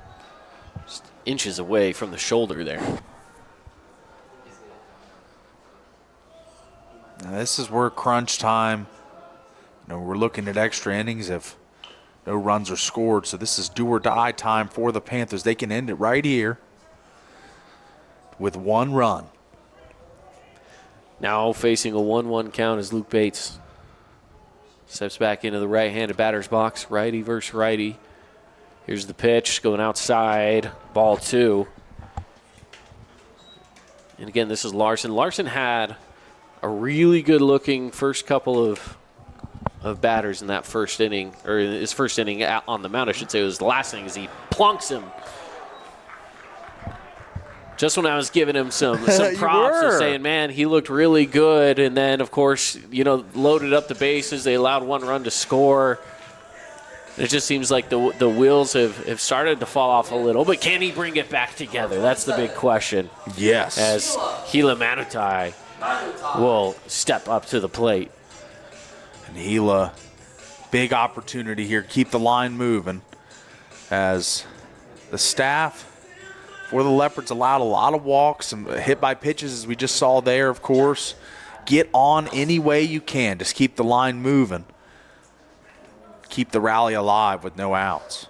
just inches away from the shoulder there. Now this is where crunch time, we're looking at extra innings if no runs are scored. So this is do or die time for the Panthers. They can end it right here with 1 run. Now facing a 1-1 count as Luke Bates steps back into the right-handed batter's box, righty versus righty. Here's the pitch going outside, ball 2. And again, this is Larson. Larson had a really good-looking first couple of batters in that first inning, or his first inning on the mound, I should say. It was the last inning as he plunks him Just when I was giving him some props and saying, man, he looked really good. And then, of course, loaded up the bases. They allowed 1 run to score. It just seems like the wheels have started to fall off a little. But can he bring it back together? That's the big question. Yes. As Gila Manutai will step up to the plate. And Gila, big opportunity here. Keep the line moving. As the staff for the Leopards allowed a lot of walks and hit by pitches, as we just saw there, of course. Get on any way you can. Just keep the line moving. Keep the rally alive with no outs.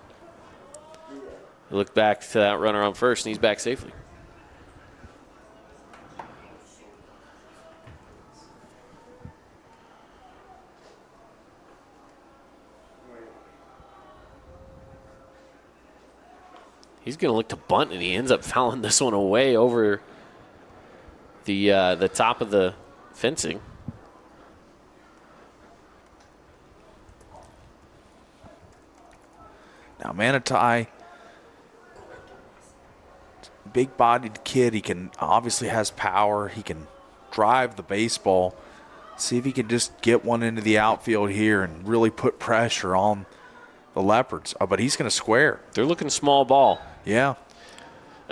Look back to that runner on first, and he's back safely. He's going to look to bunt, and he ends up fouling this one away over the top of the fencing. Now, Manutai, big-bodied kid. He can obviously has power. He can drive the baseball. See if he can just get one into the outfield here and really put pressure on the Leopards. Oh, but he's going to square. They're looking small ball. Yeah.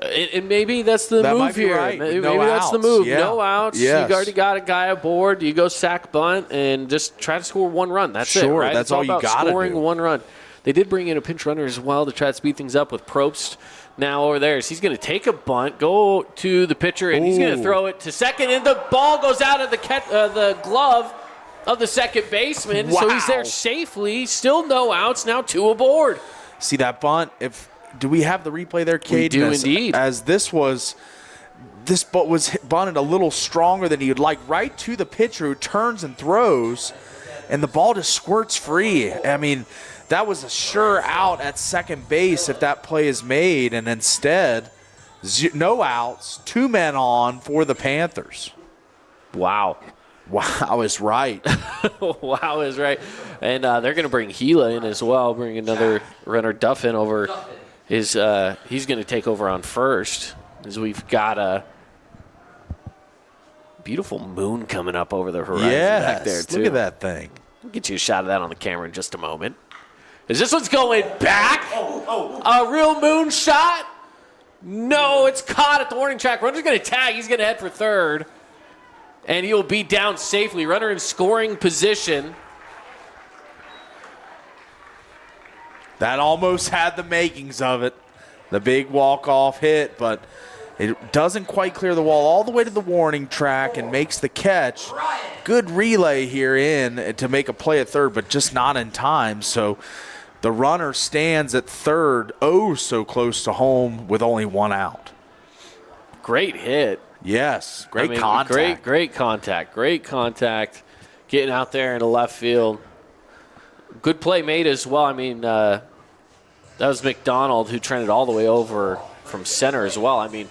And maybe that's the move here. Right. Maybe no that's outs. the move. Yeah. No outs. Yes. You already got a guy aboard. You go sack bunt and just try to score 1 run. That's it, right? That's all you got to do. Scoring 1 run. They did bring in a pinch runner as well to try to speed things up with Probst now over there. So he's going to take a bunt, go to the pitcher, and he's going to throw it to second, and the ball goes out of the glove of the second baseman. Wow. So he's there safely. Still no outs. Now 2 aboard. See that bunt? Do we have the replay there, Cade? We do indeed. As this bunt was bunted a little stronger than you'd like, right to the pitcher who turns and throws, and the ball just squirts free. I mean, that was a sure out at second base if that play is made, and instead, no outs, 2 men on for the Panthers. Wow. Wow is right. Wow is right. And they're going to bring Gila in as well, bring another runner, Duffin, over. He's going to take over on first, as we've got a beautiful moon coming up over the horizon back there, too. Look at that thing. We'll get you a shot of that on the camera in just a moment. As this one's going back. A real moon shot. No, it's caught at the warning track. Runner's going to tag. He's going to head for third. And he'll be down safely. Runner in scoring position. That almost had the makings of it. The big walk-off hit, but it doesn't quite clear the wall all the way to the warning track and makes the catch. Good relay here in to make a play at third, but just not in time. So the runner stands at third, so close to home with only 1 out. Great hit. Yes, great contact. Great contact. Great contact. Getting out there in the left field. Good play made as well. I mean, that was McDonald who trended all the way over from center as well. I mean,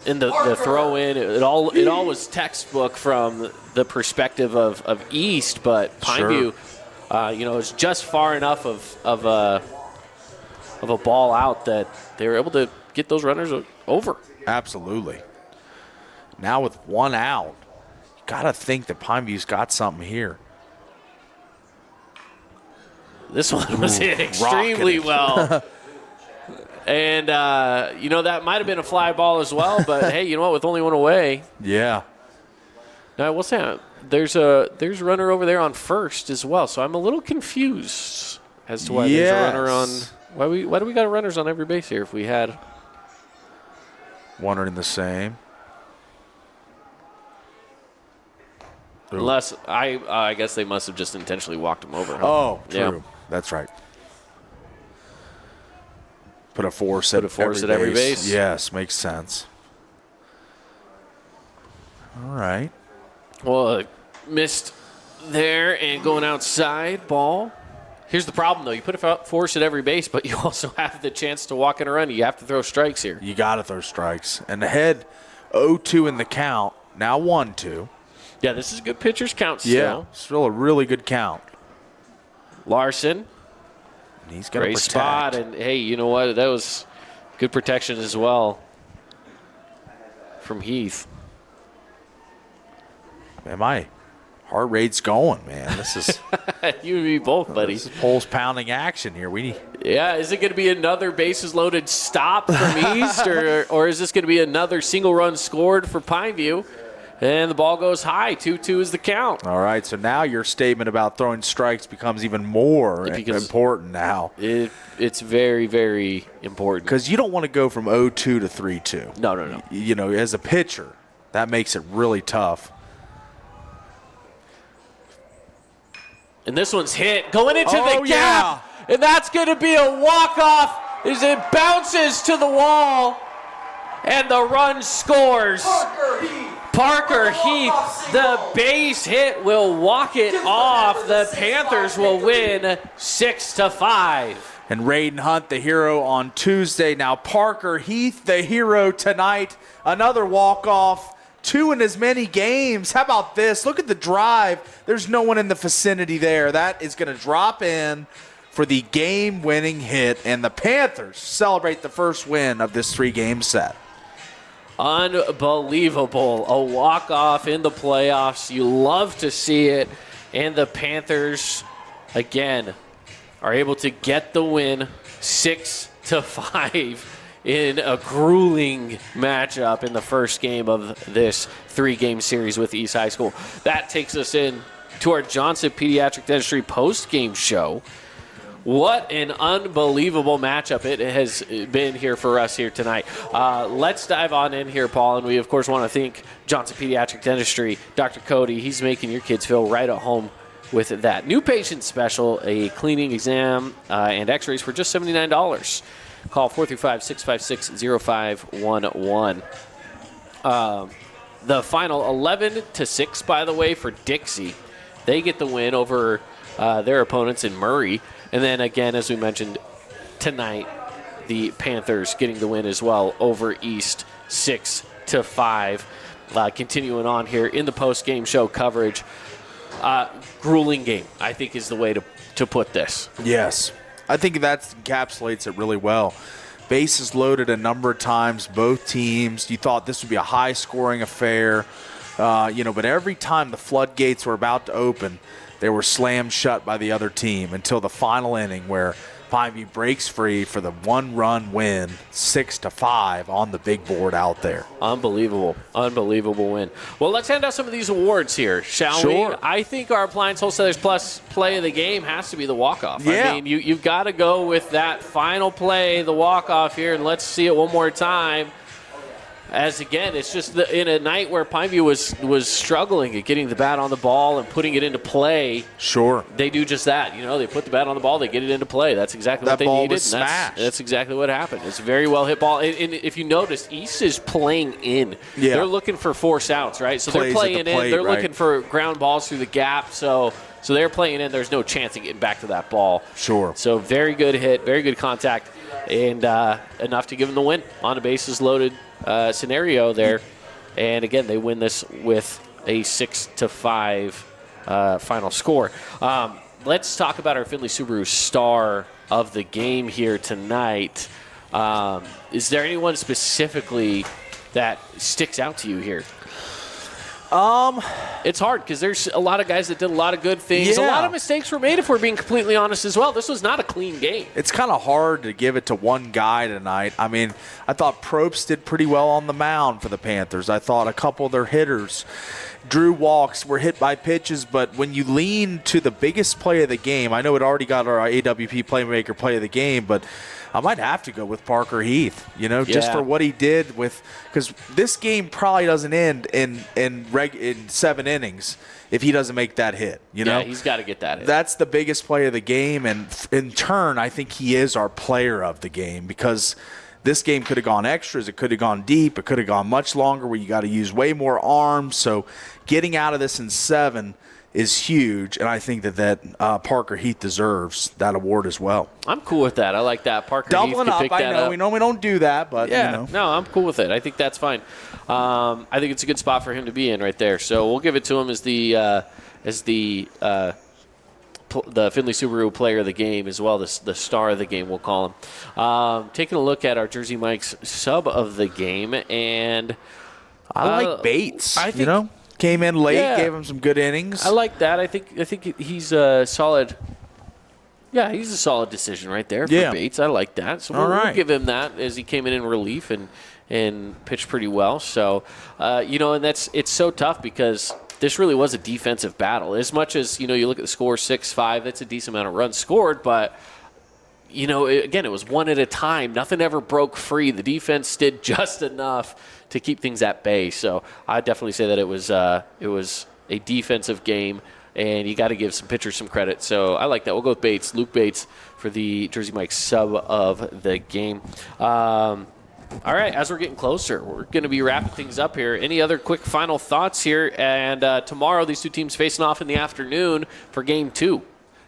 in the throw in, it all was textbook from the perspective of East, but Pineview, is just far enough of a ball out that they were able to get those runners over. Absolutely. Now with 1 out, you got to think that Pineview's got something here. This one was hit extremely well. And, that might have been a fly ball as well, but, hey, you know what, with only 1 away. Yeah. Now, I will say, there's a runner over there on first as well, so I'm a little confused as to why there's a runner on. Why do we got runners on every base here if we had. Wondering the same. Unless, I guess they must have just intentionally walked him over. Huh? Oh, true. Yeah. That's right. Put a force at every base. Yes, makes sense. All right. Well, missed there and going outside, ball. Here's the problem, though. You put a force at every base, but you also have the chance to walk in a run. You have to throw strikes here. You got to throw strikes. And ahead 0-2 in the count. Now 1-2. Yeah, this is a good pitcher's count still. Yeah, still a really good count. Larson. He's got a great spot. And, hey, you know what? That was good protection as well. from Heath. Man, my heart rate's going, man. This is you and me both, buddy. This is pulse pounding action here. Yeah, is it going to be another bases loaded stop from East, or is this going to be another single run scored for Pineview? And the ball goes high. 2-2 is the count. All right, so now your statement about throwing strikes becomes even more important now. It's very, very important. Because you don't want to go from 0-2 to 3-2. No. You know, as a pitcher, that makes it really tough. And this one's hit. Going into the gap. Yeah. And that's going to be a walk-off as it bounces to the wall. And the run scores. Parker Heath, the base hit will walk it off. The Panthers will win 6-5. And Raiden Hunt, the hero on Tuesday. Now Parker Heath, the hero tonight. Another walk-off. 2 in as many games. How about this? Look at the drive. There's no one in the vicinity there. That is going to drop in for the game-winning hit. And the Panthers celebrate the first win of this 3-game set. Unbelievable. A walk-off in the playoffs. You love to see it. And the Panthers, again, are able to get the win 6-5 in a grueling matchup in the first game of this 3-game series with East High School. That takes us in to our Johnson Pediatric Dentistry post-game show. What an unbelievable matchup it has been here for us here tonight. Let's dive on in here, Paul, and we, of course, want to thank Johnson Pediatric Dentistry. Dr. Cody, he's making your kids feel right at home with that. New patient special, a cleaning exam and x-rays for just $79. Call 435-656-0511. The final 11-6, by the way, for Dixie. They get the win over their opponents in Murray. And then again, as we mentioned tonight, the Panthers getting the win as well over East 6-5. Continuing on here in the post-game show coverage. Grueling game, I think, is the way to put this. Yes. I think that encapsulates it really well. Bases loaded a number of times, both teams. You thought this would be a high-scoring affair. But every time the floodgates were about to open, they were slammed shut by the other team until the final inning where Pineview breaks free for the one-run win, 6-5 on the big board out there. Unbelievable win. Well, let's hand out some of these awards here, shall we? I think our Appliance Wholesalers Plus play of the game has to be the walk-off. Yeah. I mean, you've got to go with that final play, the walk-off here, and let's see it one more time. As again, it's just in a night where Pineview was struggling at getting the bat on the ball and putting it into play. Sure. They do just that. They put the bat on the ball, they get it into play. That's exactly what they needed. Was smashed. That's exactly what happened. It's a very well hit ball. And if you notice, East is playing in. Yeah. They're looking for force outs, right? So they're playing in. They're looking for ground balls through the gap. So they're playing in. There's no chance of getting back to that ball. Sure. So very good hit, very good contact, and enough to give them the win on a bases loaded scenario there. And again, they win this with a 6-5 final score. Let's talk about our Findlay Subaru star of the game here tonight. Is there anyone specifically that sticks out to you here? It's hard because there's a lot of guys that did a lot of good things. Yeah. A lot of mistakes were made, if we're being completely honest as well. This was not a clean game. It's kind of hard to give it to one guy tonight. I mean, I thought Probst did pretty well on the mound for the Panthers. I thought a couple of their hitters drew walks, were hit by pitches, but when you lean to the biggest play of the game, I know it already got our AWP Playmaker play of the game, but I might have to go with Parker Heath, just for what he did because this game probably doesn't end in 7 innings if he doesn't make that hit, Yeah, he's got to get that hit. That's the biggest play of the game, and in turn, I think he is our player of the game because this game could have gone extras, it could have gone deep, it could have gone much longer where you got to use way more arms, so getting out of this in 7 is huge, and I think that Parker Heath deserves that award as well. I'm cool with that. I like that. Parker Doubling Heath can up, pick that I know. up. We know we don't do that, but No, I'm cool with it. I think that's fine. I think it's a good spot for him to be in right there. So we'll give it to him as the Findlay Subaru player of the game as well, the star of the game, we'll call him. Taking a look at our Jersey Mike's sub of the game, and I like Bates. Came in late, gave him some good innings. I like that. I think he's a solid. Yeah, he's a solid decision right there for Bates. I like that. So we'll give him that as he came in relief and pitched pretty well. So, and it's so tough because this really was a defensive battle. As much as, you look at the score 6-5, that's a decent amount of runs scored, but again, it was one at a time. Nothing ever broke free. The defense did just enough to keep things at bay. So I definitely say that it was a defensive game, and you got to give some pitchers some credit. So I like that. We'll go with Bates, Luke Bates, for the Jersey Mike's sub of the game. All right, as we're getting closer, we're going to be wrapping things up here. Any other quick final thoughts here? And tomorrow, these two teams facing off in the afternoon for Game 2.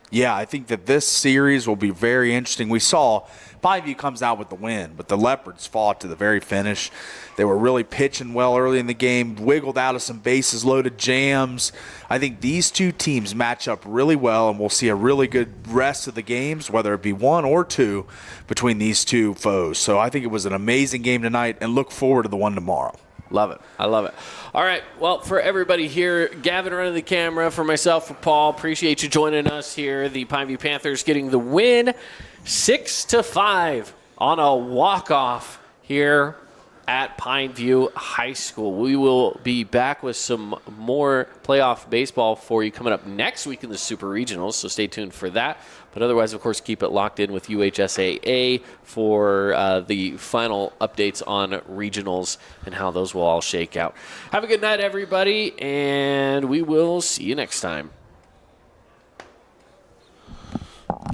Yeah, I think that this series will be very interesting. We saw Pineview comes out with the win, but the Leopards fought to the very finish. They were really pitching well early in the game, wiggled out of some bases-loaded jams. I think these two teams match up really well, and we'll see a really good rest of the games, whether it be 1 or 2, between these two foes. So I think it was an amazing game tonight, and look forward to the one tomorrow. Love it. I love it. All right. Well, for everybody here, Gavin running the camera, for myself, for Paul, appreciate you joining us here. The Pineview Panthers getting the win 6-5 on a walk-off here at Pineview High School. We will be back with some more playoff baseball for you coming up next week in the Super Regionals, so stay tuned for that. But otherwise, of course, keep it locked in with UHSAA for the final updates on regionals and how those will all shake out. Have a good night, everybody, and we will see you next time.